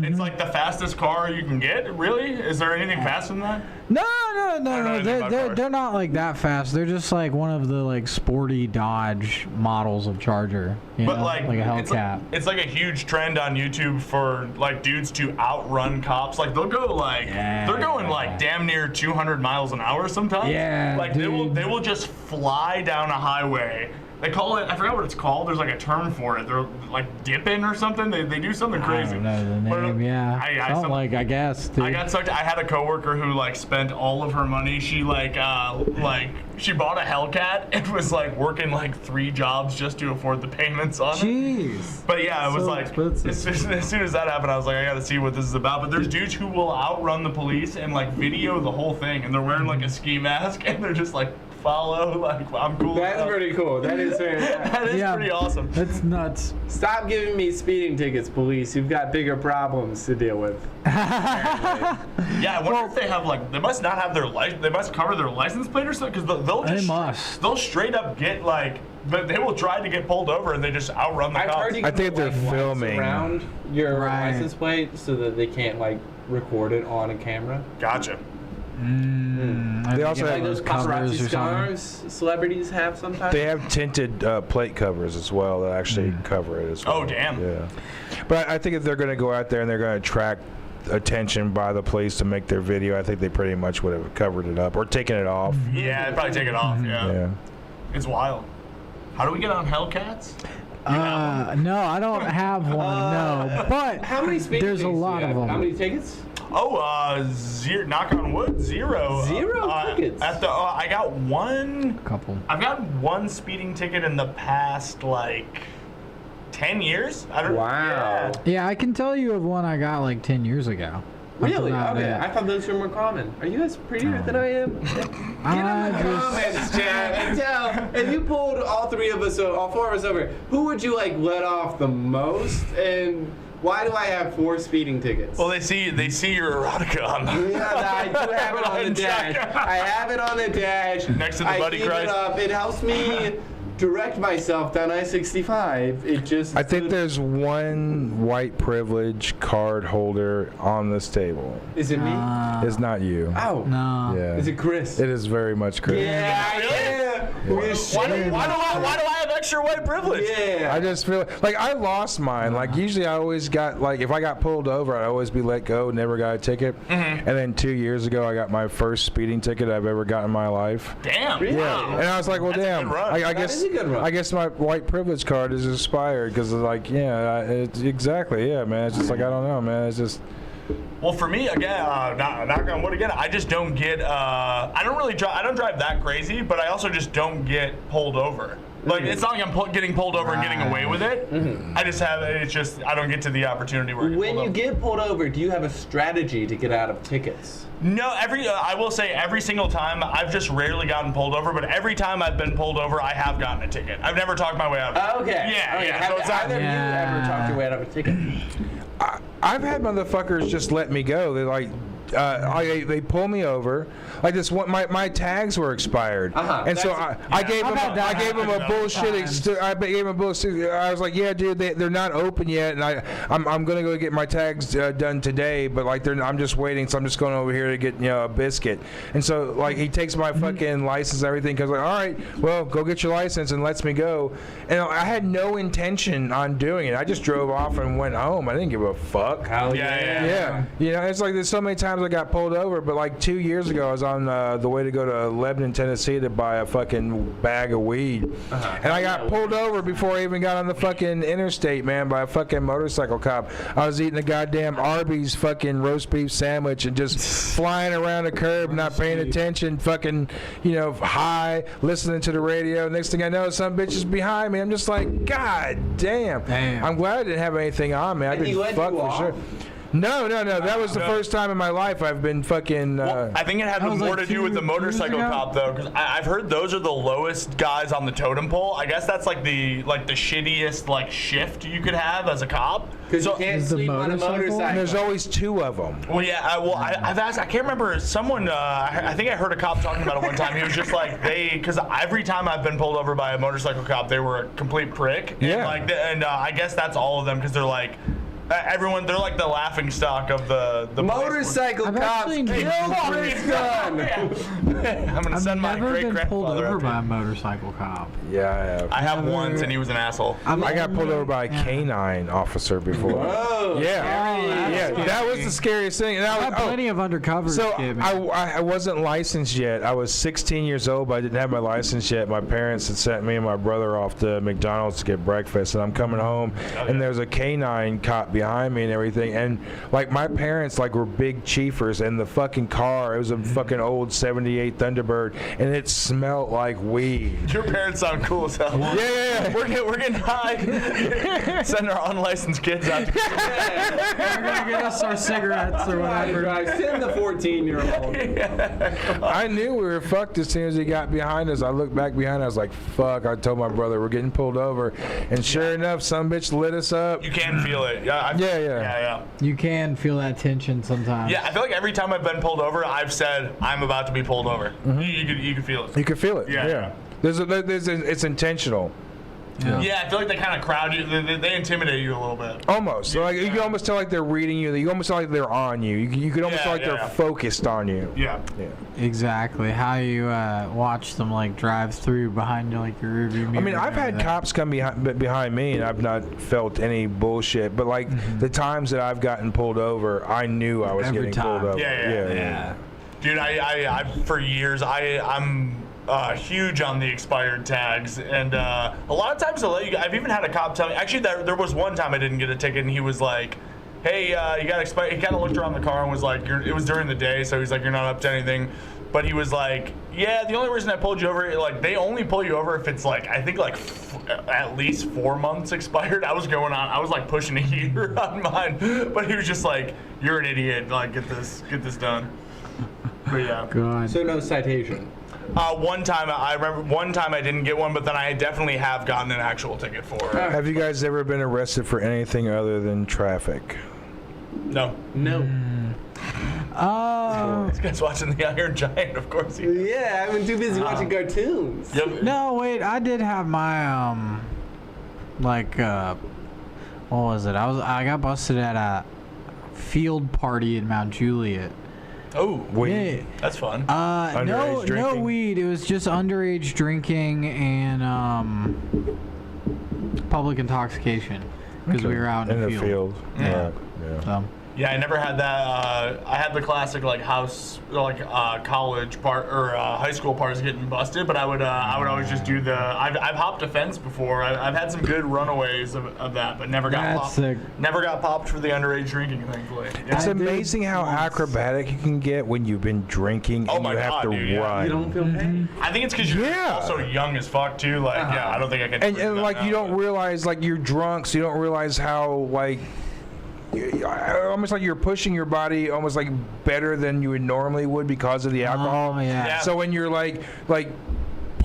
[SPEAKER 4] It's like the fastest car you can get. Really? Is there anything faster than that?
[SPEAKER 1] No.
[SPEAKER 4] don't know anything about cars.
[SPEAKER 1] They're not like that fast. They're just like one of the like sporty Dodge models of Charger. You
[SPEAKER 4] But
[SPEAKER 1] know?
[SPEAKER 4] like
[SPEAKER 1] a
[SPEAKER 4] it's
[SPEAKER 1] Hellcat.
[SPEAKER 4] it's like a huge trend on YouTube for like dudes to outrun cops. Like they'll go like they're going like damn near 200 miles an hour sometimes.
[SPEAKER 1] Yeah,
[SPEAKER 4] Like
[SPEAKER 1] dude.
[SPEAKER 4] they will just fly down a highway. They call it, I forgot what it's called. There's like a term for it. They're like dipping or something. They do something crazy.
[SPEAKER 1] I don't know the
[SPEAKER 4] But,
[SPEAKER 1] name. Yeah.
[SPEAKER 4] I
[SPEAKER 1] I guess, dude.
[SPEAKER 4] I got sucked. I had a coworker who like spent all of her money. She like she bought a Hellcat and was like working like 3 jobs just to afford the payments on it.
[SPEAKER 1] Jeez.
[SPEAKER 4] But yeah, it was
[SPEAKER 1] So
[SPEAKER 4] like
[SPEAKER 1] expensive.
[SPEAKER 4] as soon as that happened, I was like, I gotta see what this is about. But there's dudes who will outrun the police and like video the whole thing, and they're wearing like a ski mask and they're just like follow like I'm cool.
[SPEAKER 3] That's
[SPEAKER 4] enough.
[SPEAKER 3] pretty cool. That is very.
[SPEAKER 4] That is pretty awesome.
[SPEAKER 1] That's nuts.
[SPEAKER 3] Stop giving me speeding tickets, police. You've got bigger problems to deal with.
[SPEAKER 4] Yeah, I wonder if they have like they must not have their license. They must cover their license plate or something because they'll just
[SPEAKER 1] They must.
[SPEAKER 4] they'll straight up get like. But they will try to get pulled over and they just outrun the
[SPEAKER 3] I've
[SPEAKER 4] cops.
[SPEAKER 3] heard you
[SPEAKER 2] I
[SPEAKER 3] can
[SPEAKER 2] think
[SPEAKER 3] put,
[SPEAKER 2] they're
[SPEAKER 3] like, lights
[SPEAKER 2] filming.
[SPEAKER 3] around your
[SPEAKER 1] Right.
[SPEAKER 3] license plate so that they can't like record it on a camera.
[SPEAKER 4] Gotcha.
[SPEAKER 2] They also
[SPEAKER 3] Like
[SPEAKER 2] have
[SPEAKER 3] those
[SPEAKER 1] covers
[SPEAKER 3] paparazzi
[SPEAKER 1] or something.
[SPEAKER 3] scarves celebrities have sometimes.
[SPEAKER 2] They have tinted plate covers as well that actually cover it as well.
[SPEAKER 4] Oh, damn.
[SPEAKER 2] Yeah. But I think if they're going to go out there and they're going to attract attention by the police to make their video, I think they pretty much would have covered it up or taken it off.
[SPEAKER 4] Yeah, I'd probably take it off. Yeah.
[SPEAKER 2] Yeah.
[SPEAKER 4] It's wild. How do we get on Hellcats?
[SPEAKER 1] No, I don't have one. No, but
[SPEAKER 3] How many speeding
[SPEAKER 1] there's a
[SPEAKER 3] tickets do
[SPEAKER 1] lot
[SPEAKER 3] you
[SPEAKER 1] of
[SPEAKER 3] have?
[SPEAKER 1] them.
[SPEAKER 3] How many tickets?
[SPEAKER 4] Oh, zero. Knock on wood, zero.
[SPEAKER 3] Zero tickets?
[SPEAKER 4] At the I got one.
[SPEAKER 1] Couple.
[SPEAKER 4] I've got one speeding ticket in the past like 10 years. I don't.
[SPEAKER 3] Wow.
[SPEAKER 1] Yeah, I can tell you of one I got like 10 years ago. That's
[SPEAKER 3] Really?
[SPEAKER 1] about
[SPEAKER 3] Okay.
[SPEAKER 1] it.
[SPEAKER 3] I thought those were more common. Are you guys prettier than I am? Get in
[SPEAKER 1] I
[SPEAKER 3] the
[SPEAKER 1] just-
[SPEAKER 3] comments, Chad, and tell if you pulled all 4 of us over, who would you like let off the most, and why do I have 4 speeding tickets?
[SPEAKER 4] Well, they see your erotica on them.
[SPEAKER 3] Yeah, I do have it on the dash. I have it on the dash.
[SPEAKER 4] Next to the Buddy
[SPEAKER 3] I keep
[SPEAKER 4] Christ.
[SPEAKER 3] it up. It helps me direct myself down I-65. It just.
[SPEAKER 2] I think there's one white privilege card holder on this table.
[SPEAKER 3] Is it me?
[SPEAKER 2] It's not you.
[SPEAKER 3] Ow.
[SPEAKER 1] No.
[SPEAKER 2] Yeah.
[SPEAKER 3] Is it Chris?
[SPEAKER 2] It is very much Chris.
[SPEAKER 3] Yeah.
[SPEAKER 4] Really?
[SPEAKER 3] Yeah. We're
[SPEAKER 4] Why do I have extra white privilege?
[SPEAKER 3] Yeah.
[SPEAKER 2] I just feel like I lost mine. Like usually I always got like if I got pulled over, I'd always be let go, never got a ticket. And then 2 years ago I got my first speeding ticket I've ever got in my life.
[SPEAKER 4] Damn.
[SPEAKER 3] Really?
[SPEAKER 2] Yeah, and I was like, well,
[SPEAKER 4] That's a
[SPEAKER 2] damn.
[SPEAKER 4] good run.
[SPEAKER 2] I
[SPEAKER 3] That
[SPEAKER 2] guess
[SPEAKER 3] is a good run.
[SPEAKER 2] I guess my white privilege card is expired because like, yeah, it's exactly, yeah, man. It's just like I don't know, man. It's just.
[SPEAKER 4] Well, for me, again, knock on wood again, I just don't get, I don't really drive, I don't drive that crazy, but I also just don't get pulled over. Like, it's not like I'm getting pulled over and getting away with it. I just have, it's just, I don't get to the opportunity where I get
[SPEAKER 3] When
[SPEAKER 4] pulled
[SPEAKER 3] you
[SPEAKER 4] over.
[SPEAKER 3] get pulled over, do you have a strategy to get out of tickets?
[SPEAKER 4] No, I will say every single time, I've just rarely gotten pulled over, but every time I've been pulled over, I have gotten a ticket. I've never talked my way out of it.
[SPEAKER 3] Okay.
[SPEAKER 4] Yeah,
[SPEAKER 3] Okay.
[SPEAKER 4] yeah.
[SPEAKER 3] Have
[SPEAKER 4] So it's not,
[SPEAKER 3] either of you ever talked your way out of a ticket?
[SPEAKER 2] I've had motherfuckers just let me go. They like they pull me over. Like this one, my tags were expired, and so I gave him a bullshit. I gave him a bullshit. I was like, yeah, dude, they're not open yet, and I'm gonna go get my tags done today, but like I'm just waiting, so I'm just going over here to get a biscuit. And so like he takes my fucking license and everything, cause like, all right, well, go get your license, and lets me go. And I had no intention on doing it. I just drove off and went home. I didn't give a fuck.
[SPEAKER 3] Hell
[SPEAKER 2] Yeah. It's like there's so many times I got pulled over, but like 2 years ago I was on the way to go to Lebanon, Tennessee to buy a fucking bag of weed. And I got pulled over before I even got on the fucking interstate, man, by a fucking motorcycle cop. I was eating a goddamn Arby's fucking roast beef sandwich and just flying around the curb, not paying attention, fucking, high, listening to the radio. Next thing I know, some bitch is behind me. I'm just like, God damn. I'm glad I didn't have anything on me. I've been fucked for sure. No. That was the first time in my life I've been fucking.
[SPEAKER 4] I think it had more to do with the motorcycle cop, though, because I've heard those are the lowest guys on the totem pole. I guess that's like the shittiest shift you could have as a cop.
[SPEAKER 3] Because you can't sleep on a motorcycle.
[SPEAKER 2] And there's always two of them.
[SPEAKER 4] Well, yeah. I've asked. I can't remember. Someone. I think I heard a cop talking about it one time. He was just like because every time I've been pulled over by a motorcycle cop, they were a complete prick.
[SPEAKER 2] Yeah.
[SPEAKER 4] And I guess that's all of them because they're like. Everyone, they're like the laughing stock of the
[SPEAKER 3] motorcycle cops killed Chris Dunn.
[SPEAKER 4] I'm gonna send my great grandfather.
[SPEAKER 1] I've never been pulled over by a motorcycle cop.
[SPEAKER 2] Yeah, I have.
[SPEAKER 4] I have once, and he was an asshole.
[SPEAKER 2] I got pulled over by a canine officer before.
[SPEAKER 3] Whoa.
[SPEAKER 2] Yeah, that was the scariest thing. And
[SPEAKER 1] I had plenty of undercovers.
[SPEAKER 2] So I wasn't licensed yet. I was 16 years old, but I didn't have my license yet. My parents had sent me and my brother off to McDonald's to get breakfast, and I'm coming home, and there's a canine cop behind me and everything, and like my parents were big chiefers, and the fucking car, it was a fucking old 78 Thunderbird, and it smelled like weed.
[SPEAKER 4] Your parents sound cool as hell.
[SPEAKER 2] Yeah.
[SPEAKER 4] We're getting high. Send our unlicensed kids out.
[SPEAKER 1] They're gonna get us our cigarettes or whatever.
[SPEAKER 3] Send the 14-year-old.
[SPEAKER 2] I knew we were fucked as soon as he got behind us. I looked back behind, I was like, fuck. I told my brother we're getting pulled over, and sure enough, some bitch lit us up.
[SPEAKER 4] You can feel it. Yeah.
[SPEAKER 1] You can feel that tension sometimes.
[SPEAKER 4] Yeah, I feel like every time I've been pulled over, I've said I'm about to be pulled over. You can feel it.
[SPEAKER 2] You can feel it.
[SPEAKER 4] Yeah.
[SPEAKER 2] It's intentional.
[SPEAKER 4] Yeah, I feel like they kind of crowd you. They intimidate you a little bit.
[SPEAKER 2] Almost. So you can almost tell like they're reading you. You almost feel like they're on you. You could almost feel like they're focused on you.
[SPEAKER 4] Yeah.
[SPEAKER 1] Exactly. How you watch them drive through behind you, your rearview mirror.
[SPEAKER 2] I mean, I've had cops come behind me, and I've not felt any bullshit. But the times that I've gotten pulled over, I knew I was getting pulled over.
[SPEAKER 4] Yeah. Dude, I for years I'm huge on the expired tags, and a lot of times I've even had a cop tell me. Actually, there was one time I didn't get a ticket, and he was like, "Hey, you got expired." He kind of looked around the car and was like, it was during the day, so he's like, "You're not up to anything." But he was like, "Yeah, the only reason I pulled you over, they only pull you over if it's I think at least 4 months expired." I was pushing a year on mine, but he was just like, "You're an idiot. Get this done." But yeah.
[SPEAKER 1] God.
[SPEAKER 3] So no citation.
[SPEAKER 4] One time I didn't get one, but then I definitely have gotten an actual ticket for it.
[SPEAKER 2] Have you guys ever been arrested for anything other than traffic?
[SPEAKER 4] No. This guy's watching The Iron Giant, of course.
[SPEAKER 3] Yeah, I've been too busy watching cartoons.
[SPEAKER 4] Yep.
[SPEAKER 1] No, wait, I did have my what was it? I got busted at a field party in Mount Juliet.
[SPEAKER 4] Oh,
[SPEAKER 2] weed.
[SPEAKER 1] Yeah.
[SPEAKER 4] That's fun.
[SPEAKER 2] Underage drinking?
[SPEAKER 1] No weed. It was just underage drinking and public intoxication because we were out in the field.
[SPEAKER 2] Yeah.
[SPEAKER 1] So.
[SPEAKER 4] Yeah, I never had that. I had the classic house, college part or high school parties getting busted, but I would always just do the. I've hopped a fence before. I've had some good runaways of that, but never got popped.
[SPEAKER 1] Sick.
[SPEAKER 4] Never got popped for the underage drinking, thankfully. Yeah.
[SPEAKER 2] It's amazing how acrobatic you can get when you've been drinking and you have to run.
[SPEAKER 3] You don't feel pain.
[SPEAKER 4] I think it's because you're also young as fuck too. I don't think I can.
[SPEAKER 2] And you don't realize you're drunk, so you don't realize how almost like you're pushing your body almost better than you would normally would because of the alcohol.
[SPEAKER 1] Oh, yeah.
[SPEAKER 2] So when you're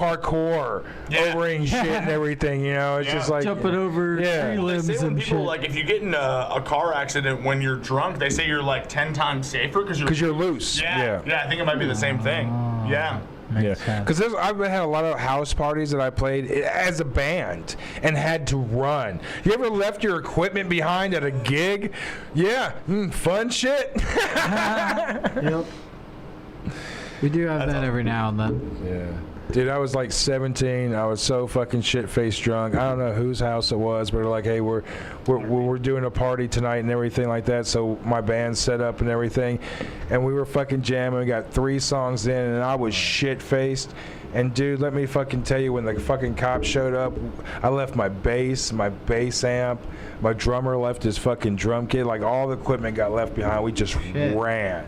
[SPEAKER 2] parkour over and shit and everything. You know, it's just like
[SPEAKER 1] jumping over tree limbs
[SPEAKER 4] They say when
[SPEAKER 1] and
[SPEAKER 4] people
[SPEAKER 1] shit.
[SPEAKER 4] like if you get in a car accident when you're drunk, they say you're like 10 times safer because
[SPEAKER 2] you're loose.
[SPEAKER 4] Yeah, I think it might be the same thing. Yeah.
[SPEAKER 2] Because I've had a lot of house parties that I played as a band and had to run. You ever left your equipment behind at a gig? Yeah, fun shit.
[SPEAKER 1] Yep. We do have that every now and then.
[SPEAKER 2] Yeah. Dude, I was like 17. I was so fucking shit-faced drunk. I don't know whose house it was, but they're like, hey, we're doing a party tonight and everything like that. So my band set up and everything, and we were fucking jamming. We got 3 songs in, and I was shit-faced. And dude, let me fucking tell you, when the fucking cops showed up, I left my bass amp. My drummer left his fucking drum kit. Like all the equipment got left behind. We just ran.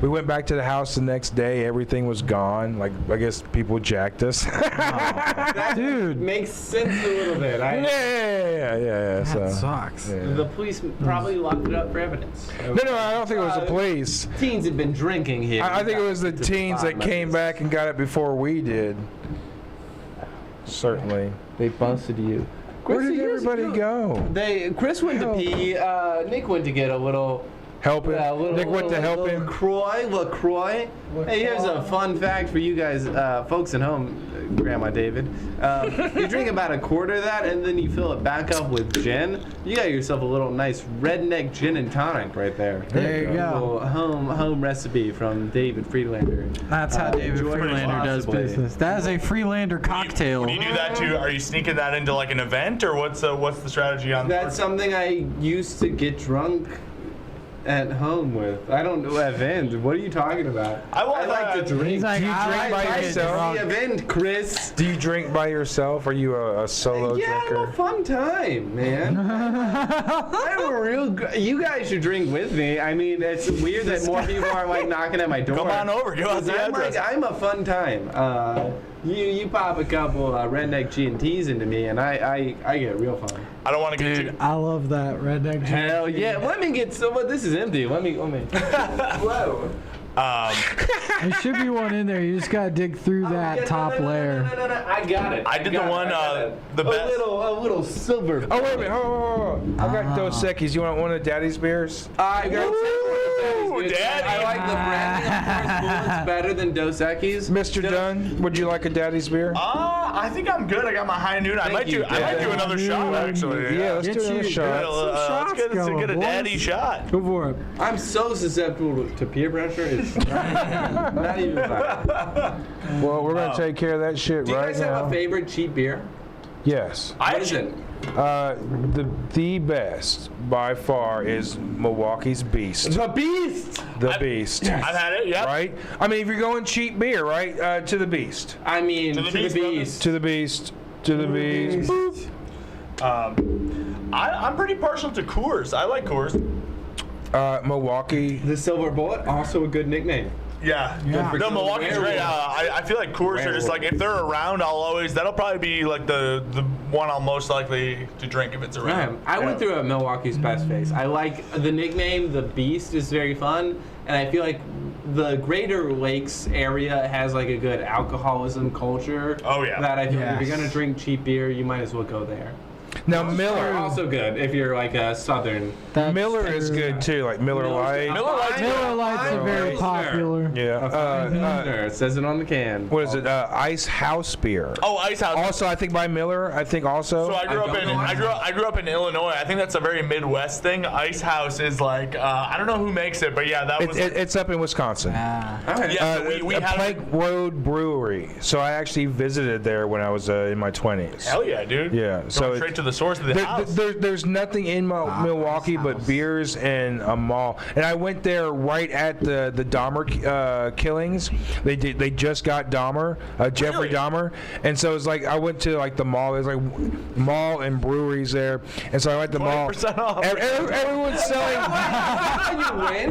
[SPEAKER 2] We went back to the house the next day. Everything was gone. Like, I guess people jacked us.
[SPEAKER 3] That
[SPEAKER 1] Dude.
[SPEAKER 3] makes sense a little bit.
[SPEAKER 2] Yeah. So,
[SPEAKER 1] That sucks.
[SPEAKER 2] yeah.
[SPEAKER 3] The police probably locked it up for evidence.
[SPEAKER 2] No, I don't think it was the police.
[SPEAKER 3] Teens had been drinking here.
[SPEAKER 2] I think it was the teens that came back and got it before we did. Certainly.
[SPEAKER 3] They busted you.
[SPEAKER 2] Where did everybody go?
[SPEAKER 3] Chris went to pee. Nick went to get a little.
[SPEAKER 2] Helping? Nick went to help him?
[SPEAKER 3] LaCroix. Hey, here's a fun fact for you guys, folks at home, Grandma David. You drink about a quarter of that, and then you fill it back up with gin. You got yourself a little nice redneck gin and tonic right there.
[SPEAKER 1] There you go.
[SPEAKER 3] A little home recipe from David Friedlander.
[SPEAKER 1] That's how David
[SPEAKER 3] enjoy
[SPEAKER 1] Friedlander does
[SPEAKER 3] responsibly.
[SPEAKER 1] business. That is a Friedlander cocktail.
[SPEAKER 4] When you do that too, are you sneaking that into like an event, or what's the strategy on that?
[SPEAKER 3] That's something I used to get drunk at home with. I don't know event. What are you talking about?
[SPEAKER 4] I
[SPEAKER 3] like to drink.
[SPEAKER 1] He's like,
[SPEAKER 2] Do you
[SPEAKER 1] I
[SPEAKER 2] drink
[SPEAKER 1] like
[SPEAKER 2] by
[SPEAKER 1] to get
[SPEAKER 2] yourself?
[SPEAKER 1] drunk.
[SPEAKER 3] The event, Chris.
[SPEAKER 2] Do you drink by yourself? Are you a solo
[SPEAKER 3] Yeah, I'm
[SPEAKER 2] drinker?
[SPEAKER 3] a fun time, man. I'm a real. You guys should drink with me. I mean, it's weird that more people are like knocking at my door.
[SPEAKER 4] Come on over. Give us the address.
[SPEAKER 3] I'm a fun time. You pop a couple redneck G&Ts into me, and I get real fun.
[SPEAKER 4] I don't want to get
[SPEAKER 1] Dude,
[SPEAKER 4] you.
[SPEAKER 1] I love that redneck.
[SPEAKER 3] Hell yeah! Let me get some. This is empty. Let me. Whoa.
[SPEAKER 1] There should be one in there. You just gotta dig through that top layer.
[SPEAKER 3] No, I got it.
[SPEAKER 4] I did the one, the best.
[SPEAKER 3] A little silver.
[SPEAKER 2] Oh, wait a minute. Hold on. I got Dos Equis. You want one of Daddy's beers?
[SPEAKER 3] I got
[SPEAKER 4] Ooh, Daddy.
[SPEAKER 3] I like the branding, of course. Bullets better than Dos Equis.
[SPEAKER 2] Mr. Dunn, would you like a Daddy's beer?
[SPEAKER 4] I think I'm good. I got my high noon. I might do another shot actually.
[SPEAKER 2] Yeah, let's
[SPEAKER 1] Get
[SPEAKER 2] do another
[SPEAKER 1] you-
[SPEAKER 2] shot.
[SPEAKER 4] Let's get a
[SPEAKER 1] boys.
[SPEAKER 4] daddy shot.
[SPEAKER 1] Go for it.
[SPEAKER 3] I'm so susceptible to peer pressure. It's not even funny.
[SPEAKER 2] Well, we're going to take care of that shit
[SPEAKER 3] Do you
[SPEAKER 2] right
[SPEAKER 3] guys have
[SPEAKER 2] now.
[SPEAKER 3] a favorite cheap beer?
[SPEAKER 2] Yes.
[SPEAKER 3] What is it?
[SPEAKER 2] The best by far is Milwaukee's Beast.
[SPEAKER 3] The Beast.
[SPEAKER 2] The Beast.
[SPEAKER 4] I've had it. Yep.
[SPEAKER 2] Right? I mean, if you're going cheap beer, right? To the Beast.
[SPEAKER 3] I mean,
[SPEAKER 4] To the Beast, brothers.
[SPEAKER 2] To the Beast. To the Beast.
[SPEAKER 4] I'm pretty partial to Coors. I like Coors.
[SPEAKER 2] Milwaukee.
[SPEAKER 3] The Silver Bullet, also a good nickname.
[SPEAKER 4] Yeah.
[SPEAKER 1] Yeah.
[SPEAKER 4] No, Milwaukee's great. I feel like Coors are just like, if they're around, that'll probably be like the one I'm most likely to drink if it's around.
[SPEAKER 3] I went through a Milwaukee's best phase. I like the nickname, the Beast is very fun, and I feel like the Greater Lakes area has like a good alcoholism culture.
[SPEAKER 4] Oh, yeah.
[SPEAKER 3] That I feel like if
[SPEAKER 1] Yes.
[SPEAKER 3] you're gonna drink cheap beer, you might as well go there.
[SPEAKER 2] Now,
[SPEAKER 3] They're
[SPEAKER 2] Miller.
[SPEAKER 3] also good if you're like a Southern.
[SPEAKER 1] That's
[SPEAKER 2] Miller is
[SPEAKER 1] true.
[SPEAKER 2] good too, like Miller Lite.
[SPEAKER 4] Miller Lite's
[SPEAKER 1] Miller Lights are very
[SPEAKER 3] Pilsner.
[SPEAKER 1] popular.
[SPEAKER 2] Yeah.
[SPEAKER 3] It says it on the can.
[SPEAKER 2] What is it? Ice House beer.
[SPEAKER 4] Oh, Ice House.
[SPEAKER 2] Also, I think by Miller. I think also.
[SPEAKER 4] So I grew up in Illinois. I think that's a very Midwest thing. Ice House is like I don't know who makes it, but yeah, that was.
[SPEAKER 2] It's up in Wisconsin.
[SPEAKER 3] Okay.
[SPEAKER 4] Yeah, so we
[SPEAKER 2] a
[SPEAKER 4] had
[SPEAKER 2] Plank Road Brewery. So I actually visited there when I was in my 20s.
[SPEAKER 4] Hell yeah, dude.
[SPEAKER 2] Yeah,
[SPEAKER 4] Going
[SPEAKER 2] so
[SPEAKER 4] straight to the source of the house.
[SPEAKER 2] There's nothing in Milwaukee but beers and a mall. And I went there right at the Dahmer killings. They just got Dahmer, Jeffrey
[SPEAKER 4] Really?
[SPEAKER 2] Dahmer, and so it's like I went to like the mall. There's like mall and breweries there, and so I went to the mall.
[SPEAKER 4] 20% off.
[SPEAKER 2] Everyone's selling.
[SPEAKER 3] You win?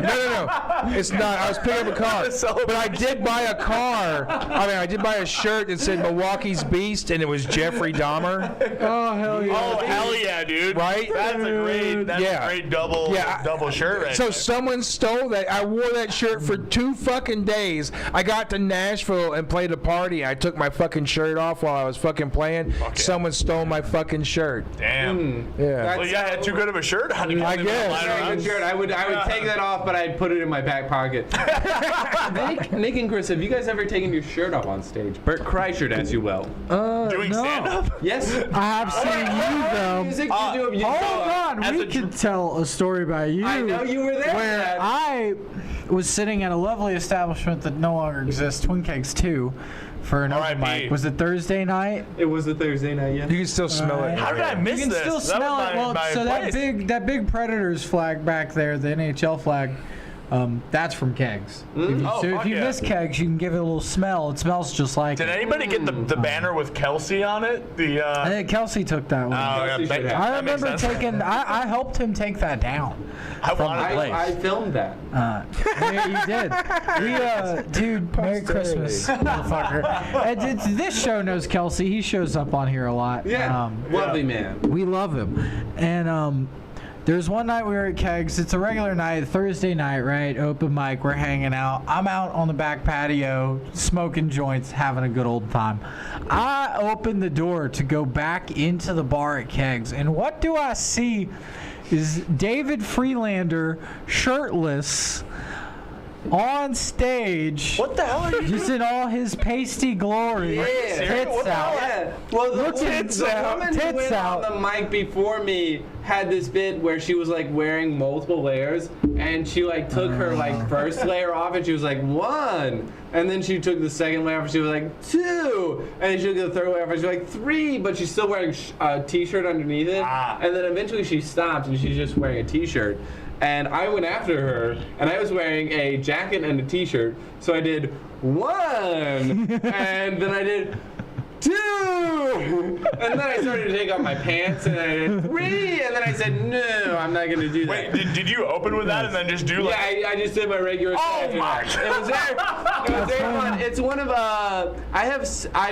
[SPEAKER 2] No. It's not. I was picking up a car. But I did buy a car. I did buy a shirt that said Milwaukee's Beast, and it was Jeffrey Dahmer.
[SPEAKER 1] Oh, hell yeah.
[SPEAKER 4] Oh hell yeah, dude!
[SPEAKER 2] Right?
[SPEAKER 4] That's a great double shirt right
[SPEAKER 2] So
[SPEAKER 4] there.
[SPEAKER 2] someone stole that. I wore that shirt for 2 fucking days. I got to Nashville and played a party. I took my fucking shirt off while I was fucking playing.
[SPEAKER 4] Fuck yeah.
[SPEAKER 2] Someone stole my fucking shirt.
[SPEAKER 4] Damn.
[SPEAKER 2] Yeah.
[SPEAKER 4] Well, you had too good of a shirt on. You
[SPEAKER 2] I
[SPEAKER 4] couldn't even
[SPEAKER 2] guess.
[SPEAKER 4] line
[SPEAKER 3] Very
[SPEAKER 4] around.
[SPEAKER 3] good shirt. I would take that off, but I'd put it in my back pocket. Nick and Chris, have you guys ever taken your shirt off on stage? Bert Kreischer, as you will.
[SPEAKER 4] Doing
[SPEAKER 1] no.
[SPEAKER 4] stand up.
[SPEAKER 3] Yes.
[SPEAKER 1] I have seen you though.
[SPEAKER 3] Music you do.
[SPEAKER 1] Hold on,
[SPEAKER 4] As
[SPEAKER 1] we
[SPEAKER 4] a
[SPEAKER 1] could tell a story about you.
[SPEAKER 3] I know you were there.
[SPEAKER 1] Where
[SPEAKER 3] Dad.
[SPEAKER 1] I was sitting at a lovely establishment that no longer exists, Twin Kegs 2, for an open
[SPEAKER 4] R.I.P.
[SPEAKER 1] mic. Was it Thursday night?
[SPEAKER 3] It was a Thursday night, yeah.
[SPEAKER 2] You can still smell it.
[SPEAKER 4] How did I miss
[SPEAKER 1] You can
[SPEAKER 4] this?
[SPEAKER 1] still
[SPEAKER 4] That
[SPEAKER 1] smell
[SPEAKER 4] was
[SPEAKER 1] it.
[SPEAKER 4] my-
[SPEAKER 1] Well,
[SPEAKER 4] my
[SPEAKER 1] so
[SPEAKER 4] place.
[SPEAKER 1] that big Predators flag back there, the NHL flag, that's from Kegs.
[SPEAKER 4] Oh,
[SPEAKER 1] So if
[SPEAKER 4] fuck
[SPEAKER 1] you
[SPEAKER 4] yeah.
[SPEAKER 1] miss Kegs, you can give it a little smell. It smells just like
[SPEAKER 4] Did
[SPEAKER 1] it.
[SPEAKER 4] anybody get the banner with Kelsey on it?
[SPEAKER 1] I think Kelsey took that one.
[SPEAKER 4] Yeah,
[SPEAKER 3] Kelsey should have.
[SPEAKER 1] I
[SPEAKER 4] that makes
[SPEAKER 1] remember
[SPEAKER 4] sense.
[SPEAKER 1] taking. I helped him take that down.
[SPEAKER 4] I
[SPEAKER 1] from
[SPEAKER 4] wanted
[SPEAKER 1] the
[SPEAKER 4] to-
[SPEAKER 1] place.
[SPEAKER 3] I filmed that.
[SPEAKER 1] Yeah, you did. Dude, Merry Christmas, motherfucker. This show knows Kelsey. He shows up on here a lot.
[SPEAKER 3] Yeah. Lovely man.
[SPEAKER 1] We love him. And there's one night we were at Kegs. It's a regular night, Thursday night, right? Open mic. We're hanging out. I'm out on the back patio, smoking joints, having a good old time. I open the door to go back into the bar at Kegs, and what do I see? Is David Friedlander shirtless on stage,
[SPEAKER 4] What the hell are you doing?
[SPEAKER 1] just in all his pasty glory,
[SPEAKER 4] serious? What
[SPEAKER 1] tits
[SPEAKER 4] the hell?
[SPEAKER 1] out.
[SPEAKER 3] Yeah. Well, the
[SPEAKER 1] Tits
[SPEAKER 3] the
[SPEAKER 1] out.
[SPEAKER 3] woman who
[SPEAKER 1] Tits
[SPEAKER 3] went
[SPEAKER 1] out.
[SPEAKER 3] on the mic before me had this bit where she was like wearing multiple layers, and she like took her like first layer off, and she was like 1, and then she took the second layer off, and she was like 2, and then she took the third layer off, and she was like 3, but she's still wearing a t-shirt underneath it, and then eventually she stopped, and she's just wearing a t-shirt. And I went after her, and I was wearing a jacket and a t-shirt. So I did 1, and then I did 2, and then I started to take off my pants, and I did 3, and then I said, no, I'm not gonna do that.
[SPEAKER 4] Wait, did you open with that and then just do like?
[SPEAKER 3] Yeah, I just did my regular
[SPEAKER 4] Oh
[SPEAKER 3] set.
[SPEAKER 4] my
[SPEAKER 3] It was very fun. It's one of I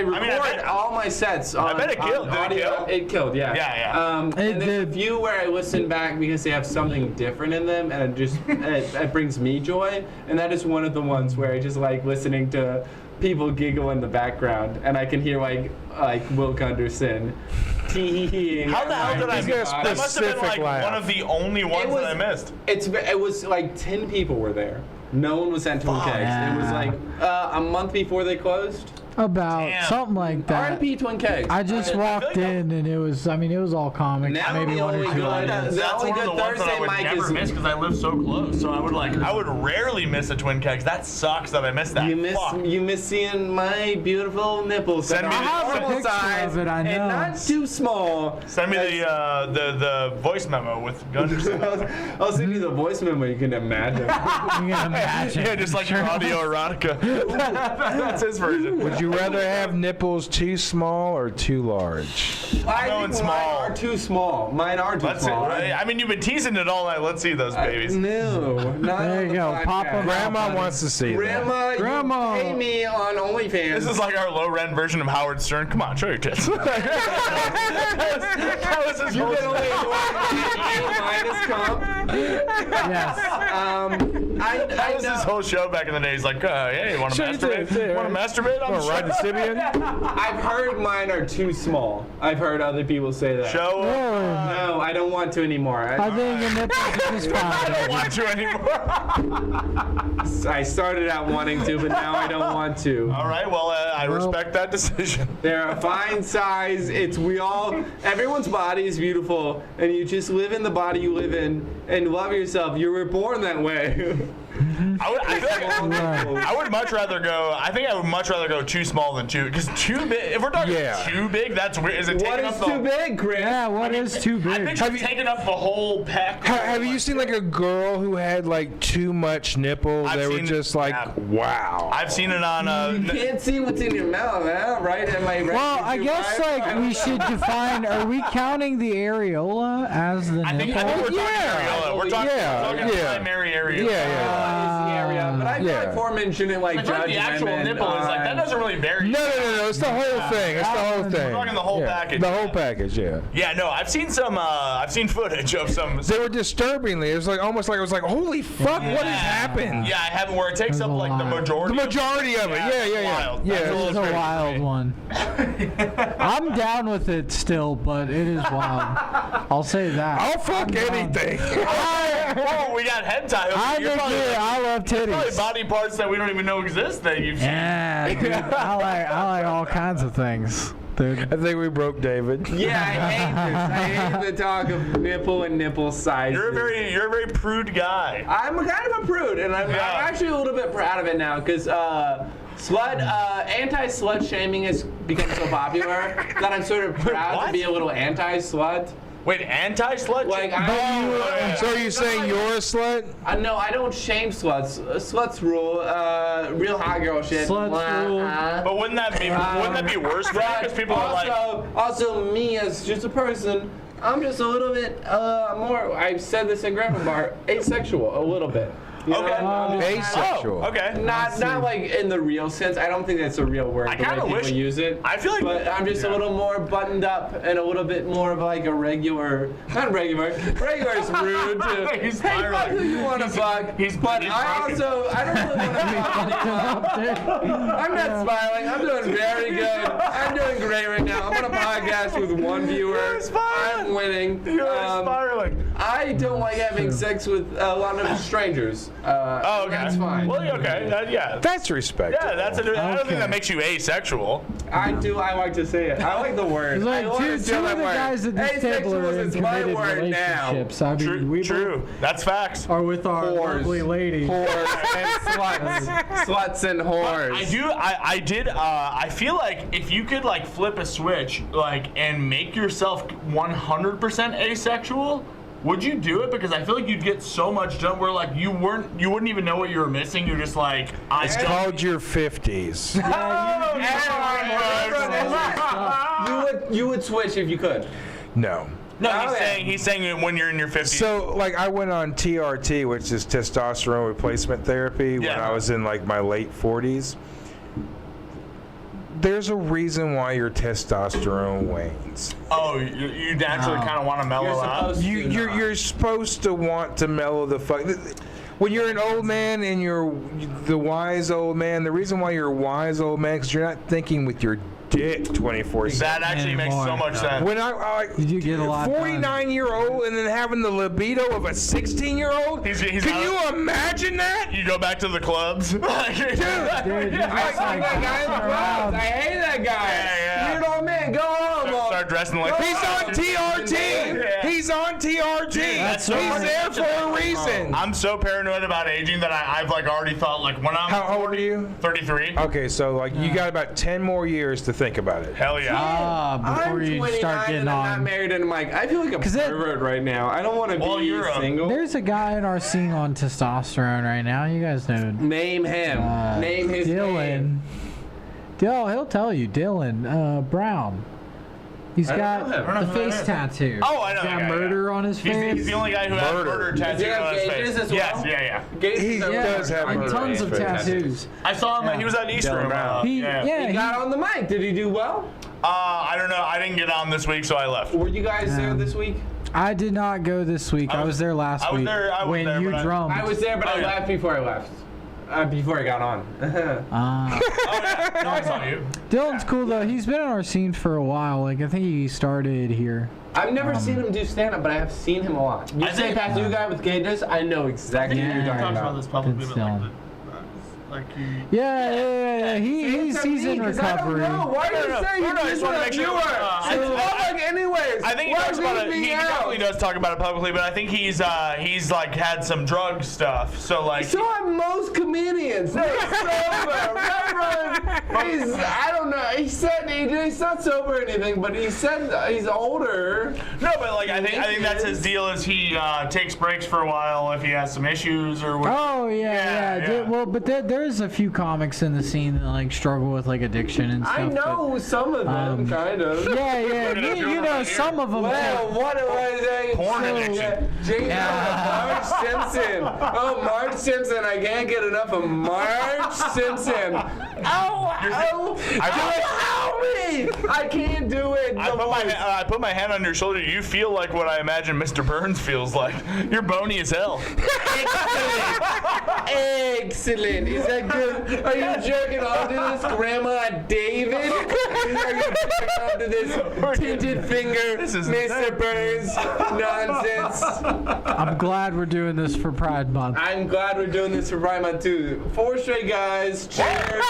[SPEAKER 3] record all my sets on.
[SPEAKER 4] bet it killed.
[SPEAKER 3] on
[SPEAKER 4] Did it
[SPEAKER 3] audio.
[SPEAKER 4] kill?
[SPEAKER 3] It killed, yeah.
[SPEAKER 4] Yeah.
[SPEAKER 3] And
[SPEAKER 1] It
[SPEAKER 3] there's a
[SPEAKER 1] did.
[SPEAKER 3] few where I listen back because they have something different in them, and it just it brings me joy. And that is one of the ones where I just like listening to people giggle in the background, and I can hear like Will Gunderson teeing.
[SPEAKER 4] How the hell did I
[SPEAKER 2] He's got a
[SPEAKER 4] miss? That must have been
[SPEAKER 2] specific
[SPEAKER 4] like
[SPEAKER 2] laugh.
[SPEAKER 4] one of the only ones that I missed.
[SPEAKER 3] It was like 10 people were there. No one was at Twin Kegs. It was like a month before they closed.
[SPEAKER 1] About
[SPEAKER 4] Damn.
[SPEAKER 1] something like that.
[SPEAKER 3] R.I.P. Twin Kegs.
[SPEAKER 1] I just walked
[SPEAKER 4] like
[SPEAKER 1] in and it was all comics,
[SPEAKER 3] Now
[SPEAKER 1] maybe
[SPEAKER 3] the
[SPEAKER 1] one or
[SPEAKER 3] only
[SPEAKER 1] two
[SPEAKER 3] good-
[SPEAKER 1] items.
[SPEAKER 3] The
[SPEAKER 4] That's
[SPEAKER 3] only
[SPEAKER 4] one of
[SPEAKER 3] good
[SPEAKER 4] the ones that I
[SPEAKER 3] Thursday
[SPEAKER 4] would
[SPEAKER 3] mic
[SPEAKER 4] never
[SPEAKER 3] is-
[SPEAKER 4] miss because I live so close. So I would rarely miss a Twin Kegs. That sucks that I missed that. Fuck.
[SPEAKER 3] You miss seeing my beautiful nipples.
[SPEAKER 4] Send
[SPEAKER 3] that
[SPEAKER 4] me
[SPEAKER 3] are
[SPEAKER 4] the- I have a
[SPEAKER 3] normal
[SPEAKER 1] picture
[SPEAKER 3] size
[SPEAKER 1] of it, I know.
[SPEAKER 3] and not too small.
[SPEAKER 4] Send me the voice memo with Gunderson.
[SPEAKER 3] I'll send you the voice memo. You can imagine.
[SPEAKER 1] You can imagine.
[SPEAKER 4] Yeah, just like your audio erotica. That's his version.
[SPEAKER 2] Would you rather have nipples too small or too large?
[SPEAKER 3] I
[SPEAKER 4] going
[SPEAKER 3] think
[SPEAKER 4] small.
[SPEAKER 3] mine are too small. Mine are too
[SPEAKER 4] Let's see.
[SPEAKER 3] small.
[SPEAKER 4] I mean, you've been teasing it all night. Let's see those babies.
[SPEAKER 3] No, not
[SPEAKER 1] There
[SPEAKER 3] on
[SPEAKER 1] you
[SPEAKER 3] the
[SPEAKER 1] go. Pop
[SPEAKER 3] podcast.
[SPEAKER 1] 'em out.
[SPEAKER 2] Grandma wants to see that.
[SPEAKER 3] Grandma,
[SPEAKER 1] Grandma.
[SPEAKER 3] you pay me on OnlyFans.
[SPEAKER 4] This is like our low-rent version of Howard Stern. Come on, show your tits. How is this
[SPEAKER 3] You
[SPEAKER 4] whole
[SPEAKER 3] can only minus comp.
[SPEAKER 1] Yes.
[SPEAKER 4] How was this whole show back in the day? He's like, yeah, you want to
[SPEAKER 2] Show your tits,
[SPEAKER 4] masturbate?
[SPEAKER 2] yeah.
[SPEAKER 4] Want to masturbate on the
[SPEAKER 2] Want to ride the
[SPEAKER 4] show?
[SPEAKER 2] Sibian?
[SPEAKER 3] I've heard mine are too small. I've heard other people say that.
[SPEAKER 4] Show
[SPEAKER 1] Really?
[SPEAKER 3] No, I don't want to anymore.
[SPEAKER 1] I think the nipples are just
[SPEAKER 4] I don't
[SPEAKER 1] fine.
[SPEAKER 4] want you anymore.
[SPEAKER 3] I started out wanting to, but now I don't want to.
[SPEAKER 4] All right, well, I respect that decision.
[SPEAKER 3] They're a fine size. Everyone's body is beautiful, and you just live in the body you live in and love yourself. You were born that way.
[SPEAKER 4] I feel like I would much rather go. I think I would much rather go too small than too, because too big. If we're talking too big, that's weird. Is it
[SPEAKER 3] What
[SPEAKER 4] taking
[SPEAKER 3] is
[SPEAKER 4] up the?
[SPEAKER 3] too big, Chris?
[SPEAKER 1] Yeah, what is too
[SPEAKER 4] I
[SPEAKER 1] big?
[SPEAKER 4] picture taking up the whole peck.
[SPEAKER 2] Have you seen like a girl who had like too much nipple?
[SPEAKER 4] I've
[SPEAKER 2] They were
[SPEAKER 4] seen-
[SPEAKER 2] just like,
[SPEAKER 4] yeah.
[SPEAKER 2] wow.
[SPEAKER 4] I've seen it on.
[SPEAKER 3] You can't see what's in your mouth, huh? Right? Am I right?
[SPEAKER 1] Well, I guess like we should define. Are we counting the areola as the
[SPEAKER 4] I think
[SPEAKER 1] nipple?
[SPEAKER 4] we're talking
[SPEAKER 2] Yeah.
[SPEAKER 4] areola. We're talking
[SPEAKER 2] Yeah,
[SPEAKER 4] we're talking
[SPEAKER 2] yeah.
[SPEAKER 4] primary areola.
[SPEAKER 2] Yeah, yeah.
[SPEAKER 3] Is the area, but I feel like Foreman shouldn't
[SPEAKER 4] I feel
[SPEAKER 3] judge
[SPEAKER 4] like the actual
[SPEAKER 3] women
[SPEAKER 4] nipple is like that doesn't really vary.
[SPEAKER 2] No. It's the whole thing. It's the whole thing.
[SPEAKER 4] We're talking the whole
[SPEAKER 2] Yeah,
[SPEAKER 4] package.
[SPEAKER 2] The whole package. Yeah.
[SPEAKER 4] Yeah, no, I've seen some. I've seen footage of some.
[SPEAKER 2] They were disturbingly. It was like almost like it was like, holy fuck, what has happened?
[SPEAKER 4] Yeah, I haven't. Where it takes up like the majority.
[SPEAKER 2] The majority of it. Yeah.
[SPEAKER 4] Wild.
[SPEAKER 2] Yeah.
[SPEAKER 4] That's a
[SPEAKER 1] It's
[SPEAKER 4] little
[SPEAKER 1] a
[SPEAKER 4] crazy.
[SPEAKER 1] wild one. I'm down with it still, but it is wild. I'll say that.
[SPEAKER 2] I'll fuck anything.
[SPEAKER 4] Whoa, we got hentai.
[SPEAKER 1] I
[SPEAKER 4] You're probably,
[SPEAKER 1] I love
[SPEAKER 4] probably
[SPEAKER 1] titties.
[SPEAKER 4] body parts that we don't even know exist that you've seen.
[SPEAKER 1] Yeah, dude, I like all kinds of things, dude.
[SPEAKER 2] I think we broke David.
[SPEAKER 3] Yeah, I hate this. I hate the talk of nipple and nipple size.
[SPEAKER 4] You're a very prude guy.
[SPEAKER 3] I'm kind of a prude, and I'm actually a little bit proud of it now because anti-slut shaming has become so popular that I'm sort of proud
[SPEAKER 4] What?
[SPEAKER 3] to be a little anti-slut.
[SPEAKER 4] Wait, anti-slut?
[SPEAKER 3] Like,
[SPEAKER 2] So are you saying you're a slut?
[SPEAKER 3] no, I don't shame sluts. Sluts rule. Real hot girl shit.
[SPEAKER 1] Sluts rule.
[SPEAKER 4] But wouldn't that be worse for you? Because people are like,
[SPEAKER 3] also me as just a person, I'm just a little bit more. I've said this in Grandma Bar, asexual a little bit. You know,
[SPEAKER 4] Okay.
[SPEAKER 3] I'm just
[SPEAKER 2] Asexual.
[SPEAKER 4] oh, okay.
[SPEAKER 3] Not like in the real sense. I don't think that's a real word.
[SPEAKER 4] I
[SPEAKER 3] the way
[SPEAKER 4] kinda
[SPEAKER 3] people
[SPEAKER 4] wish-
[SPEAKER 3] use it.
[SPEAKER 4] I feel like-
[SPEAKER 3] but I'm just a little more buttoned up and a little bit more of like a regular. Not regular. Regular is rude. To,
[SPEAKER 4] He's
[SPEAKER 3] hey, fuck
[SPEAKER 4] spiraling.
[SPEAKER 3] who you want to fuck.
[SPEAKER 4] he's-
[SPEAKER 3] but
[SPEAKER 4] he's
[SPEAKER 3] I
[SPEAKER 4] broken.
[SPEAKER 3] also I don't really want to fuck anyone. I'm not spiraling. I'm doing very good. I'm doing great right now. I'm on a podcast with one viewer.
[SPEAKER 4] You're spiraling.
[SPEAKER 3] I'm winning.
[SPEAKER 4] You're spiraling.
[SPEAKER 3] I don't like having sex with a lot of strangers.
[SPEAKER 4] Oh, okay.
[SPEAKER 3] That's fine.
[SPEAKER 4] Well, okay. Yeah.
[SPEAKER 2] That's respectable.
[SPEAKER 4] Yeah, that's. I don't
[SPEAKER 1] Okay.
[SPEAKER 4] think that makes you asexual.
[SPEAKER 3] I do. I like to say it. I like the word.
[SPEAKER 1] It's like
[SPEAKER 3] I wanna
[SPEAKER 1] two
[SPEAKER 3] steal
[SPEAKER 1] of
[SPEAKER 3] that
[SPEAKER 1] the
[SPEAKER 3] word.
[SPEAKER 1] guys at this table
[SPEAKER 3] Asexual
[SPEAKER 1] are in
[SPEAKER 3] is my
[SPEAKER 1] committed
[SPEAKER 3] word now.
[SPEAKER 1] relationships. I mean, we
[SPEAKER 4] True. That's facts.
[SPEAKER 1] are with our
[SPEAKER 3] Whores.
[SPEAKER 1] lovely lady.
[SPEAKER 3] Whores and sluts. Sluts and whores.
[SPEAKER 4] I feel like if you could like flip a switch and make yourself 100% asexual, would you do it? Because I feel like you'd get so much done where like you wouldn't even know what you were missing. You're just like,
[SPEAKER 2] It's called your 50s.
[SPEAKER 3] You would switch if you could.
[SPEAKER 2] No.
[SPEAKER 4] No,
[SPEAKER 3] Oh, yeah.
[SPEAKER 4] he's saying when you're in your 50s.
[SPEAKER 2] So, like, I went on TRT, which is testosterone replacement therapy, when
[SPEAKER 4] Yeah.
[SPEAKER 2] I was in, like, my late 40s. There's a reason why your testosterone wanes.
[SPEAKER 4] oh, you naturally kind of want to mellow out.
[SPEAKER 2] You're supposed to want to mellow the fuck. When you're an old man and you're the wise old man, the reason why you're a wise old man because you're not thinking with your dick 24/7.
[SPEAKER 4] That actually makes so
[SPEAKER 1] Anymore.
[SPEAKER 4] much sense.
[SPEAKER 2] When I
[SPEAKER 1] You do get a lot done.
[SPEAKER 2] 49-year-old and then having the libido of a 16-year-old,
[SPEAKER 4] He's
[SPEAKER 2] can
[SPEAKER 4] not-
[SPEAKER 2] you imagine that?
[SPEAKER 4] You go back to the clubs.
[SPEAKER 1] Dude, you just like
[SPEAKER 3] I hate that guy.
[SPEAKER 4] Yeah.
[SPEAKER 3] Weird old man. Go home.
[SPEAKER 4] Start dressing like
[SPEAKER 2] He's on TRT.
[SPEAKER 4] Yeah.
[SPEAKER 2] He's on TRT.
[SPEAKER 4] that's
[SPEAKER 2] He's
[SPEAKER 4] so
[SPEAKER 2] there for a reason.
[SPEAKER 4] I'm so paranoid about aging that I've like already thought like when I'm
[SPEAKER 2] How old are you?
[SPEAKER 4] 33.
[SPEAKER 2] Okay, so like you got about 10 more years to think about it.
[SPEAKER 4] Hell yeah.
[SPEAKER 1] before
[SPEAKER 3] I'm
[SPEAKER 1] you
[SPEAKER 3] 29
[SPEAKER 1] start getting
[SPEAKER 3] and I'm not
[SPEAKER 1] on.
[SPEAKER 3] married, and I'm like, I feel like a
[SPEAKER 1] 'Cause it-
[SPEAKER 3] pervert right now. I don't want to
[SPEAKER 4] Well,
[SPEAKER 3] be
[SPEAKER 4] you're a-
[SPEAKER 3] single.
[SPEAKER 1] There's a guy in our scene on testosterone right now. You guys know.
[SPEAKER 3] Name him. Name his name.
[SPEAKER 1] Dylan. He'll tell you. Dylan Brown. He's
[SPEAKER 3] I don't
[SPEAKER 1] got
[SPEAKER 3] know him.
[SPEAKER 4] I don't
[SPEAKER 1] the
[SPEAKER 4] know who
[SPEAKER 1] face
[SPEAKER 4] that is.
[SPEAKER 1] tattoo.
[SPEAKER 4] Oh, I know
[SPEAKER 1] He's got
[SPEAKER 4] the guy,
[SPEAKER 1] murder
[SPEAKER 4] yeah.
[SPEAKER 1] on his
[SPEAKER 4] He's
[SPEAKER 1] face.
[SPEAKER 4] the only guy who has
[SPEAKER 2] Murder.
[SPEAKER 4] murder
[SPEAKER 3] Does he
[SPEAKER 4] tattooed
[SPEAKER 3] have
[SPEAKER 4] on his
[SPEAKER 3] gauges
[SPEAKER 4] face.
[SPEAKER 3] as well?
[SPEAKER 4] Yes, yeah.
[SPEAKER 3] Gates
[SPEAKER 2] He
[SPEAKER 3] is over
[SPEAKER 2] does have
[SPEAKER 1] and
[SPEAKER 2] murder
[SPEAKER 1] tons
[SPEAKER 2] on
[SPEAKER 1] of
[SPEAKER 2] his face.
[SPEAKER 1] tattoos.
[SPEAKER 4] I saw him.
[SPEAKER 1] Yeah.
[SPEAKER 4] He was at East
[SPEAKER 3] Dylan
[SPEAKER 4] Room.
[SPEAKER 3] Brown.
[SPEAKER 1] He
[SPEAKER 3] He got on the mic. Did he do well?
[SPEAKER 4] I don't know. I didn't get on this week, so I left.
[SPEAKER 3] Were you guys there this week?
[SPEAKER 1] I did not go this week. I was there last
[SPEAKER 4] I was
[SPEAKER 1] week
[SPEAKER 4] there- I was
[SPEAKER 1] when
[SPEAKER 4] there,
[SPEAKER 1] you
[SPEAKER 4] but I-
[SPEAKER 1] drummed.
[SPEAKER 3] I was there, but
[SPEAKER 4] Oh,
[SPEAKER 3] I
[SPEAKER 4] yeah.
[SPEAKER 3] left before I left. Before I got on.
[SPEAKER 1] Ah.
[SPEAKER 4] Oh yeah, no, I saw you.
[SPEAKER 1] Dylan's cool though. He's been in our scene for a while. Like I think he started here.
[SPEAKER 3] I've never seen him do stand-up, but I have seen him a lot. You
[SPEAKER 4] I
[SPEAKER 3] say
[SPEAKER 4] think-
[SPEAKER 3] tattoo guy with gauges? I know exactly who you're talking about.
[SPEAKER 4] this
[SPEAKER 1] publicly, but, like, Yeah. He's in recovery.
[SPEAKER 3] I don't know. Why do you say
[SPEAKER 4] No,
[SPEAKER 3] you
[SPEAKER 4] I just wanna make sure.
[SPEAKER 3] anyways.
[SPEAKER 4] I think he talks about it. He definitely does talk about it publicly, but I think he's like had some drug stuff. So like.
[SPEAKER 3] So are most comedians. They're sober. Reverend, I don't know. He's not sober or anything, but he said he's older.
[SPEAKER 4] No, but like I think that's his deal. Is he takes breaks for a while if he has some issues or what?
[SPEAKER 1] Oh yeah.
[SPEAKER 4] Yeah.
[SPEAKER 1] Well, but there's a few comics in the scene that like struggle with like addiction and stuff.
[SPEAKER 3] I know some of them, kind of.
[SPEAKER 1] Yeah.
[SPEAKER 4] Look at us,
[SPEAKER 1] you know, some of them.
[SPEAKER 3] Well, what was I?
[SPEAKER 4] Porn addiction.
[SPEAKER 3] Marge Simpson. Oh, Marge Simpson. I can't get enough of Marge Simpson. Ow! Help me! I can't do it.
[SPEAKER 4] I put my hand on your shoulder. You feel like what I imagine Mr. Burns feels like. You're bony as hell.
[SPEAKER 3] Excellent. Is that good? Are you jerking off to this, Grandma David? Are you jerking off to this tinted finger, Mr. Burns nonsense?
[SPEAKER 1] I'm glad we're doing this for Pride Month.
[SPEAKER 3] I'm glad we're doing this for Pride Month too. 4 straight guys. Cheers.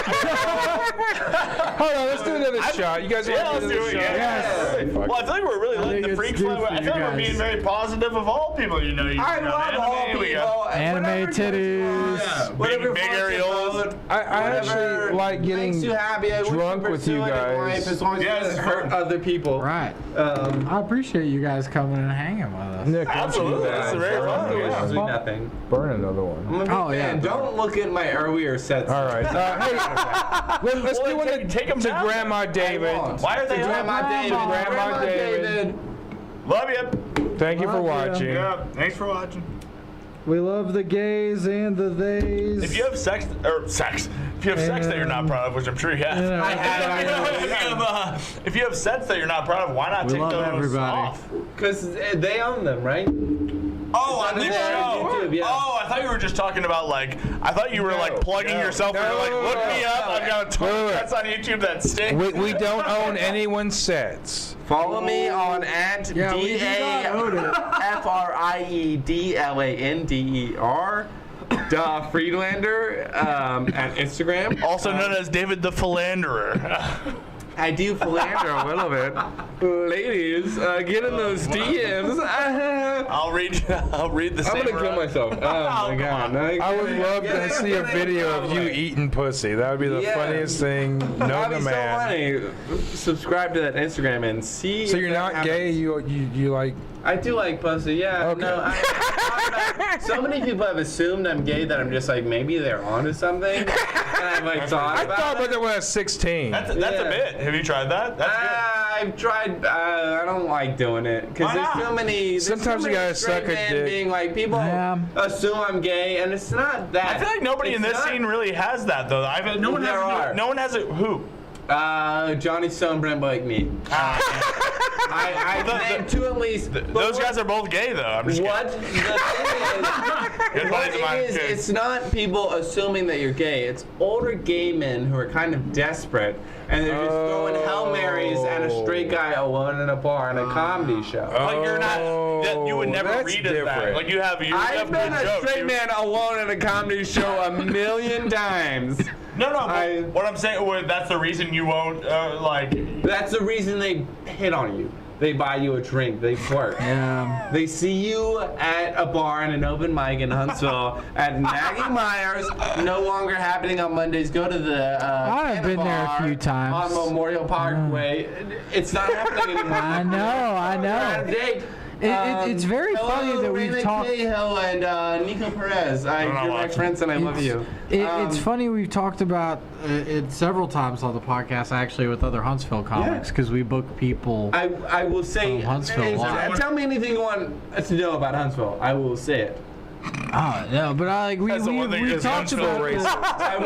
[SPEAKER 2] Hold on, let's do another shot. You guys want
[SPEAKER 4] Yeah,
[SPEAKER 2] to
[SPEAKER 4] let's
[SPEAKER 2] do
[SPEAKER 4] do
[SPEAKER 2] another
[SPEAKER 4] it.
[SPEAKER 2] shot?
[SPEAKER 4] Yes. Well, I feel like we're really letting the
[SPEAKER 1] it's
[SPEAKER 4] freaks
[SPEAKER 1] due
[SPEAKER 4] fly.
[SPEAKER 1] for
[SPEAKER 4] I
[SPEAKER 1] you
[SPEAKER 4] feel like we're
[SPEAKER 1] guys.
[SPEAKER 4] being very positive of all people. You know,
[SPEAKER 3] I love all people.
[SPEAKER 1] Anime
[SPEAKER 3] Whatever
[SPEAKER 1] titties.
[SPEAKER 3] Whatever
[SPEAKER 4] Big
[SPEAKER 3] floats your
[SPEAKER 4] areolas.
[SPEAKER 3] boat,
[SPEAKER 2] I actually
[SPEAKER 3] whatever
[SPEAKER 2] like getting
[SPEAKER 3] makes you happy. I wish
[SPEAKER 2] drunk
[SPEAKER 3] you
[SPEAKER 2] with you
[SPEAKER 3] pursue it in
[SPEAKER 2] guys.
[SPEAKER 3] life as long as
[SPEAKER 4] Yes,
[SPEAKER 3] it doesn't hurt other people.
[SPEAKER 1] Right.
[SPEAKER 3] Um,
[SPEAKER 1] I appreciate you guys coming and hanging with us.
[SPEAKER 2] Nick,
[SPEAKER 4] Absolutely. That's very fun.
[SPEAKER 3] deliciously nothing.
[SPEAKER 2] burn another one.
[SPEAKER 3] I'm a big
[SPEAKER 1] Oh, yeah.
[SPEAKER 3] fan. Don't look at my earlier sets.
[SPEAKER 2] All right. Hey, let's do one
[SPEAKER 4] take 'em
[SPEAKER 2] to
[SPEAKER 4] down.
[SPEAKER 2] Grandma David.
[SPEAKER 4] Why are they
[SPEAKER 3] Grandma
[SPEAKER 4] up?
[SPEAKER 3] David.
[SPEAKER 2] Grandma David.
[SPEAKER 4] Love you.
[SPEAKER 2] Thank you for
[SPEAKER 1] Love ya.
[SPEAKER 2] watching.
[SPEAKER 4] Yeah. Thanks for watching.
[SPEAKER 1] We love the gays and the theys.
[SPEAKER 4] If you have sex that you're not proud of, which I'm sure you have.
[SPEAKER 1] Yeah.
[SPEAKER 3] I have.
[SPEAKER 4] If you have sets that you're not proud of, why not
[SPEAKER 1] We
[SPEAKER 4] take
[SPEAKER 1] love
[SPEAKER 4] those
[SPEAKER 1] everybody.
[SPEAKER 4] off?
[SPEAKER 3] Because they own them, right?
[SPEAKER 4] Oh, on this
[SPEAKER 3] It's on
[SPEAKER 4] show.
[SPEAKER 3] YouTube, yeah.
[SPEAKER 4] Oh, I thought you were just talking about I thought you were plugging yourself.
[SPEAKER 2] No,
[SPEAKER 4] You're like, look
[SPEAKER 2] no,
[SPEAKER 4] me up. I've got a ton of
[SPEAKER 2] Wait.
[SPEAKER 4] sets on YouTube that stink.
[SPEAKER 2] We don't own anyone's sets.
[SPEAKER 3] Follow me on at
[SPEAKER 1] Yeah, we do not own it.
[SPEAKER 3] DAFRIEDLANDER. Friedlander at Instagram.
[SPEAKER 4] Also known as David the Philanderer.
[SPEAKER 3] I do philander a little bit. Ladies, get in those DMs.
[SPEAKER 4] I'll read the same.
[SPEAKER 3] I'm gonna kill myself. Oh my god.
[SPEAKER 2] I would love to see a video of you eating pussy. That would be the
[SPEAKER 3] Yeah.
[SPEAKER 2] funniest thing known
[SPEAKER 3] That'd
[SPEAKER 2] to
[SPEAKER 3] be so
[SPEAKER 2] man.
[SPEAKER 3] funny. Subscribe to that Instagram and see.
[SPEAKER 2] So
[SPEAKER 3] if
[SPEAKER 2] you're
[SPEAKER 3] that
[SPEAKER 2] not gay?
[SPEAKER 3] happens.
[SPEAKER 2] You like?
[SPEAKER 3] I do like pussy, yeah.
[SPEAKER 2] Okay.
[SPEAKER 3] No, so many people have assumed I'm gay that I'm just like, maybe they're onto something. And I've thought
[SPEAKER 2] I
[SPEAKER 3] about
[SPEAKER 2] thought
[SPEAKER 3] it.
[SPEAKER 2] about that when I was 16.
[SPEAKER 4] That's a
[SPEAKER 3] Yeah.
[SPEAKER 4] bit. Have you tried that? That's good.
[SPEAKER 3] I've tried. I don't like doing it because
[SPEAKER 4] Why
[SPEAKER 3] there's
[SPEAKER 4] not?
[SPEAKER 3] so many. There's
[SPEAKER 2] Sometimes
[SPEAKER 3] so
[SPEAKER 2] you
[SPEAKER 3] many
[SPEAKER 2] gotta
[SPEAKER 3] straight
[SPEAKER 2] suck a
[SPEAKER 3] men
[SPEAKER 2] dick.
[SPEAKER 3] Being like people
[SPEAKER 1] Yeah.
[SPEAKER 3] assume I'm gay, and it's not that.
[SPEAKER 4] I feel like nobody in
[SPEAKER 3] It's
[SPEAKER 4] this
[SPEAKER 3] not-
[SPEAKER 4] scene really has that though. No one
[SPEAKER 3] There are.
[SPEAKER 4] has. No one has it. Who?
[SPEAKER 3] Johnny Stone, Brent Blake, me. I named 2 at least. but
[SPEAKER 4] Those
[SPEAKER 3] what-
[SPEAKER 4] guys are both gay though. I'm just
[SPEAKER 3] What the thing
[SPEAKER 4] Good
[SPEAKER 3] is, what
[SPEAKER 4] buddies of mine,
[SPEAKER 3] it is,
[SPEAKER 4] too.
[SPEAKER 3] it's not people assuming that you're gay. It's older gay men who are kind of desperate, and they're just throwing Hail Marys at a straight guy alone in a bar in a comedy show.
[SPEAKER 4] Like you're not. You would never
[SPEAKER 2] that's
[SPEAKER 4] read it that.
[SPEAKER 2] different.
[SPEAKER 4] Like you have. You
[SPEAKER 3] I've
[SPEAKER 4] have
[SPEAKER 3] been
[SPEAKER 4] good
[SPEAKER 3] a
[SPEAKER 4] jokes.
[SPEAKER 3] straight man alone in a comedy show a million times.
[SPEAKER 4] No, but
[SPEAKER 3] I-
[SPEAKER 4] what I'm saying, that's the reason you won't
[SPEAKER 3] That's the reason they hit on you. They buy you a drink. They flirt.
[SPEAKER 1] Yeah.
[SPEAKER 3] They see you at a bar in an open mic in Huntsville at Maggie Myers, no longer happening on Mondays. Go to the
[SPEAKER 1] I've been there a
[SPEAKER 3] Bar
[SPEAKER 1] few times.
[SPEAKER 3] on Memorial Parkway. It's not happening anymore.
[SPEAKER 1] I know.
[SPEAKER 3] We're on a date.
[SPEAKER 1] It's very funny that we've
[SPEAKER 3] Raymond
[SPEAKER 1] talked.
[SPEAKER 3] Cahill and Nico Perez.
[SPEAKER 4] don't know
[SPEAKER 3] You're my
[SPEAKER 4] much.
[SPEAKER 3] friends and I love you.
[SPEAKER 1] It's funny we've talked about it several times on the podcast actually with other Huntsville comics because we book people.
[SPEAKER 3] I will say.
[SPEAKER 1] From Huntsville, why?
[SPEAKER 3] Tell me anything you want to know about Huntsville. I will say it.
[SPEAKER 1] Oh no, but we
[SPEAKER 4] That's the one thing
[SPEAKER 1] we
[SPEAKER 4] is
[SPEAKER 1] talked
[SPEAKER 4] Huntsville
[SPEAKER 1] about this.
[SPEAKER 3] I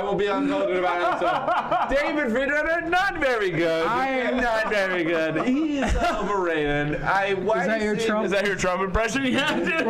[SPEAKER 3] will be unloaded about Huntsville. David Friedlander, not very good.
[SPEAKER 1] I am
[SPEAKER 3] not very good. He is overrated.
[SPEAKER 1] Is that your Trump?
[SPEAKER 4] Is that your Trump impression? Yeah, dude.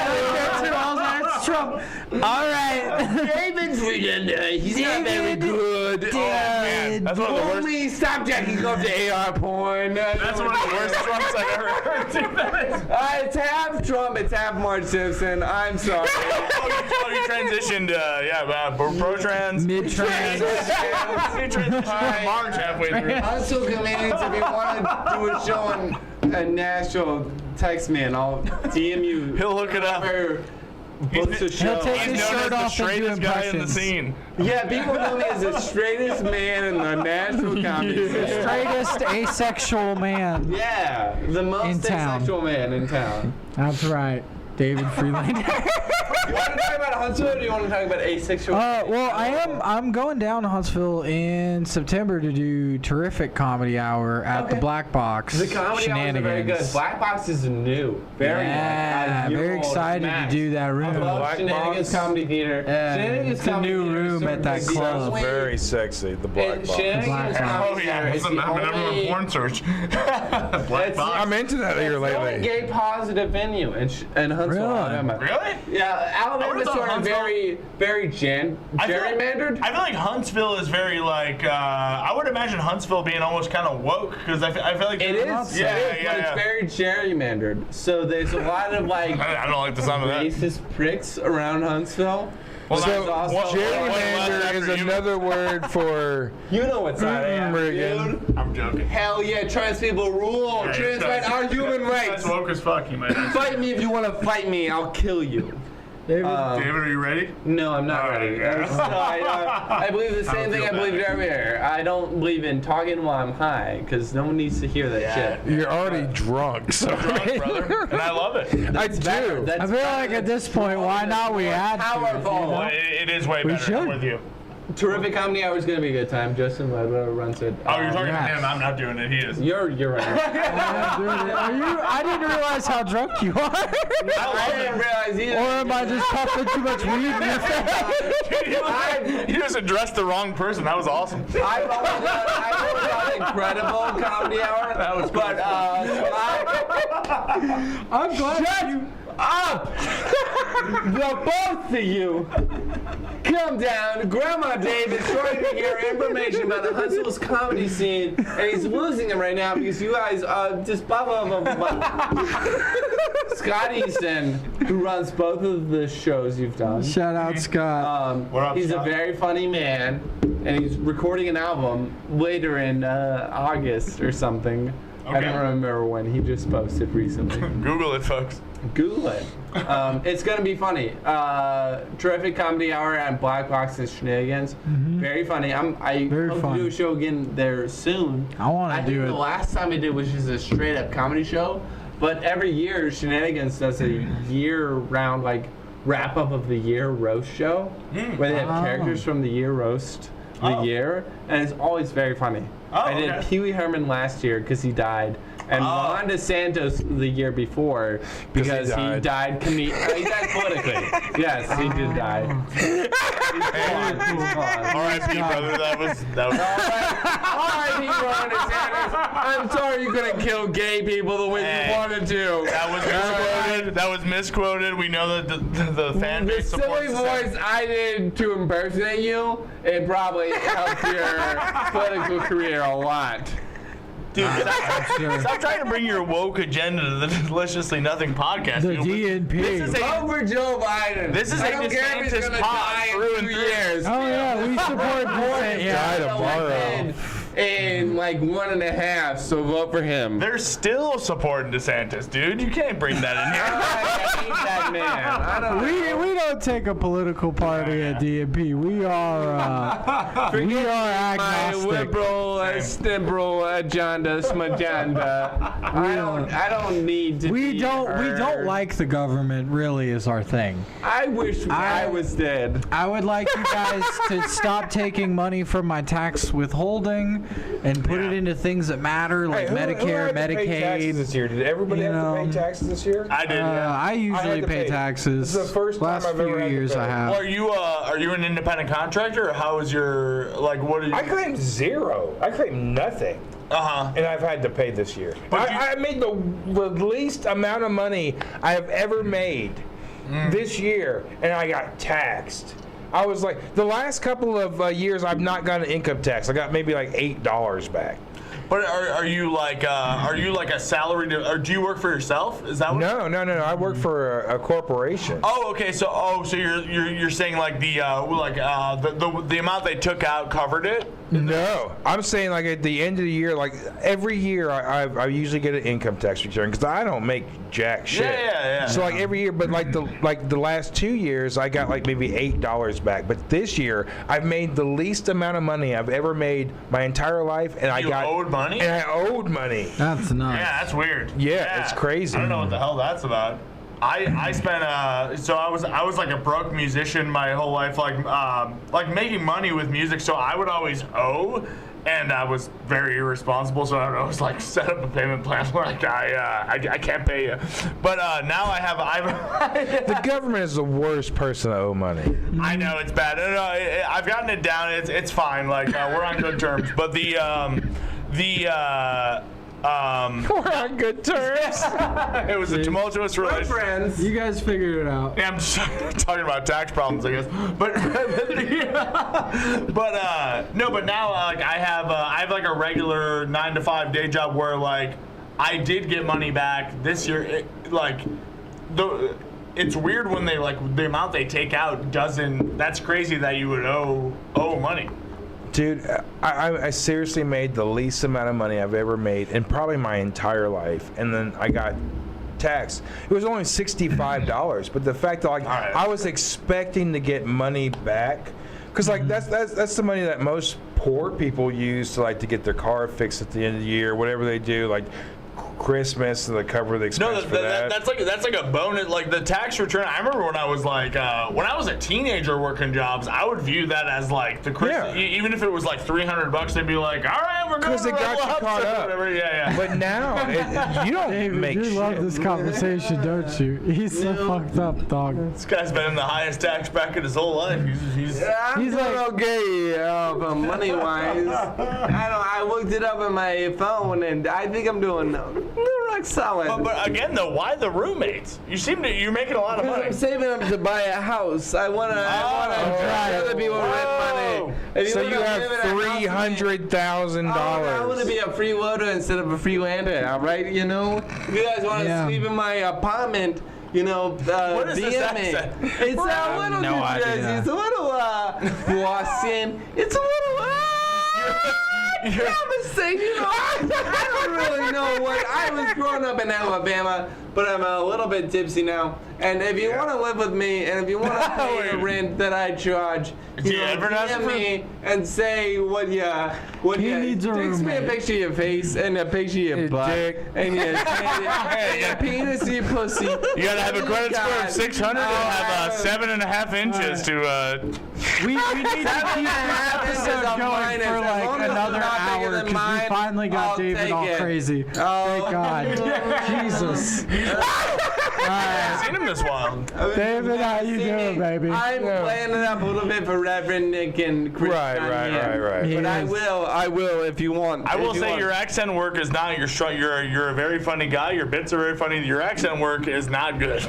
[SPEAKER 1] That's Trump. All right.
[SPEAKER 3] David Friedlander, he's not very good.
[SPEAKER 1] David.
[SPEAKER 4] That's one of the worst.
[SPEAKER 3] Only stop jacking off to AR porn.
[SPEAKER 4] That's one of the worst Trumps I've ever heard.
[SPEAKER 3] It's half Trump, it's half Marge Simpson. I'm sorry.
[SPEAKER 4] You transitioned, pro-trans.
[SPEAKER 1] Mid-trans.
[SPEAKER 4] You transitioned to March halfway through.
[SPEAKER 3] Also, comedians, if you want to do a show on Nashville, text me and I'll DM you.
[SPEAKER 4] He'll hook it up.
[SPEAKER 3] Whoever books a show.
[SPEAKER 1] He'll take
[SPEAKER 4] He's
[SPEAKER 1] his
[SPEAKER 4] known
[SPEAKER 1] shirt
[SPEAKER 4] as the
[SPEAKER 1] off and do
[SPEAKER 4] straightest guy in the
[SPEAKER 1] impressions.
[SPEAKER 4] scene.
[SPEAKER 3] Yeah, people know me as the straightest man in the Nashville comedy scene.
[SPEAKER 1] Straightest asexual man.
[SPEAKER 3] Yeah, the most
[SPEAKER 1] In town.
[SPEAKER 3] asexual man in town.
[SPEAKER 1] That's right. David Friedlander.
[SPEAKER 3] to talk about Huntsville, or do you want to talk about asexual?
[SPEAKER 1] Well, I'm going down to Huntsville in September to do Terrific Comedy Hour at the Black Box.
[SPEAKER 3] The comedy hours are very good. Black Box is new.
[SPEAKER 1] Very excited to do that room.
[SPEAKER 3] I love Shenanigans Comedy Theater.
[SPEAKER 1] It's a new room at that club.
[SPEAKER 2] Very sexy, the Black Box.
[SPEAKER 3] Shenanigans Comedy Theater is the
[SPEAKER 4] number one porn search. Black Box.
[SPEAKER 2] I'm into that here lately.
[SPEAKER 3] It's the only gay positive venue in Huntsville, Alabama.
[SPEAKER 4] Really?
[SPEAKER 3] Yeah, Alabama's sort of very gerrymandered.
[SPEAKER 4] I feel like Huntsville is very like. I would imagine Huntsville being almost kind of woke because I feel like
[SPEAKER 3] It is,
[SPEAKER 4] but
[SPEAKER 3] it's very gerrymandered. So there's a lot of like
[SPEAKER 4] I don't like the sound of that.
[SPEAKER 3] racist pricks around Huntsville.
[SPEAKER 4] Well,
[SPEAKER 2] So
[SPEAKER 4] what
[SPEAKER 2] gerrymander is another word for
[SPEAKER 3] You know what side I am,
[SPEAKER 2] Riggin.
[SPEAKER 3] dude.
[SPEAKER 4] I'm joking.
[SPEAKER 3] Hell yeah, trans people rule.
[SPEAKER 4] Yeah,
[SPEAKER 3] Trans rights are human rights.
[SPEAKER 4] That's woke as fuck, you might ask.
[SPEAKER 3] Fight me if you want to fight me. I'll kill you.
[SPEAKER 4] David, are you ready?
[SPEAKER 3] No, I'm not
[SPEAKER 4] All
[SPEAKER 3] ready.
[SPEAKER 4] right.
[SPEAKER 3] I believe the same thing I believed earlier. I don't believe in talking while I'm high, because no one needs to hear that shit.
[SPEAKER 2] You're already drunk, so
[SPEAKER 4] Drunk, brother, and I love it.
[SPEAKER 2] I do.
[SPEAKER 1] I feel like at this point, why not? We had to.
[SPEAKER 3] Powerful.
[SPEAKER 4] Well, it is way better.
[SPEAKER 1] should.
[SPEAKER 4] I'm with you.
[SPEAKER 3] Terrific Comedy Hour is going to be a good time. Justin Ledwell runs it.
[SPEAKER 4] Oh, you're talking
[SPEAKER 1] yes.
[SPEAKER 4] to him. I'm not doing it. He is.
[SPEAKER 3] You're right.
[SPEAKER 1] I didn't realize how drunk you are.
[SPEAKER 3] I didn't realize either.
[SPEAKER 1] Or am I just puffing too much weed in your face?
[SPEAKER 4] You just addressed the wrong person. That was awesome.
[SPEAKER 3] I've always done Incredible Comedy Hour.
[SPEAKER 4] That was cool.
[SPEAKER 3] But
[SPEAKER 1] I'm glad you.
[SPEAKER 3] up! The both of you come down. Grandma Dave is trying to hear information about the Huntsville's comedy scene, and he's losing him right now because you guys just blah blah blah blah blah. Scott Easton, who runs both of the shows you've done.
[SPEAKER 1] Shout out Scott.
[SPEAKER 4] What up,
[SPEAKER 3] He's
[SPEAKER 4] Scott?
[SPEAKER 3] a very funny man, and he's recording an album later in August or something. I
[SPEAKER 4] Okay.
[SPEAKER 3] don't remember when. He just posted recently.
[SPEAKER 4] Google it, folks.
[SPEAKER 3] Google it. It's gonna be funny. Terrific Comedy Hour at Black Box and Shenanigans. Very funny. I
[SPEAKER 1] Very
[SPEAKER 3] hope
[SPEAKER 1] fun.
[SPEAKER 3] to do a show again there soon.
[SPEAKER 1] I want to do
[SPEAKER 3] think
[SPEAKER 1] it.
[SPEAKER 3] the last time I did was just a straight up comedy show. But every year, Shenanigans does a year-round wrap up of the year roast show, where they have
[SPEAKER 1] Oh.
[SPEAKER 3] characters from the year roast the year, and it's always very funny.
[SPEAKER 4] Oh,
[SPEAKER 3] I did
[SPEAKER 4] okay.
[SPEAKER 3] Pee Wee Herman last year because he died, and Ron DeSantis the year before because he died politically. Yes, he did die.
[SPEAKER 4] R.I.P. brother. That was.
[SPEAKER 3] R.I.P. Ron DeSantis. I'm sorry you couldn't kill gay people the way
[SPEAKER 4] Hey.
[SPEAKER 3] you wanted to.
[SPEAKER 4] That was misquoted. That was misquoted. We know that the fan
[SPEAKER 3] The
[SPEAKER 4] base supports
[SPEAKER 3] silly
[SPEAKER 4] the
[SPEAKER 3] voice I did to impersonate you, it probably helped your political career a lot.
[SPEAKER 4] Dude,
[SPEAKER 1] sure.
[SPEAKER 4] stop trying to bring your woke agenda to the Deliciously Nothing podcast.
[SPEAKER 1] The
[SPEAKER 4] dude. This is
[SPEAKER 1] DNP.
[SPEAKER 4] a,
[SPEAKER 3] Vote for Joe Biden.
[SPEAKER 4] This is
[SPEAKER 3] I
[SPEAKER 4] a
[SPEAKER 3] don't care if he's
[SPEAKER 4] DeSantis
[SPEAKER 3] gonna
[SPEAKER 4] pod
[SPEAKER 3] die
[SPEAKER 4] through
[SPEAKER 3] in
[SPEAKER 4] and
[SPEAKER 3] 2
[SPEAKER 4] through.
[SPEAKER 3] years.
[SPEAKER 1] Oh yeah, we support DeSantis.
[SPEAKER 2] Die tomorrow.
[SPEAKER 3] In 1.5, so vote for him.
[SPEAKER 4] they're still supporting DeSantis, dude. You can't bring that in here.
[SPEAKER 3] I hate that man. I don't know.
[SPEAKER 1] We don't take a political party at DNP. We are
[SPEAKER 3] My
[SPEAKER 1] agnostic.
[SPEAKER 3] liberal, liberal agenda, smagenda. I don't need to.
[SPEAKER 1] We
[SPEAKER 3] be
[SPEAKER 1] don't
[SPEAKER 3] heard.
[SPEAKER 1] like the government. Really, is our thing.
[SPEAKER 3] I wish I was dead.
[SPEAKER 1] I would like you guys to stop taking money from my tax withholding and put it into things that matter, like
[SPEAKER 2] Hey, who
[SPEAKER 1] Medicare,
[SPEAKER 2] had to pay taxes
[SPEAKER 1] Medicaid.
[SPEAKER 2] this year? Did everybody
[SPEAKER 1] You
[SPEAKER 2] have to
[SPEAKER 1] know,
[SPEAKER 2] pay taxes this year?
[SPEAKER 4] I did.
[SPEAKER 1] I usually
[SPEAKER 2] to
[SPEAKER 1] pay
[SPEAKER 2] pay.
[SPEAKER 1] taxes.
[SPEAKER 2] This is the first time
[SPEAKER 1] Last
[SPEAKER 2] I've ever
[SPEAKER 1] few
[SPEAKER 2] had to
[SPEAKER 1] years
[SPEAKER 2] pay.
[SPEAKER 1] I have.
[SPEAKER 4] Well, are you an independent contractor, or how is your what are you?
[SPEAKER 2] I claimed zero. I claimed nothing. And I've had to pay this year.
[SPEAKER 4] But
[SPEAKER 2] I made the least amount of money I have ever made this year, and I got taxed. I was like, the last couple of years, I've not gotten income tax. I got maybe like $8 back.
[SPEAKER 4] But are you like a salaried, or do you work for yourself? Is that what?
[SPEAKER 2] No. I work for a corporation.
[SPEAKER 4] Oh, okay. So you're saying like the amount they took out covered it?
[SPEAKER 2] No, I'm saying like at the end of the year, like every year I usually get an income tax return because I don't make jack shit.
[SPEAKER 4] Yeah.
[SPEAKER 2] So like every year, but like the last 2 years I got like maybe $8 back. But this year I've made the least amount of money I've ever made my entire life, and I
[SPEAKER 4] owed money?
[SPEAKER 2] And I owed money.
[SPEAKER 1] That's nuts.
[SPEAKER 4] Yeah, that's weird.
[SPEAKER 2] Yeah, it's crazy.
[SPEAKER 4] I don't know what the hell that's about. I spent so I was like a broke musician my whole life, like making money with music. So I would always owe, and I was very irresponsible. So I would always like set up a payment plan where like I can't pay you. But now I've
[SPEAKER 2] The government is the worst person to owe money.
[SPEAKER 4] I know it's bad. No, I've gotten it down. It's fine. Like we're on good terms. But
[SPEAKER 2] We're on good terms.
[SPEAKER 4] it was a tumultuous relationship.
[SPEAKER 3] Friends.
[SPEAKER 1] You guys figured it out.
[SPEAKER 4] Yeah, I'm just talking about tax problems, I guess. But but now like I have like a regular 9-to-5 day job where like I did get money back this year. It's weird when they like the amount they take out doesn't. That's crazy that you would owe money.
[SPEAKER 2] Dude, I seriously made the least amount of money I've ever made in probably my entire life, and then I got taxed. It was only $65, but the fact that like I was expecting to get money back, because like that's the money that most poor people use to get their car fixed at the end of the year, whatever they do, like Christmas to cover the expense for that.
[SPEAKER 4] That's like a bonus. Like the tax return. I remember when I was a teenager working jobs, I would view that as like the Christmas.
[SPEAKER 2] Yeah.
[SPEAKER 4] Even if it was like $300, they'd be like, all right, we're going
[SPEAKER 2] Because it got you caught up.
[SPEAKER 4] Whatever. Yeah.
[SPEAKER 2] But now you don't
[SPEAKER 1] David,
[SPEAKER 2] make
[SPEAKER 1] you
[SPEAKER 2] shit.
[SPEAKER 1] love this conversation, don't you? He's so fucked up, dog.
[SPEAKER 4] This guy's been in the highest tax bracket his whole life. He's
[SPEAKER 3] I'm
[SPEAKER 1] He's
[SPEAKER 3] doing
[SPEAKER 1] like-
[SPEAKER 3] okay money wise. I looked it up on my phone, and I think I'm doing rock solid.
[SPEAKER 4] But again, though, why the roommates? You're making a lot of money.
[SPEAKER 3] I'm saving up to buy a house. I wanna other people rent money. If
[SPEAKER 2] So
[SPEAKER 3] wanna
[SPEAKER 2] you have
[SPEAKER 3] live in a house,
[SPEAKER 2] $300,000.
[SPEAKER 3] I want to be a freeloader instead of a Freelander, all right? You know, if you guys want to sleep in my apartment, you know,
[SPEAKER 4] What is this
[SPEAKER 3] DM me.
[SPEAKER 4] accent?
[SPEAKER 3] It's a little
[SPEAKER 2] no
[SPEAKER 3] New
[SPEAKER 2] idea.
[SPEAKER 3] Jersey. It's a little Boston. It's a little. I can't say, you know, I don't really know what. I was growing up in Alabama, but I'm a little bit tipsy now. And if you want to live with me, and if you want to pay the rent that I charge, you know, DM me and say what you
[SPEAKER 1] needs a
[SPEAKER 3] text me a
[SPEAKER 1] roommate.
[SPEAKER 3] picture of your face and a picture of your butt
[SPEAKER 2] dick.
[SPEAKER 3] and your penis and your pussy.
[SPEAKER 4] You gotta have a credit score of 600 and have 7.5 inches to.
[SPEAKER 1] We need to keep this episode going for like another hour because we finally got David all crazy. Thank God. Jesus.
[SPEAKER 4] I've seen him this wild.
[SPEAKER 1] David, how you doing, baby?
[SPEAKER 3] I'm playing it up a little bit for Reverend Nick and Chris.
[SPEAKER 2] Right.
[SPEAKER 3] But I will if you want.
[SPEAKER 4] I will
[SPEAKER 3] if you
[SPEAKER 4] say
[SPEAKER 3] want.
[SPEAKER 4] your accent work is not you're a very funny guy. Your bits are very funny. Your accent work is not good.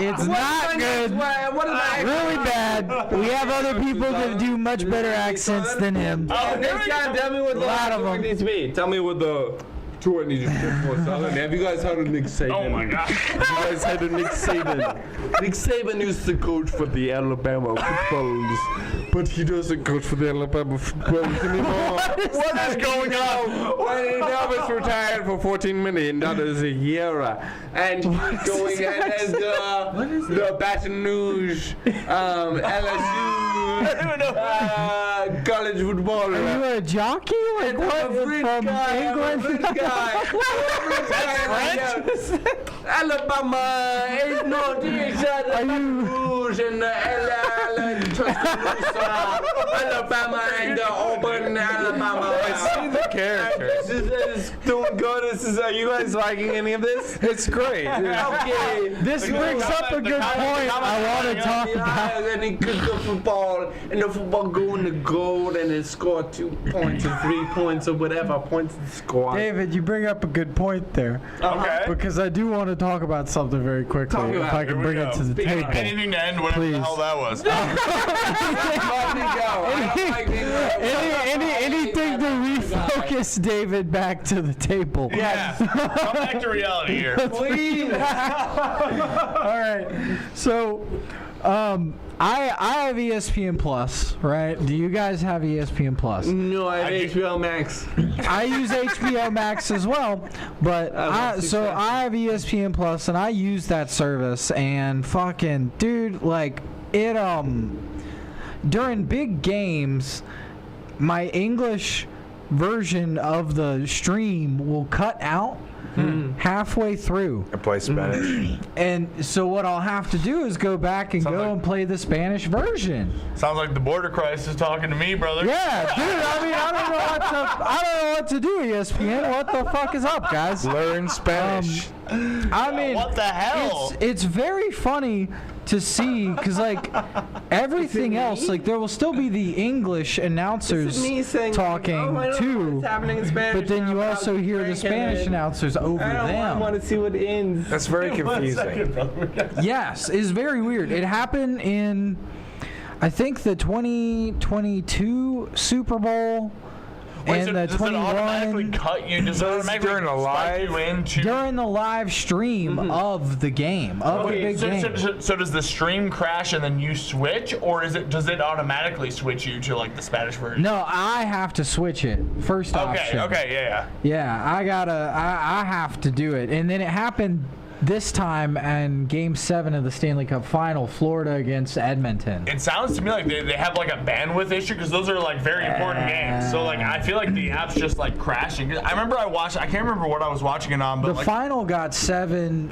[SPEAKER 1] It's not good.
[SPEAKER 3] What is my
[SPEAKER 1] Really bad. We have other people that do much better accents than him.
[SPEAKER 3] Next time, tell me what the
[SPEAKER 1] lot of them.
[SPEAKER 3] needs to be. Tell me what the tour needs to be more solid. Have you guys heard of Nick Saban?
[SPEAKER 4] Oh my God.
[SPEAKER 3] Have you guys heard of Nick Saban? Nick Saban used to coach for the Alabama footballs, but he doesn't coach for the Alabama footballs anymore.
[SPEAKER 4] What is going on?
[SPEAKER 3] And he now is retired for $14 million a year, and he's going as the Baton Rouge LSU college footballer.
[SPEAKER 1] Are you a jockey? Like what? From England?
[SPEAKER 3] Alabama is not Baton Rouge and Alabama and Auburn, Alabama.
[SPEAKER 2] I see the characters.
[SPEAKER 3] This is doing good. Are you guys liking any of this?
[SPEAKER 2] It's great.
[SPEAKER 3] Okay.
[SPEAKER 1] This brings up a good point I want to talk about.
[SPEAKER 3] And he kicked the football, and the football go in the goal, and it scored 2 points or 3 points or whatever points it scored.
[SPEAKER 1] David, you bring up a good point there.
[SPEAKER 4] Okay.
[SPEAKER 1] Because I do want to talk about something very quickly.
[SPEAKER 3] Talk
[SPEAKER 1] If
[SPEAKER 3] about
[SPEAKER 1] I
[SPEAKER 3] it.
[SPEAKER 1] can
[SPEAKER 4] Here we
[SPEAKER 1] bring it
[SPEAKER 4] go.
[SPEAKER 1] to the table.
[SPEAKER 4] Anything to end, whatever the
[SPEAKER 1] Please.
[SPEAKER 4] hell that was.
[SPEAKER 1] Anything to refocus David back to the table.
[SPEAKER 4] Yeah. Come back to reality here.
[SPEAKER 3] Please.
[SPEAKER 1] All right. So, I have ESPN Plus, right? Do you guys have ESPN Plus?
[SPEAKER 3] No, I have HBO Max.
[SPEAKER 1] I use HBO Max as well, but I have ESPN Plus and I use that service and fucking dude, like it during big games, my English version of the stream will cut out halfway through.
[SPEAKER 2] I play Spanish.
[SPEAKER 1] And so what I'll have to do is go back and go and play the Spanish version.
[SPEAKER 4] Sounds like the border crisis talking to me, brother.
[SPEAKER 1] Yeah, dude. I mean, I don't know what to do. ESPN, what the fuck is up, guys?
[SPEAKER 2] Learn Spanish.
[SPEAKER 1] I mean,
[SPEAKER 4] What the hell?
[SPEAKER 1] It's very funny to see because like everything else, like there will still be the English announcers
[SPEAKER 3] me saying,
[SPEAKER 1] talking
[SPEAKER 3] I don't know
[SPEAKER 1] too,
[SPEAKER 3] what's happening in Spanish
[SPEAKER 1] but then you
[SPEAKER 3] now,
[SPEAKER 1] also hear the Spanish announcers over
[SPEAKER 3] I
[SPEAKER 1] them.
[SPEAKER 3] want to see what ends.
[SPEAKER 2] That's very confusing.
[SPEAKER 1] Yes, it's very weird. It happened in, I think, the 2022 Super Bowl.
[SPEAKER 4] Wait,
[SPEAKER 1] and
[SPEAKER 4] so
[SPEAKER 1] the
[SPEAKER 4] does it automatically
[SPEAKER 1] 21
[SPEAKER 4] cut you? Does it automatically
[SPEAKER 2] during a
[SPEAKER 4] spike you into?
[SPEAKER 1] during the live stream of the game of the big game.
[SPEAKER 4] So does the stream crash and then you switch, or does it automatically switch you to like the Spanish version?
[SPEAKER 1] No, I have to switch it first option.
[SPEAKER 4] Okay, yeah.
[SPEAKER 1] Yeah, I have to do it, and then it happened this time in Game 7 of the Stanley Cup Final, Florida against Edmonton.
[SPEAKER 4] It sounds to me like they have like a bandwidth issue because those are like very important games. So like I feel like the app's just like crashing. I remember I can't remember what I was watching it on, but
[SPEAKER 1] The
[SPEAKER 4] like,
[SPEAKER 1] final got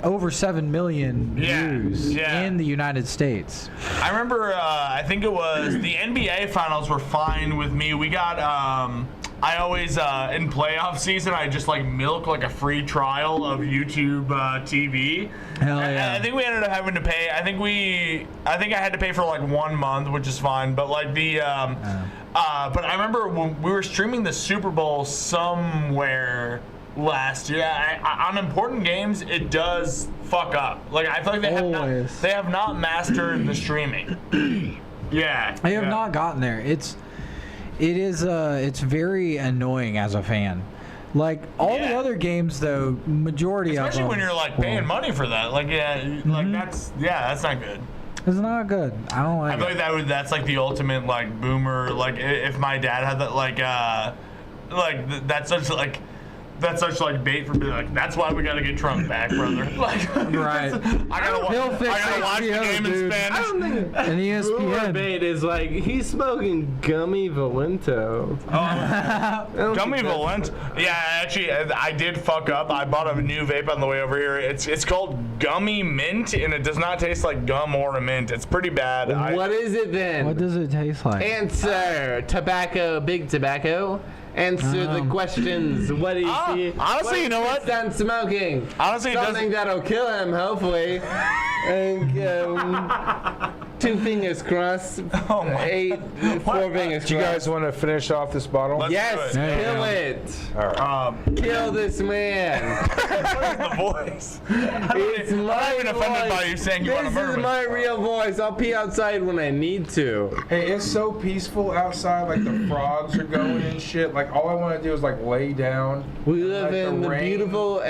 [SPEAKER 1] over 7 million views in the United States.
[SPEAKER 4] I remember I think it was the NBA finals were fine with me. We got I always in playoff season I just like milk like a free trial of YouTube TV.
[SPEAKER 1] Hell yeah.
[SPEAKER 4] I think we ended up having to pay. I think I had to pay for like 1 month, which is fine. But like but I remember when we were streaming the Super Bowl somewhere last year. On important games, it does fuck up. Like I feel like they have not mastered the streaming. Yeah,
[SPEAKER 1] I have not gotten there. It's very annoying as a fan. Like all the other games, though, majority of them.
[SPEAKER 4] Especially when you're like paying money for that. Like like that's not good.
[SPEAKER 1] It's not good. I don't like
[SPEAKER 4] I feel like that's like the ultimate like boomer. Like if my dad had that that's such like bait for me. Like that's why we gotta get Trump back, brother. Like
[SPEAKER 1] Right.
[SPEAKER 4] I gotta watch the game in Spanish.
[SPEAKER 3] I don't think
[SPEAKER 1] And ESPN.
[SPEAKER 3] bait is like he's smoking gummy Valento.
[SPEAKER 4] Gummy Valent. Yeah, actually, I did fuck up. I bought a new vape on the way over here. It's called Gummy Mint, and it does not taste like gum or a mint. It's pretty bad.
[SPEAKER 3] What is it then?
[SPEAKER 1] What does it taste like?
[SPEAKER 3] Answer. Tobacco. Big tobacco. Answer the questions. What do you see?
[SPEAKER 4] Honestly, you know what?
[SPEAKER 3] Done smoking.
[SPEAKER 4] Honestly, it
[SPEAKER 3] Something that'll kill him, hopefully. And 2 fingers crossed.
[SPEAKER 4] Oh my.
[SPEAKER 3] 8, 4 fingers
[SPEAKER 2] Do you guys
[SPEAKER 3] crossed.
[SPEAKER 2] want to finish off this bottle?
[SPEAKER 4] Let's
[SPEAKER 3] Yes,
[SPEAKER 4] do it.
[SPEAKER 3] kill it.
[SPEAKER 2] All right.
[SPEAKER 3] Kill this man.
[SPEAKER 4] The voice.
[SPEAKER 3] It's
[SPEAKER 4] I'm
[SPEAKER 3] my
[SPEAKER 4] not even offended
[SPEAKER 3] voice.
[SPEAKER 4] by you saying you want to
[SPEAKER 3] This
[SPEAKER 4] murder
[SPEAKER 3] is
[SPEAKER 4] me.
[SPEAKER 3] my real voice. I'll pee outside when I need to.
[SPEAKER 2] Hey, it's so peaceful outside. Like the frogs are going and shit. Like all I want to do is like lay down.
[SPEAKER 3] We live
[SPEAKER 2] Like
[SPEAKER 3] in the
[SPEAKER 2] rain.
[SPEAKER 3] beautiful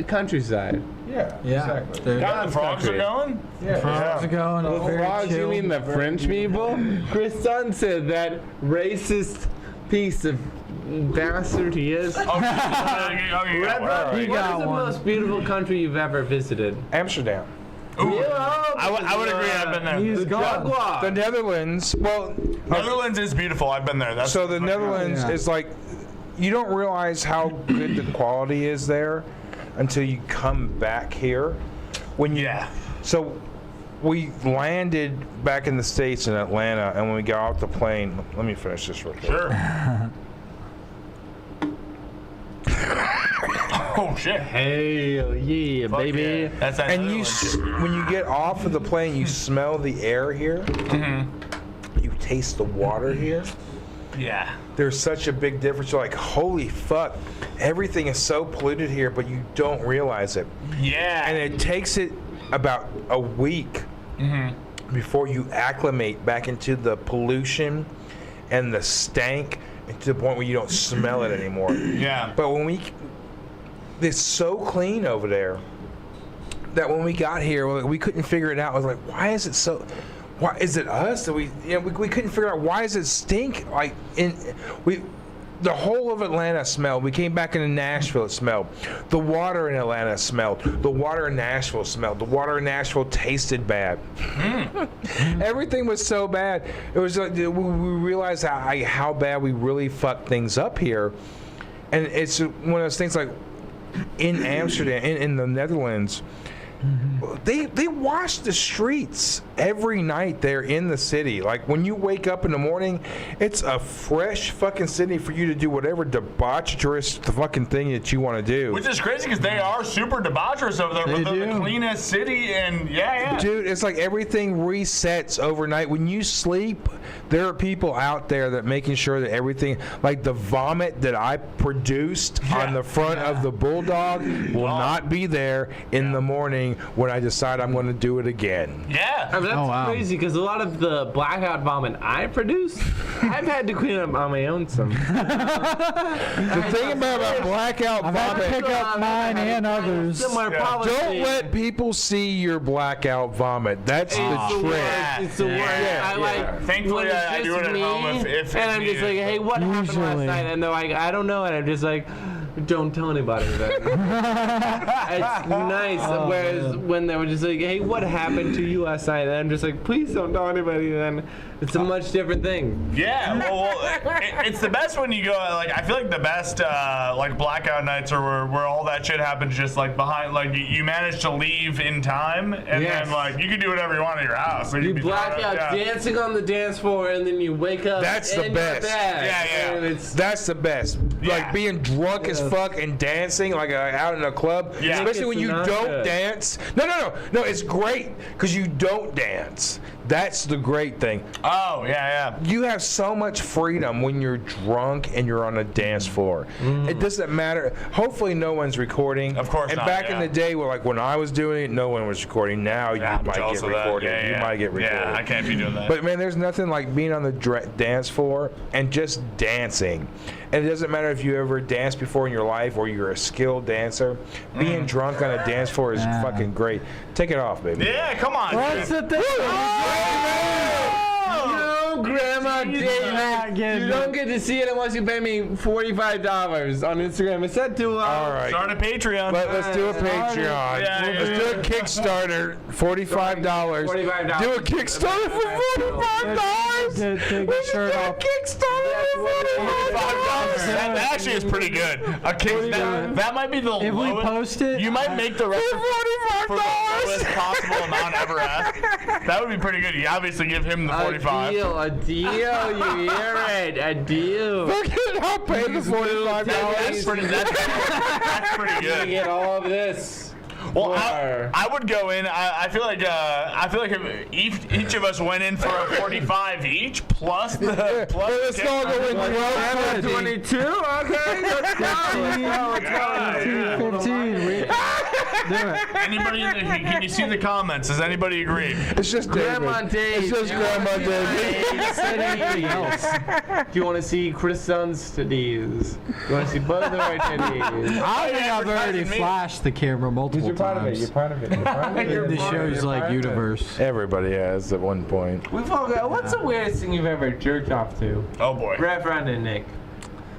[SPEAKER 3] countryside.
[SPEAKER 2] Yeah.
[SPEAKER 1] Yeah.
[SPEAKER 2] Exactly.
[SPEAKER 4] God, the frogs
[SPEAKER 3] country.
[SPEAKER 4] are going?
[SPEAKER 2] Yeah.
[SPEAKER 1] Frogs are going.
[SPEAKER 3] The
[SPEAKER 1] very
[SPEAKER 3] frogs, you
[SPEAKER 1] chill.
[SPEAKER 3] mean the French people? Chris Dunn said that racist piece of bastard he is.
[SPEAKER 4] Okay, whatever.
[SPEAKER 1] You
[SPEAKER 3] What
[SPEAKER 1] got
[SPEAKER 3] is the
[SPEAKER 1] one.
[SPEAKER 3] most beautiful country you've ever visited?
[SPEAKER 2] Amsterdam.
[SPEAKER 4] I would agree. I've been there.
[SPEAKER 1] He's
[SPEAKER 3] The
[SPEAKER 1] gone.
[SPEAKER 3] Jaguar.
[SPEAKER 2] The Netherlands. Well,
[SPEAKER 4] Netherlands is beautiful. I've been there. That's
[SPEAKER 2] so the Netherlands
[SPEAKER 1] Yeah.
[SPEAKER 2] is like, you don't realize how good the quality is there until you come back here. So we landed back in the States in Atlanta, and when we got off the plane, let me finish this real quick.
[SPEAKER 4] Sure. Oh shit.
[SPEAKER 3] Hell yeah,
[SPEAKER 4] Fuck
[SPEAKER 3] baby.
[SPEAKER 4] yeah. That's that
[SPEAKER 2] And
[SPEAKER 4] Netherlands.
[SPEAKER 2] when you get off of the plane, you smell the air here. You taste the water here.
[SPEAKER 4] Yeah.
[SPEAKER 2] There's such a big difference. You're like, holy fuck, everything is so polluted here, but you don't realize it.
[SPEAKER 4] Yeah.
[SPEAKER 2] And it takes it about a week before you acclimate back into the pollution and the stank, and to the point where you don't smell it anymore.
[SPEAKER 4] Yeah.
[SPEAKER 2] But when it's so clean over there that when we got here, we couldn't figure it out. I was like, why is it so? Why is it us? That we couldn't figure out why does it stink? Like the whole of Atlanta smelled. We came back into Nashville, it smelled. The water in Atlanta smelled. The water in Nashville smelled. The water in Nashville tasted bad. Everything was so bad. It was like we realized how bad we really fucked things up here. And it's one of those things like, in Amsterdam, in the Netherlands, they wash the streets every night there in the city. Like when you wake up in the morning, it's a fresh fucking city for you to do whatever debaucherous fucking thing that you want to do.
[SPEAKER 4] Which is crazy because they are super debaucherous over there. They're the cleanest city, and yeah.
[SPEAKER 2] Dude, it's like everything resets overnight. When you sleep, there are people out there that making sure that everything, like the vomit that I produced on the front of the Bulldog will not be there in the morning when I decide I'm going to do it again.
[SPEAKER 4] Yeah.
[SPEAKER 3] I mean, that's crazy because a lot of the blackout vomit I produce, I've had to clean up on my own some.
[SPEAKER 2] The thing about blackout
[SPEAKER 1] I've had to
[SPEAKER 2] vomit,
[SPEAKER 1] pick up mine and others.
[SPEAKER 3] Similar policy.
[SPEAKER 2] don't let people see your blackout vomit. That's the trick.
[SPEAKER 3] It's the worst.
[SPEAKER 2] Yeah,
[SPEAKER 3] I like.
[SPEAKER 4] Thankfully,
[SPEAKER 3] when it's
[SPEAKER 4] I do
[SPEAKER 3] just
[SPEAKER 4] it at
[SPEAKER 3] me,
[SPEAKER 4] home if
[SPEAKER 3] and I'm just like, hey, what happened last
[SPEAKER 1] Usually.
[SPEAKER 3] night? And they're like, I don't know. And I'm just like, don't tell anybody that. It's nice. Whereas when they were just like, hey, what happened to you last night? And I'm just like, please don't tell anybody. Then it's a much different thing.
[SPEAKER 4] Yeah, well, it's the best when you go, like, I feel like the best, like, blackout nights are where all that shit happens just, like, behind, like, you manage to leave in time, and then, like, you can do whatever you want at your house. Like,
[SPEAKER 3] You black out dancing on the dance floor, and then you wake up.
[SPEAKER 2] That's the
[SPEAKER 3] and
[SPEAKER 2] best.
[SPEAKER 3] you're back.
[SPEAKER 4] Yeah.
[SPEAKER 3] And it's
[SPEAKER 2] That's the best. Like being drunk as fuck and dancing like out in a club.
[SPEAKER 4] Yeah.
[SPEAKER 2] Especially when you
[SPEAKER 3] It's
[SPEAKER 2] don't
[SPEAKER 3] not good.
[SPEAKER 2] dance. No. It's great because you don't dance. That's the great thing.
[SPEAKER 4] Oh, yeah.
[SPEAKER 2] You have so much freedom when you're drunk and you're on a dance floor. It doesn't matter. Hopefully, no one's recording.
[SPEAKER 4] Of course
[SPEAKER 2] and
[SPEAKER 4] not,
[SPEAKER 2] back in
[SPEAKER 4] yeah.
[SPEAKER 2] the day, like when I was doing it, no one was recording. Now you
[SPEAKER 4] I'm
[SPEAKER 2] might
[SPEAKER 4] jealous
[SPEAKER 2] get
[SPEAKER 4] of that.
[SPEAKER 2] recorded.
[SPEAKER 4] Yeah,
[SPEAKER 2] You might get recorded.
[SPEAKER 4] Yeah, I can't be doing that.
[SPEAKER 2] But man, there's nothing like being on the dance floor and just dancing. And it doesn't matter if you ever danced before in your life or you're a skilled dancer. Being drunk on a dance floor is fucking great. Take it off, baby.
[SPEAKER 4] yeah, come on.
[SPEAKER 1] What's
[SPEAKER 4] dude.
[SPEAKER 1] the thing?
[SPEAKER 3] no, Grandma David. You don't get to see it unless you pay me $45 on Instagram. It's said to
[SPEAKER 2] All right.
[SPEAKER 4] Start a Patreon.
[SPEAKER 2] Let's do a Patreon.
[SPEAKER 4] Yeah,
[SPEAKER 2] Let's do a Kickstarter. $45.
[SPEAKER 3] $45.
[SPEAKER 2] Do a Kickstarter for $45.
[SPEAKER 1] Take your shirt off.
[SPEAKER 2] Kickstarter for $45.
[SPEAKER 4] That actually is pretty good. That might be the
[SPEAKER 1] If we
[SPEAKER 4] lowest.
[SPEAKER 1] post it,
[SPEAKER 4] You might make the record for the
[SPEAKER 2] $45.
[SPEAKER 4] lowest possible amount ever asked. That would be pretty good. You obviously give him the 45.
[SPEAKER 3] A deal, you hear it, a deal.
[SPEAKER 2] Look at how pay the $45.
[SPEAKER 4] That's pretty
[SPEAKER 3] You
[SPEAKER 4] good.
[SPEAKER 3] get all of this.
[SPEAKER 4] Well, I would go in. I feel like if each of us went in for a 45 each plus the
[SPEAKER 2] Let's all go in 12.
[SPEAKER 3] 22? Okay, let's go.
[SPEAKER 1] 15. Do it.
[SPEAKER 4] Anybody? Can you see the comments? Does anybody agree?
[SPEAKER 2] It's just
[SPEAKER 3] Grandma
[SPEAKER 2] David.
[SPEAKER 3] Dave.
[SPEAKER 2] It's just Grandma David.
[SPEAKER 1] Said anything else.
[SPEAKER 3] Do you want to see Chris Dunn's titties? You want to see both of our titties?
[SPEAKER 1] I think I've already
[SPEAKER 4] advertising me.
[SPEAKER 1] flashed the camera multiple times.
[SPEAKER 3] part of it.
[SPEAKER 1] The show's like universe.
[SPEAKER 2] Everybody has at one point.
[SPEAKER 3] We've all got. What's the weirdest thing you've ever jerked off to?
[SPEAKER 4] Oh boy.
[SPEAKER 3] Reverend and Nick.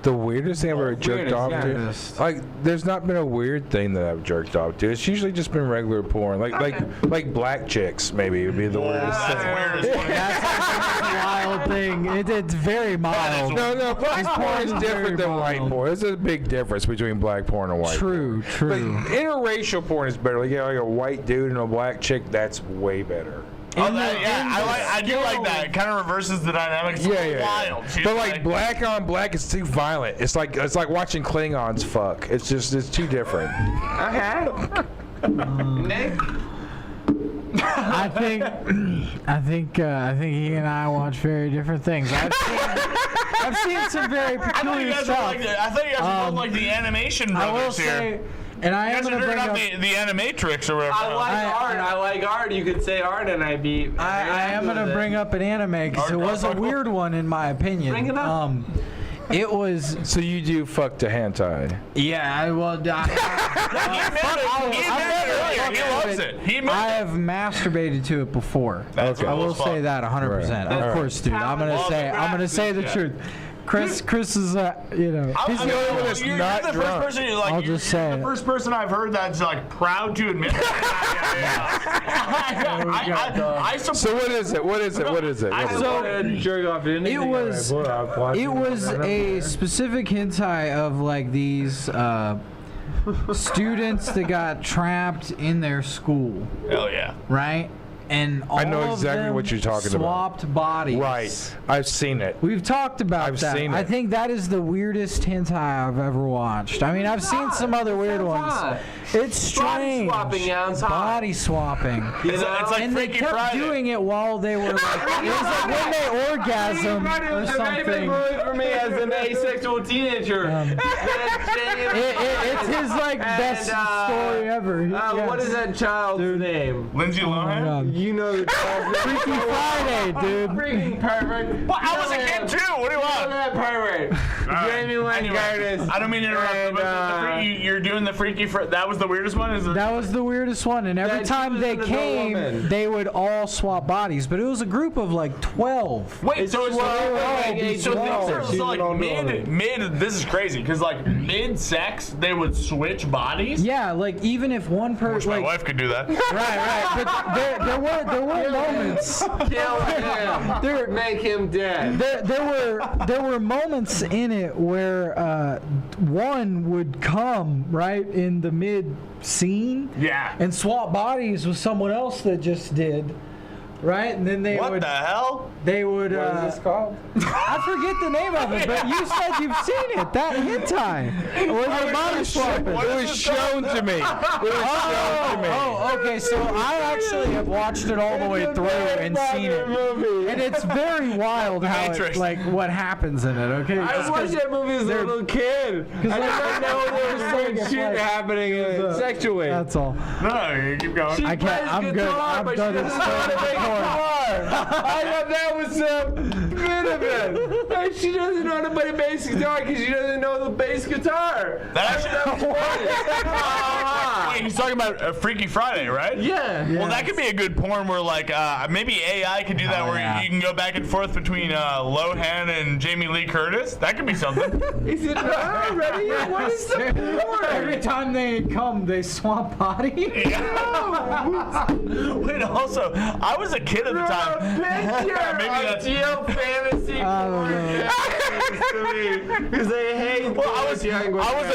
[SPEAKER 2] The weirdest thing I've ever jerked off to?
[SPEAKER 1] Weirdest.
[SPEAKER 2] Like, there's not been a weird thing that I've jerked off to. It's usually just been regular porn. Like black chicks, maybe, would be the weirdest
[SPEAKER 4] That's
[SPEAKER 2] thing.
[SPEAKER 4] weird as fuck.
[SPEAKER 1] That's a wild thing. It's very mild.
[SPEAKER 2] No, black porn is
[SPEAKER 1] Very
[SPEAKER 2] different than white
[SPEAKER 1] mild.
[SPEAKER 2] porn. There's a big difference between black porn and white porn.
[SPEAKER 1] True.
[SPEAKER 2] But interracial porn is better. Like, like a white dude and a black chick, that's way better.
[SPEAKER 4] Oh, I do like that. It kind of reverses the dynamics. It's
[SPEAKER 2] Yeah.
[SPEAKER 4] wild. She's
[SPEAKER 2] But like black on black is too violent. It's like watching Klingons fuck. It's too different.
[SPEAKER 3] Okay. Nick.
[SPEAKER 1] I think he and I watch very different things. I've seen some very
[SPEAKER 4] I thought you
[SPEAKER 1] peculiar
[SPEAKER 4] guys
[SPEAKER 1] stuff.
[SPEAKER 4] were like the animation
[SPEAKER 1] I will
[SPEAKER 4] brothers here.
[SPEAKER 1] say, and I
[SPEAKER 4] You
[SPEAKER 1] am
[SPEAKER 4] guys
[SPEAKER 1] going
[SPEAKER 4] are
[SPEAKER 1] to
[SPEAKER 4] figuring
[SPEAKER 1] bring
[SPEAKER 4] out
[SPEAKER 1] up.
[SPEAKER 4] the animatrix or whatever.
[SPEAKER 3] I like art. You could say art, and I'd be.
[SPEAKER 1] I am going to bring up an anime because it was a weird one in my opinion.
[SPEAKER 3] Bring it up.
[SPEAKER 1] It was.
[SPEAKER 2] So you do fuck to hentai?
[SPEAKER 1] Yeah,
[SPEAKER 4] He admitted earlier. He loves it. He admitted
[SPEAKER 1] I
[SPEAKER 4] it.
[SPEAKER 1] have masturbated to it before.
[SPEAKER 4] That's
[SPEAKER 1] I
[SPEAKER 4] cool
[SPEAKER 1] will
[SPEAKER 4] as fuck.
[SPEAKER 1] say that 100%.
[SPEAKER 2] Right.
[SPEAKER 1] Of course, dude. I'm gonna say the truth. Chris is he's
[SPEAKER 2] the only one that's
[SPEAKER 4] you're
[SPEAKER 2] not
[SPEAKER 4] the
[SPEAKER 2] drunk.
[SPEAKER 4] first person.
[SPEAKER 1] I'll
[SPEAKER 4] You're
[SPEAKER 1] just say
[SPEAKER 4] the
[SPEAKER 1] it.
[SPEAKER 4] first person I've heard that's like proud to admit that. I support.
[SPEAKER 2] So what is it? What is it? What is it? What is it?
[SPEAKER 3] So jerk off to anything.
[SPEAKER 1] It was a specific hentai of like these students that got trapped in their school,
[SPEAKER 4] Hell yeah.
[SPEAKER 1] right? And all
[SPEAKER 2] I know
[SPEAKER 1] of
[SPEAKER 2] exactly
[SPEAKER 1] them
[SPEAKER 2] what you're talking about.
[SPEAKER 1] swapped bodies.
[SPEAKER 2] Right. I've seen it.
[SPEAKER 1] We've talked about
[SPEAKER 2] I've
[SPEAKER 1] that.
[SPEAKER 2] seen
[SPEAKER 1] I
[SPEAKER 2] it.
[SPEAKER 1] think that is the weirdest hentai I've ever watched. I mean, I've seen some other weird ones.
[SPEAKER 3] hot.
[SPEAKER 1] It's strange.
[SPEAKER 3] swapping sounds hot.
[SPEAKER 1] Body swapping.
[SPEAKER 4] It's like
[SPEAKER 1] And they
[SPEAKER 4] Freaky
[SPEAKER 1] kept
[SPEAKER 4] Friday.
[SPEAKER 1] doing it while they were like, it was like when they orgasm or
[SPEAKER 3] It's a very big
[SPEAKER 1] something.
[SPEAKER 3] movie for me as an asexual teenager.
[SPEAKER 1] It's his like best story ever.
[SPEAKER 3] What is that child's name?
[SPEAKER 4] Lindsay
[SPEAKER 1] Oh my
[SPEAKER 4] Lohan?
[SPEAKER 1] God.
[SPEAKER 3] You know the child's name.
[SPEAKER 1] Freaky Friday, dude.
[SPEAKER 3] Freaking pervert.
[SPEAKER 4] Well, I was a kid too. What do you want?
[SPEAKER 3] That pervert. Jamie Lynn
[SPEAKER 4] Anyway,
[SPEAKER 3] Curtis.
[SPEAKER 4] I don't mean to interrupt,
[SPEAKER 3] And,
[SPEAKER 4] but you're doing the Freaky Friday. That was the weirdest one? Is it?
[SPEAKER 1] That was the weirdest one, and every
[SPEAKER 3] That she
[SPEAKER 1] time
[SPEAKER 3] was
[SPEAKER 1] they
[SPEAKER 3] an adult
[SPEAKER 1] came,
[SPEAKER 3] woman.
[SPEAKER 1] they would all swap bodies. But it was a group of like 12.
[SPEAKER 4] Wait, so it's
[SPEAKER 1] they were all
[SPEAKER 3] age
[SPEAKER 4] so things
[SPEAKER 3] 12.
[SPEAKER 4] are
[SPEAKER 3] She's
[SPEAKER 4] so like
[SPEAKER 3] an old
[SPEAKER 4] mid. This is crazy because like mid-sex they would switch bodies.
[SPEAKER 1] Yeah, like even if one
[SPEAKER 4] Wish
[SPEAKER 1] person,
[SPEAKER 4] my
[SPEAKER 1] like,
[SPEAKER 4] wife could do that.
[SPEAKER 1] right, but there were moments.
[SPEAKER 3] Kill him.
[SPEAKER 1] There,
[SPEAKER 3] Make him dead.
[SPEAKER 1] there were moments in it where one would come right in the mid scene
[SPEAKER 4] Yeah.
[SPEAKER 1] and swap bodies with someone else that just did, right? And then they
[SPEAKER 4] What
[SPEAKER 1] would
[SPEAKER 4] the hell?
[SPEAKER 1] they would
[SPEAKER 3] What is this called?
[SPEAKER 1] I forget the name of it, but you said you've seen it. That hentai where the body swapping.
[SPEAKER 2] It was shown to me. It was shown to me.
[SPEAKER 1] Oh, okay. So I actually have watched it all the way through and seen it, and it's very wild how
[SPEAKER 4] Matrix.
[SPEAKER 1] it, like what happens in it. Okay,
[SPEAKER 3] I
[SPEAKER 1] Just
[SPEAKER 3] watched
[SPEAKER 1] 'cause
[SPEAKER 3] that movie as a
[SPEAKER 1] they're-
[SPEAKER 3] little kid. I didn't know there was
[SPEAKER 1] Like,
[SPEAKER 3] some shit happening sexually.
[SPEAKER 1] That's all.
[SPEAKER 4] No, you keep going.
[SPEAKER 1] I can't. I'm good. I'm
[SPEAKER 3] but
[SPEAKER 1] done
[SPEAKER 3] she doesn't know how to make guitar. I thought that was some bit of it. Like, she doesn't know how to play bass guitar because she doesn't know the bass guitar.
[SPEAKER 4] That actually.
[SPEAKER 3] Ah.
[SPEAKER 4] Wait, he's talking about Freaky Friday, right?
[SPEAKER 3] Yeah.
[SPEAKER 4] Well, that could be a good porn where, like, maybe AI could do that,
[SPEAKER 1] Oh,
[SPEAKER 4] where
[SPEAKER 1] yeah.
[SPEAKER 4] you can go back and forth between Lohan and Jamie Lee Curtis. That could be something.
[SPEAKER 3] Is it not ready? What is the porn?
[SPEAKER 1] Every time they come, they swap body.
[SPEAKER 4] Wait, also, I was a kid at the time. Maybe that's.
[SPEAKER 3] Ideal fantasy porn to me. Because I hate
[SPEAKER 4] Well, I was
[SPEAKER 3] a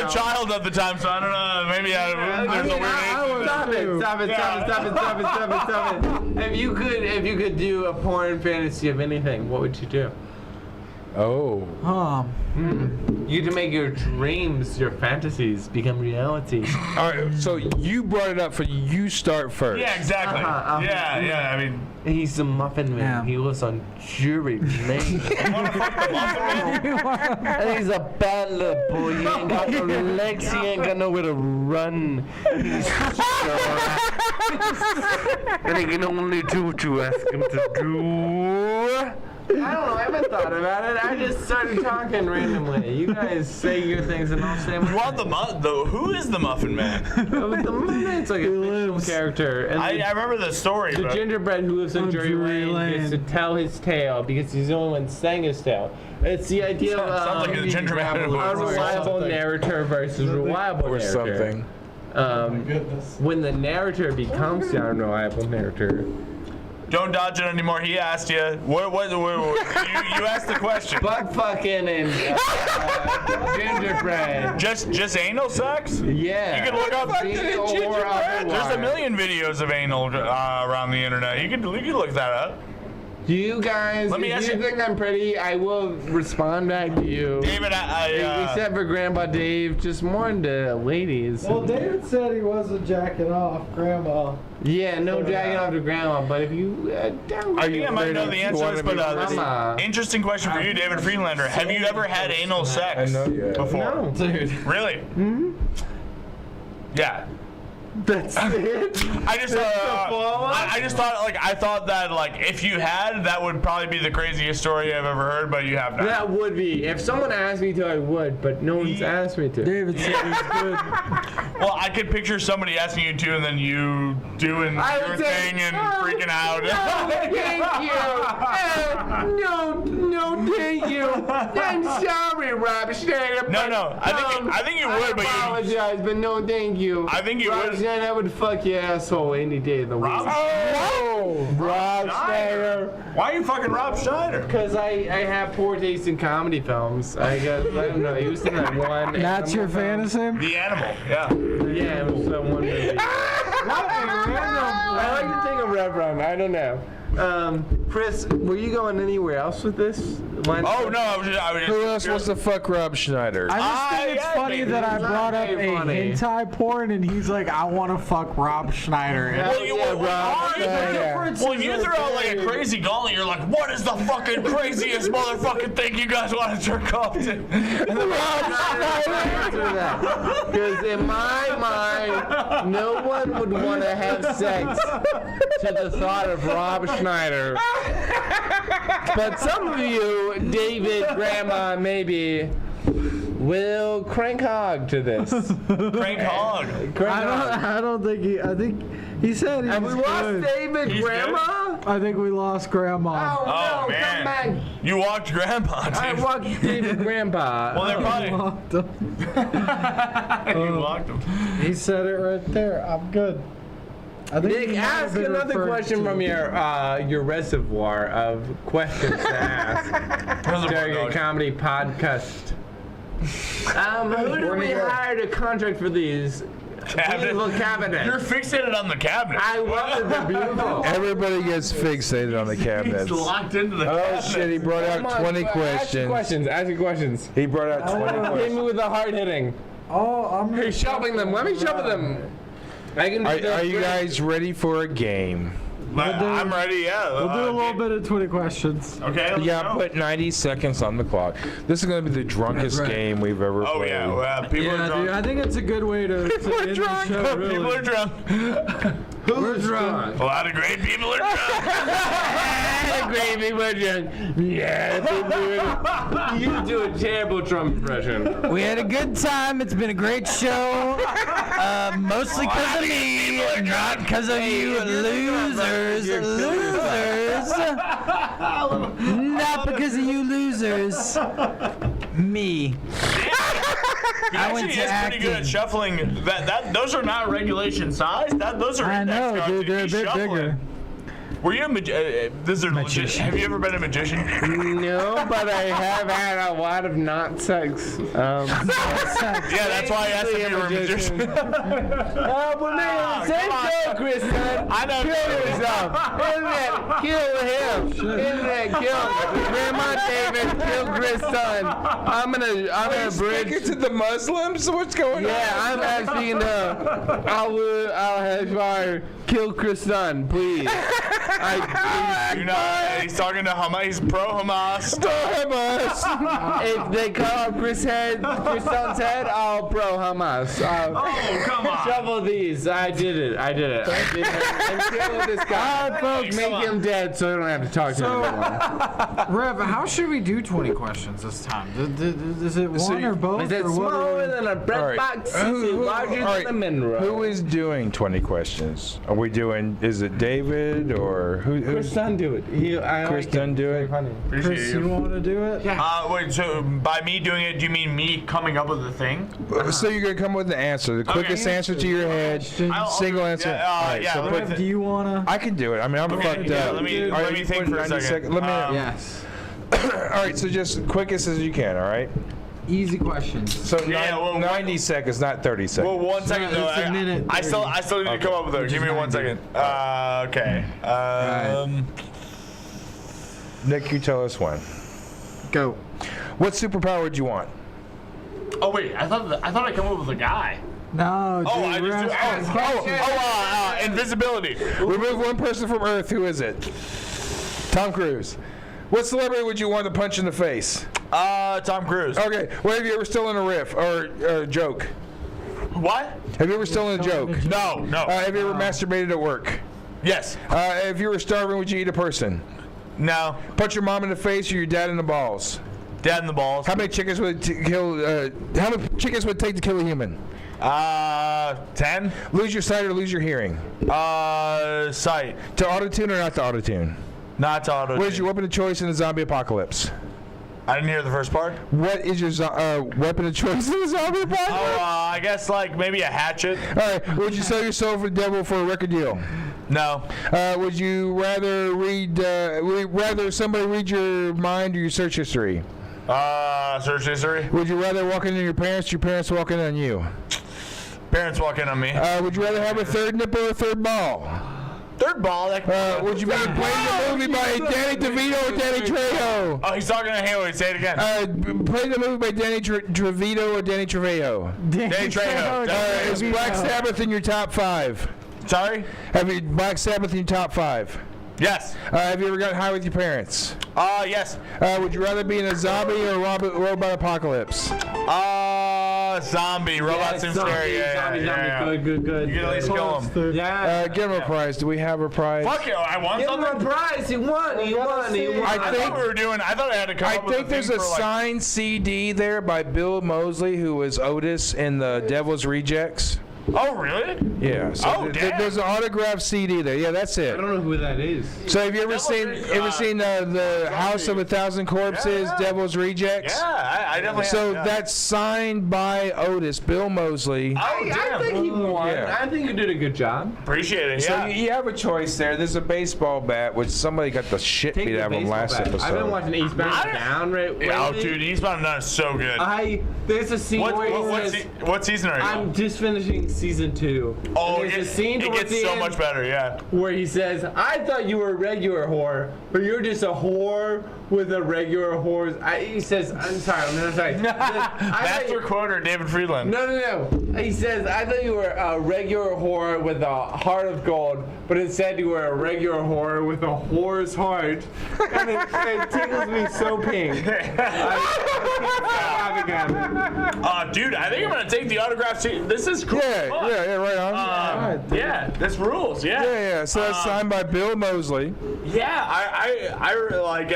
[SPEAKER 4] a child at the time, so I don't know. Maybe there's a weird age.
[SPEAKER 3] Stop it. If you could do a porn fantasy of anything, what would you do?
[SPEAKER 2] Oh.
[SPEAKER 3] You to make your dreams, your fantasies become reality.
[SPEAKER 2] All right. So you brought it up, for you start first.
[SPEAKER 4] Yeah, exactly. Yeah. I mean,
[SPEAKER 3] He's a muffin man.
[SPEAKER 1] Yeah.
[SPEAKER 3] He lives on Jury Lane.
[SPEAKER 4] wanna fuck the muffin man?
[SPEAKER 3] And he's a bad little boy. He ain't got no legs. He ain't got nowhere to run. He's and he can only do what you ask him to do. I don't know. I haven't thought about it. I just started talking randomly. You guys say your things and I'll say
[SPEAKER 4] You
[SPEAKER 3] mine.
[SPEAKER 4] want who is the Muffin Man?
[SPEAKER 3] The muffin, it's like a fictional character. And
[SPEAKER 4] I remember the story.
[SPEAKER 3] the
[SPEAKER 4] but
[SPEAKER 3] gingerbread who lives in Drury Lane gets to tell his tale because he's the only one saying his tale. It's the idea
[SPEAKER 4] Sounds like a gingerbread who lives in
[SPEAKER 3] unreliable narrator versus reliable
[SPEAKER 2] Or
[SPEAKER 3] narrator.
[SPEAKER 2] something.
[SPEAKER 3] When the narrator becomes the unreliable narrator,
[SPEAKER 4] Don't dodge it anymore. He asked you. What you asked the question.
[SPEAKER 3] butt fucking and gingerbread.
[SPEAKER 4] Just anal sex?
[SPEAKER 3] Yeah.
[SPEAKER 4] You can look up.
[SPEAKER 3] Or
[SPEAKER 4] There's a million videos of anal around the internet. You can look that up.
[SPEAKER 3] Do you guys,
[SPEAKER 4] Let me
[SPEAKER 3] if
[SPEAKER 4] ask
[SPEAKER 3] you
[SPEAKER 4] you-
[SPEAKER 3] think I'm pretty, I will respond back to you.
[SPEAKER 4] David,
[SPEAKER 3] Except for Grandpa Dave, just more into ladies.
[SPEAKER 1] Well, David said he wasn't jacking off, Grandma.
[SPEAKER 3] Yeah, no dragging off to Grandma, but if you down
[SPEAKER 4] I think I might know the answer to this, but
[SPEAKER 3] Mama.
[SPEAKER 4] interesting question for you, David Friedlander. Have you ever had anal sex
[SPEAKER 2] I know you have.
[SPEAKER 4] before?
[SPEAKER 3] No, dude.
[SPEAKER 4] Really? Mm-hmm. Yeah.
[SPEAKER 3] That's it.
[SPEAKER 4] I just thought that like if you had, that would probably be the craziest story I've ever heard, but you have not.
[SPEAKER 3] That would be. If someone asked me to, I would, but no one's asked me to.
[SPEAKER 1] David said he's good.
[SPEAKER 4] Well, I could picture somebody asking you to, and then you doing
[SPEAKER 3] I
[SPEAKER 4] your
[SPEAKER 3] would say,
[SPEAKER 4] thing and
[SPEAKER 3] "Oh,
[SPEAKER 4] freaking out.
[SPEAKER 3] No, thank you. No, thank you. I'm sorry, Rob
[SPEAKER 4] No, no. I think you would, but you.
[SPEAKER 3] I apologize, but no, thank you.
[SPEAKER 4] I think you would.
[SPEAKER 3] Rob, I would fuck your asshole any day of the week.
[SPEAKER 4] Rob?
[SPEAKER 2] Oh, Rob
[SPEAKER 4] Nice.
[SPEAKER 3] Schneider.
[SPEAKER 4] Why are you fucking Rob Schneider?
[SPEAKER 3] Because I have poor taste in comedy films. I don't know. He was in that one.
[SPEAKER 1] That's your
[SPEAKER 3] animal
[SPEAKER 1] fantasy?
[SPEAKER 4] The animal. Yeah.
[SPEAKER 3] film. Yeah, it was that one movie. I like to take a rev run. I don't know. Chris, were you going anywhere else with this?
[SPEAKER 4] Oh no, I was just.
[SPEAKER 2] Who else wants to fuck Rob Schneider?
[SPEAKER 1] I just think it's
[SPEAKER 4] yeah,
[SPEAKER 1] funny
[SPEAKER 4] maybe.
[SPEAKER 1] that I brought up a
[SPEAKER 3] Very funny.
[SPEAKER 1] hentai porn and he's like, I want to fuck Rob Schneider.
[SPEAKER 4] Well, you,
[SPEAKER 3] Yeah, Rob Schneider.
[SPEAKER 4] well, you threw out like a crazy gauntlet. You're like, what is the fucking craziest motherfucking thing you guys want to jerk off to? And then
[SPEAKER 3] Because in my mind, no one would want to have sex to the thought of Rob Schneider. But some of you, David, Grandma, maybe, will crank hog to this.
[SPEAKER 4] Crank hog.
[SPEAKER 1] I don't think I think he said he
[SPEAKER 3] Have
[SPEAKER 1] was
[SPEAKER 3] we lost
[SPEAKER 1] good.
[SPEAKER 3] David,
[SPEAKER 4] He's
[SPEAKER 3] Grandma?
[SPEAKER 1] I think we lost Grandma.
[SPEAKER 3] Oh,
[SPEAKER 4] Oh
[SPEAKER 3] no, come back.
[SPEAKER 4] man, you walked Grandpa, dude.
[SPEAKER 3] I walked David, Grandpa.
[SPEAKER 4] Well, they're probably.
[SPEAKER 1] Locked him.
[SPEAKER 4] You walked him.
[SPEAKER 1] He said it right there. I'm good. I think
[SPEAKER 3] Nick,
[SPEAKER 1] he might have
[SPEAKER 3] ask
[SPEAKER 1] been
[SPEAKER 3] another
[SPEAKER 1] referring
[SPEAKER 3] question
[SPEAKER 1] to-
[SPEAKER 3] from your reservoir of questions to ask during a comedy podcast. Who did we hire to contract for these beautiful cabinets?
[SPEAKER 4] You're fixated on the cabinet.
[SPEAKER 3] I love it. They're beautiful.
[SPEAKER 2] Everybody gets fixated on the cabinets.
[SPEAKER 4] He's locked into the
[SPEAKER 2] Oh
[SPEAKER 4] cabinet.
[SPEAKER 2] shit, he brought
[SPEAKER 3] Come
[SPEAKER 2] out
[SPEAKER 3] on,
[SPEAKER 2] 20
[SPEAKER 3] ask your
[SPEAKER 2] questions.
[SPEAKER 3] questions. Ask your questions.
[SPEAKER 2] He brought out 20
[SPEAKER 3] Hit
[SPEAKER 2] questions.
[SPEAKER 3] me with the hard hitting.
[SPEAKER 1] Oh, I'm
[SPEAKER 3] Hey, shuffling them. Let me shuffle them. I can.
[SPEAKER 2] Are you guys ready for a game?
[SPEAKER 4] I'm ready, yeah.
[SPEAKER 1] We'll do a little bit of 20 questions.
[SPEAKER 4] Okay, let's
[SPEAKER 2] Yeah,
[SPEAKER 4] go.
[SPEAKER 2] put 90 seconds on the clock. This is going to be the drunkest
[SPEAKER 1] That's right.
[SPEAKER 2] game we've ever
[SPEAKER 4] Oh
[SPEAKER 2] played.
[SPEAKER 4] yeah, people are
[SPEAKER 1] Yeah,
[SPEAKER 4] drunk.
[SPEAKER 1] dude, I think it's a good way to end the show, really.
[SPEAKER 4] People are drunk.
[SPEAKER 1] We're drunk.
[SPEAKER 4] A lot of great people are drunk.
[SPEAKER 3] Great people are drunk. Yeah, you do a terrible Trump impression.
[SPEAKER 1] We had a good time. It's been a great show. Mostly because of me, not because of you losers. Losers. Not because of you losers. Me.
[SPEAKER 4] He
[SPEAKER 1] I went
[SPEAKER 4] actually
[SPEAKER 1] to
[SPEAKER 4] is pretty good at
[SPEAKER 1] acting.
[SPEAKER 4] shuffling. Those are not regulation size. Those are
[SPEAKER 1] I
[SPEAKER 4] index
[SPEAKER 1] know,
[SPEAKER 4] cards.
[SPEAKER 1] dude. They're a
[SPEAKER 4] He's
[SPEAKER 1] bit
[SPEAKER 4] shuffling.
[SPEAKER 1] bigger.
[SPEAKER 4] Were you a magician? Have you ever been a magician?
[SPEAKER 3] No, but I have had a lot of not sex.
[SPEAKER 4] Yeah, that's why I asked if you were a magician.
[SPEAKER 3] Oh, but man, say
[SPEAKER 4] come on.
[SPEAKER 3] so, Chris.
[SPEAKER 4] I know.
[SPEAKER 3] Kill yourself. Internet, kill him. Internet, kill Grandma David, kill Chris Dunn. I'm gonna bridge.
[SPEAKER 2] Speaking to the Muslims? What's going
[SPEAKER 3] Yeah,
[SPEAKER 2] on?
[SPEAKER 3] I'm asking I'll have fire. Kill Chris Dunn, please.
[SPEAKER 4] You're not. He's talking to Hamas. He's pro Hamas.
[SPEAKER 3] If they cut off Chris Dunn's head, I'll pro Hamas.
[SPEAKER 4] Oh, come on.
[SPEAKER 3] Shovel these. I did it. I'm killing this guy.
[SPEAKER 4] folks.
[SPEAKER 3] Make him dead so I don't have to talk to him anymore.
[SPEAKER 1] Rev, how should we do 20 questions this time? Is it one or both?
[SPEAKER 3] Is it
[SPEAKER 1] or what
[SPEAKER 3] smaller than a bread
[SPEAKER 2] All right.
[SPEAKER 3] box? Is it larger
[SPEAKER 2] all right.
[SPEAKER 3] than a mineral?
[SPEAKER 2] Who is doing 20 questions? Are we doing, is it David or who's
[SPEAKER 3] Chris Dunn do it.
[SPEAKER 2] Chris Dunn do it?
[SPEAKER 1] Chris, you want to do it?
[SPEAKER 3] Yeah.
[SPEAKER 4] Wait, so by me doing it, do you mean me coming up with the thing?
[SPEAKER 2] So you're going to come with an answer. The quickest answer to your head. Single answer.
[SPEAKER 4] Yeah,
[SPEAKER 2] All right,
[SPEAKER 4] yeah,
[SPEAKER 2] so
[SPEAKER 4] let me
[SPEAKER 1] Rev, do you want to?
[SPEAKER 2] I can do it. I mean, I'm fucked
[SPEAKER 4] yeah,
[SPEAKER 2] up.
[SPEAKER 4] let me
[SPEAKER 2] All right,
[SPEAKER 4] think
[SPEAKER 2] you put
[SPEAKER 4] for a
[SPEAKER 2] 90
[SPEAKER 4] second.
[SPEAKER 2] Let me,
[SPEAKER 1] Yes.
[SPEAKER 2] all right, so just quickest as you can, all right?
[SPEAKER 1] Easy questions.
[SPEAKER 2] So
[SPEAKER 4] Yeah, well,
[SPEAKER 2] 90 seconds, not 30 seconds.
[SPEAKER 4] Well, 1 second though.
[SPEAKER 1] it's a minute
[SPEAKER 4] I still
[SPEAKER 1] 30.
[SPEAKER 4] need to come up with it. Give me 1 second. Okay.
[SPEAKER 2] Nick, you tell us when.
[SPEAKER 1] Go.
[SPEAKER 2] What superpower would you want?
[SPEAKER 4] Oh wait, I thought I come up with a guy.
[SPEAKER 1] No, dude.
[SPEAKER 4] Oh, I
[SPEAKER 1] we're
[SPEAKER 4] just
[SPEAKER 1] asking-
[SPEAKER 4] invisibility.
[SPEAKER 2] Remove one person from Earth. Who is it? Tom Cruise. What celebrity would you want to punch in the face?
[SPEAKER 4] Tom Cruise.
[SPEAKER 2] Okay. Well, have you ever stolen a riff or a joke?
[SPEAKER 4] What?
[SPEAKER 2] Have you ever stolen a joke?
[SPEAKER 4] No.
[SPEAKER 2] Have you ever masturbated at work?
[SPEAKER 4] Yes.
[SPEAKER 2] If you were starving, would you eat a person?
[SPEAKER 4] No.
[SPEAKER 2] Punch your mom in the face or your dad in the balls?
[SPEAKER 4] Dad in the balls.
[SPEAKER 2] How many chickens would it kill? How many chickens would it take to kill a human?
[SPEAKER 4] 10.
[SPEAKER 2] Lose your sight or lose your hearing?
[SPEAKER 4] Sight.
[SPEAKER 2] To auto-tune or not to auto-tune?
[SPEAKER 4] Not to auto.
[SPEAKER 2] What is your weapon of choice in a zombie apocalypse?
[SPEAKER 4] I didn't hear the first part.
[SPEAKER 2] What is your weapon of choice in a zombie apocalypse?
[SPEAKER 4] I guess like maybe a hatchet.
[SPEAKER 2] All right. Would you sell your soul for the devil for a record deal?
[SPEAKER 4] No.
[SPEAKER 2] Would you rather somebody read your mind or your search history?
[SPEAKER 4] Search history.
[SPEAKER 2] Would you rather walk in on your parents walk in on you?
[SPEAKER 4] Parents walk in on me.
[SPEAKER 2] Would you rather have a third nipple or a third ball?
[SPEAKER 4] Third ball.
[SPEAKER 2] Would you rather play the movie by Danny DeVito or Danny Trejo?
[SPEAKER 4] Oh, he's talking to Haley. Say it again.
[SPEAKER 2] Play the movie by Danny DeVito or Danny Trejo?
[SPEAKER 4] Danny Trejo.
[SPEAKER 2] Is Black Sabbath in your top 5?
[SPEAKER 4] Sorry?
[SPEAKER 2] Have you Black Sabbath in your top 5?
[SPEAKER 4] Yes.
[SPEAKER 2] Have you ever gotten high with your parents?
[SPEAKER 4] Yes.
[SPEAKER 2] Would you rather be in a zombie or a robot apocalypse?
[SPEAKER 4] Zombie. Robot seems scary. Yeah.
[SPEAKER 3] Good.
[SPEAKER 4] You can at least kill him.
[SPEAKER 3] Yeah.
[SPEAKER 2] Give him a prize. Do we have a prize?
[SPEAKER 4] Fuck you. I want
[SPEAKER 3] Give him
[SPEAKER 4] something.
[SPEAKER 3] a prize. He won.
[SPEAKER 2] I
[SPEAKER 4] thought I had to come up with
[SPEAKER 2] think there's a signed CD there by Bill Moseley, who was Otis in the Devil's Rejects.
[SPEAKER 4] Oh, really?
[SPEAKER 2] Yeah. So
[SPEAKER 4] damn.
[SPEAKER 2] there's an autographed CD there. Yeah, that's it.
[SPEAKER 3] I don't know who that is.
[SPEAKER 2] So have you ever seen the House of a Thousand Corpses,
[SPEAKER 4] Yeah.
[SPEAKER 2] Devil's Rejects?
[SPEAKER 4] Yeah, I definitely
[SPEAKER 2] So
[SPEAKER 4] have.
[SPEAKER 2] that's signed by Otis, Bill Moseley.
[SPEAKER 4] Oh, damn.
[SPEAKER 3] I think he won.
[SPEAKER 2] Yeah.
[SPEAKER 3] I think you did a good job.
[SPEAKER 4] Appreciate it.
[SPEAKER 2] So
[SPEAKER 4] Yeah.
[SPEAKER 2] you have a choice there. There's a baseball bat, which somebody got the shit beat out of him last episode.
[SPEAKER 3] I've been watching Eastbound
[SPEAKER 4] I-
[SPEAKER 3] and Down lately.
[SPEAKER 4] Oh, dude, Eastbound and Down is so good.
[SPEAKER 3] There's a scene where he says,
[SPEAKER 4] What season are you on?
[SPEAKER 3] I'm just finishing season 2.
[SPEAKER 4] Oh,
[SPEAKER 3] And there's a scene
[SPEAKER 4] it
[SPEAKER 3] towards
[SPEAKER 4] gets
[SPEAKER 3] the
[SPEAKER 4] so
[SPEAKER 3] end
[SPEAKER 4] much better, yeah.
[SPEAKER 3] where he says, I thought you were a regular whore, but you're just a whore with a regular whore. He says, I'm sorry.
[SPEAKER 4] Master quoter, David Friedlander.
[SPEAKER 3] No. He says, I thought you were a regular whore with a heart of gold, but instead you were a regular whore with a whore's heart. And it tickles me so pink.
[SPEAKER 4] Dude, I think I'm gonna take the autograph. This is cool.
[SPEAKER 2] Yeah, right on.
[SPEAKER 4] Yeah, this rules. Yeah.
[SPEAKER 2] Yeah. So that's signed by Bill Moseley.
[SPEAKER 4] Yeah, I really like.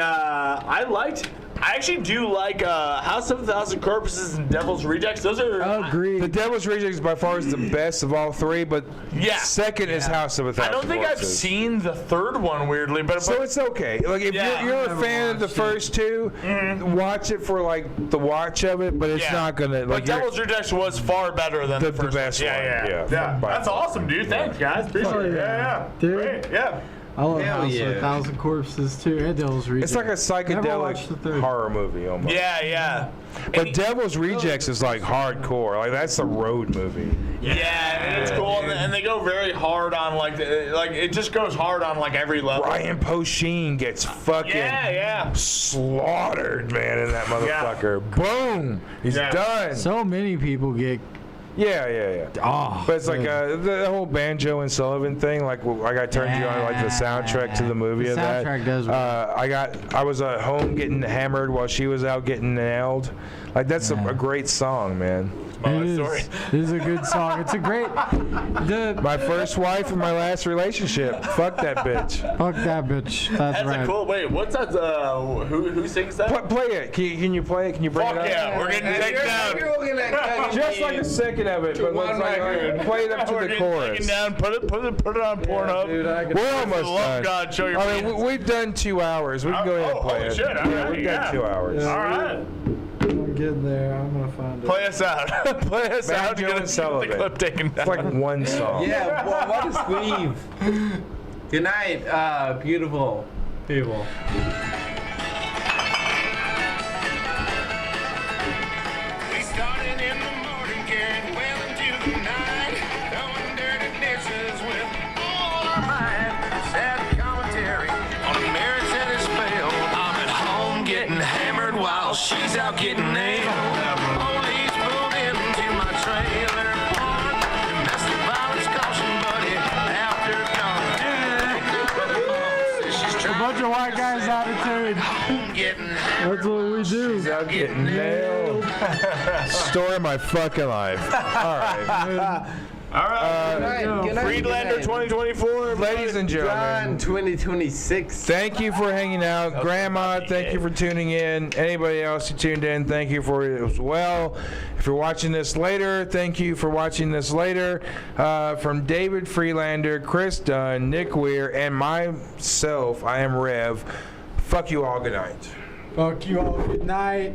[SPEAKER 4] I actually do like House of a Thousand Corpses and Devil's Rejects. Those are.
[SPEAKER 1] Agreed.
[SPEAKER 2] The Devil's Rejects by far is the best of all three, but
[SPEAKER 4] Yeah.
[SPEAKER 2] second is House of a Thousand
[SPEAKER 4] I don't think I've
[SPEAKER 2] Corpses.
[SPEAKER 4] seen the third one weirdly, but
[SPEAKER 2] So it's okay. Like if
[SPEAKER 4] Yeah.
[SPEAKER 2] you're a
[SPEAKER 1] I've
[SPEAKER 2] fan of the
[SPEAKER 1] never watched
[SPEAKER 2] first two, watch it for like the watch of it, but it's not gonna
[SPEAKER 4] But
[SPEAKER 2] like you're-
[SPEAKER 4] Devil's Rejects was far better than
[SPEAKER 2] The
[SPEAKER 4] the first
[SPEAKER 2] best
[SPEAKER 4] one.
[SPEAKER 2] one.
[SPEAKER 4] Yeah.
[SPEAKER 2] Yeah, by
[SPEAKER 4] That's
[SPEAKER 2] far.
[SPEAKER 4] awesome, dude. Thanks, guys. Appreciate
[SPEAKER 1] Fuck
[SPEAKER 4] it.
[SPEAKER 1] yeah.
[SPEAKER 4] Yeah.
[SPEAKER 1] Dude.
[SPEAKER 4] Great. Yeah.
[SPEAKER 1] I love
[SPEAKER 3] Hell
[SPEAKER 1] House of
[SPEAKER 3] yeah.
[SPEAKER 1] a Thousand Corpses too, and Devil's Rejects.
[SPEAKER 2] it's like a
[SPEAKER 1] Never watched the
[SPEAKER 2] psychedelic
[SPEAKER 1] third.
[SPEAKER 2] horror movie almost.
[SPEAKER 4] Yeah.
[SPEAKER 2] But Devil's Rejects is like hardcore. Like that's the road movie.
[SPEAKER 4] Yeah, and it's cool, and they go very hard on like it just goes hard on like every level.
[SPEAKER 2] Ryan Posehn gets fucking
[SPEAKER 4] Yeah.
[SPEAKER 2] slaughtered, man, in that motherfucker. Boom, he's
[SPEAKER 4] Yeah.
[SPEAKER 2] done.
[SPEAKER 1] So many people get.
[SPEAKER 2] Yeah.
[SPEAKER 1] Oh,
[SPEAKER 2] But it's like the whole Banjo and Sullivan thing. Like I turned you on like the soundtrack to the movie
[SPEAKER 1] The
[SPEAKER 2] of that.
[SPEAKER 1] soundtrack does
[SPEAKER 2] I was at home getting hammered while she was out getting nailed. Like that's a great song, man.
[SPEAKER 1] It is a good song. It's a great.
[SPEAKER 2] My first wife and my last relationship. Fuck that bitch.
[SPEAKER 1] Fuck that bitch. That's
[SPEAKER 4] That's
[SPEAKER 1] right.
[SPEAKER 4] a cool. Wait, what's that? Who sings that?
[SPEAKER 2] Play it. Can you play it? Can you bring
[SPEAKER 4] Fuck
[SPEAKER 2] it up?
[SPEAKER 4] yeah, we're getting taken down.
[SPEAKER 2] Just like a second of it, but let's play it up to
[SPEAKER 4] We're
[SPEAKER 2] the
[SPEAKER 4] getting
[SPEAKER 2] chorus.
[SPEAKER 4] taken down. Put it on Pornhub.
[SPEAKER 2] We're almost
[SPEAKER 4] Love
[SPEAKER 2] done.
[SPEAKER 4] God, show your
[SPEAKER 2] I mean,
[SPEAKER 4] penis.
[SPEAKER 2] we've done 2 hours. We can go ahead and play
[SPEAKER 4] holy
[SPEAKER 2] it.
[SPEAKER 4] shit, all
[SPEAKER 2] Yeah,
[SPEAKER 4] right,
[SPEAKER 2] we've
[SPEAKER 4] yeah.
[SPEAKER 2] done 2 hours.
[SPEAKER 4] All right,
[SPEAKER 1] I'm getting there. I'm gonna find it.
[SPEAKER 4] play us out. Play us out.
[SPEAKER 2] Banjo
[SPEAKER 4] Get
[SPEAKER 2] and
[SPEAKER 4] the
[SPEAKER 2] Sullivan.
[SPEAKER 4] clip taken down.
[SPEAKER 2] It's like one song.
[SPEAKER 3] Yeah, well, what a sleeve. Good night, beautiful people.
[SPEAKER 5] We started in the morning, carried well into the night, throwing dirty dishes with all our might. Sad commentary on a marriage that has failed. I'm at home getting hammered while she's out getting nailed. Police pulled into my trailer park. Domestic violence caution, buddy, after dark.
[SPEAKER 1] A bunch of white guys attitude.
[SPEAKER 5] Getting
[SPEAKER 1] That's what we do.
[SPEAKER 2] Out getting nailed. Story of my fucking life. All right.
[SPEAKER 4] All right.
[SPEAKER 3] Good night.
[SPEAKER 4] Friedlander 2024.
[SPEAKER 2] Ladies and
[SPEAKER 3] John
[SPEAKER 2] gentlemen,
[SPEAKER 3] 2026.
[SPEAKER 2] thank you for hanging out. Grandma, thank you for tuning in. Anybody else who tuned in, thank you for it as well. If you're watching this later, thank you for watching this later. From David Friedlander, Chris Dunn, Nick Weir, and myself, I am Rev. Fuck you all. Good night.
[SPEAKER 1] Fuck you all. Good night.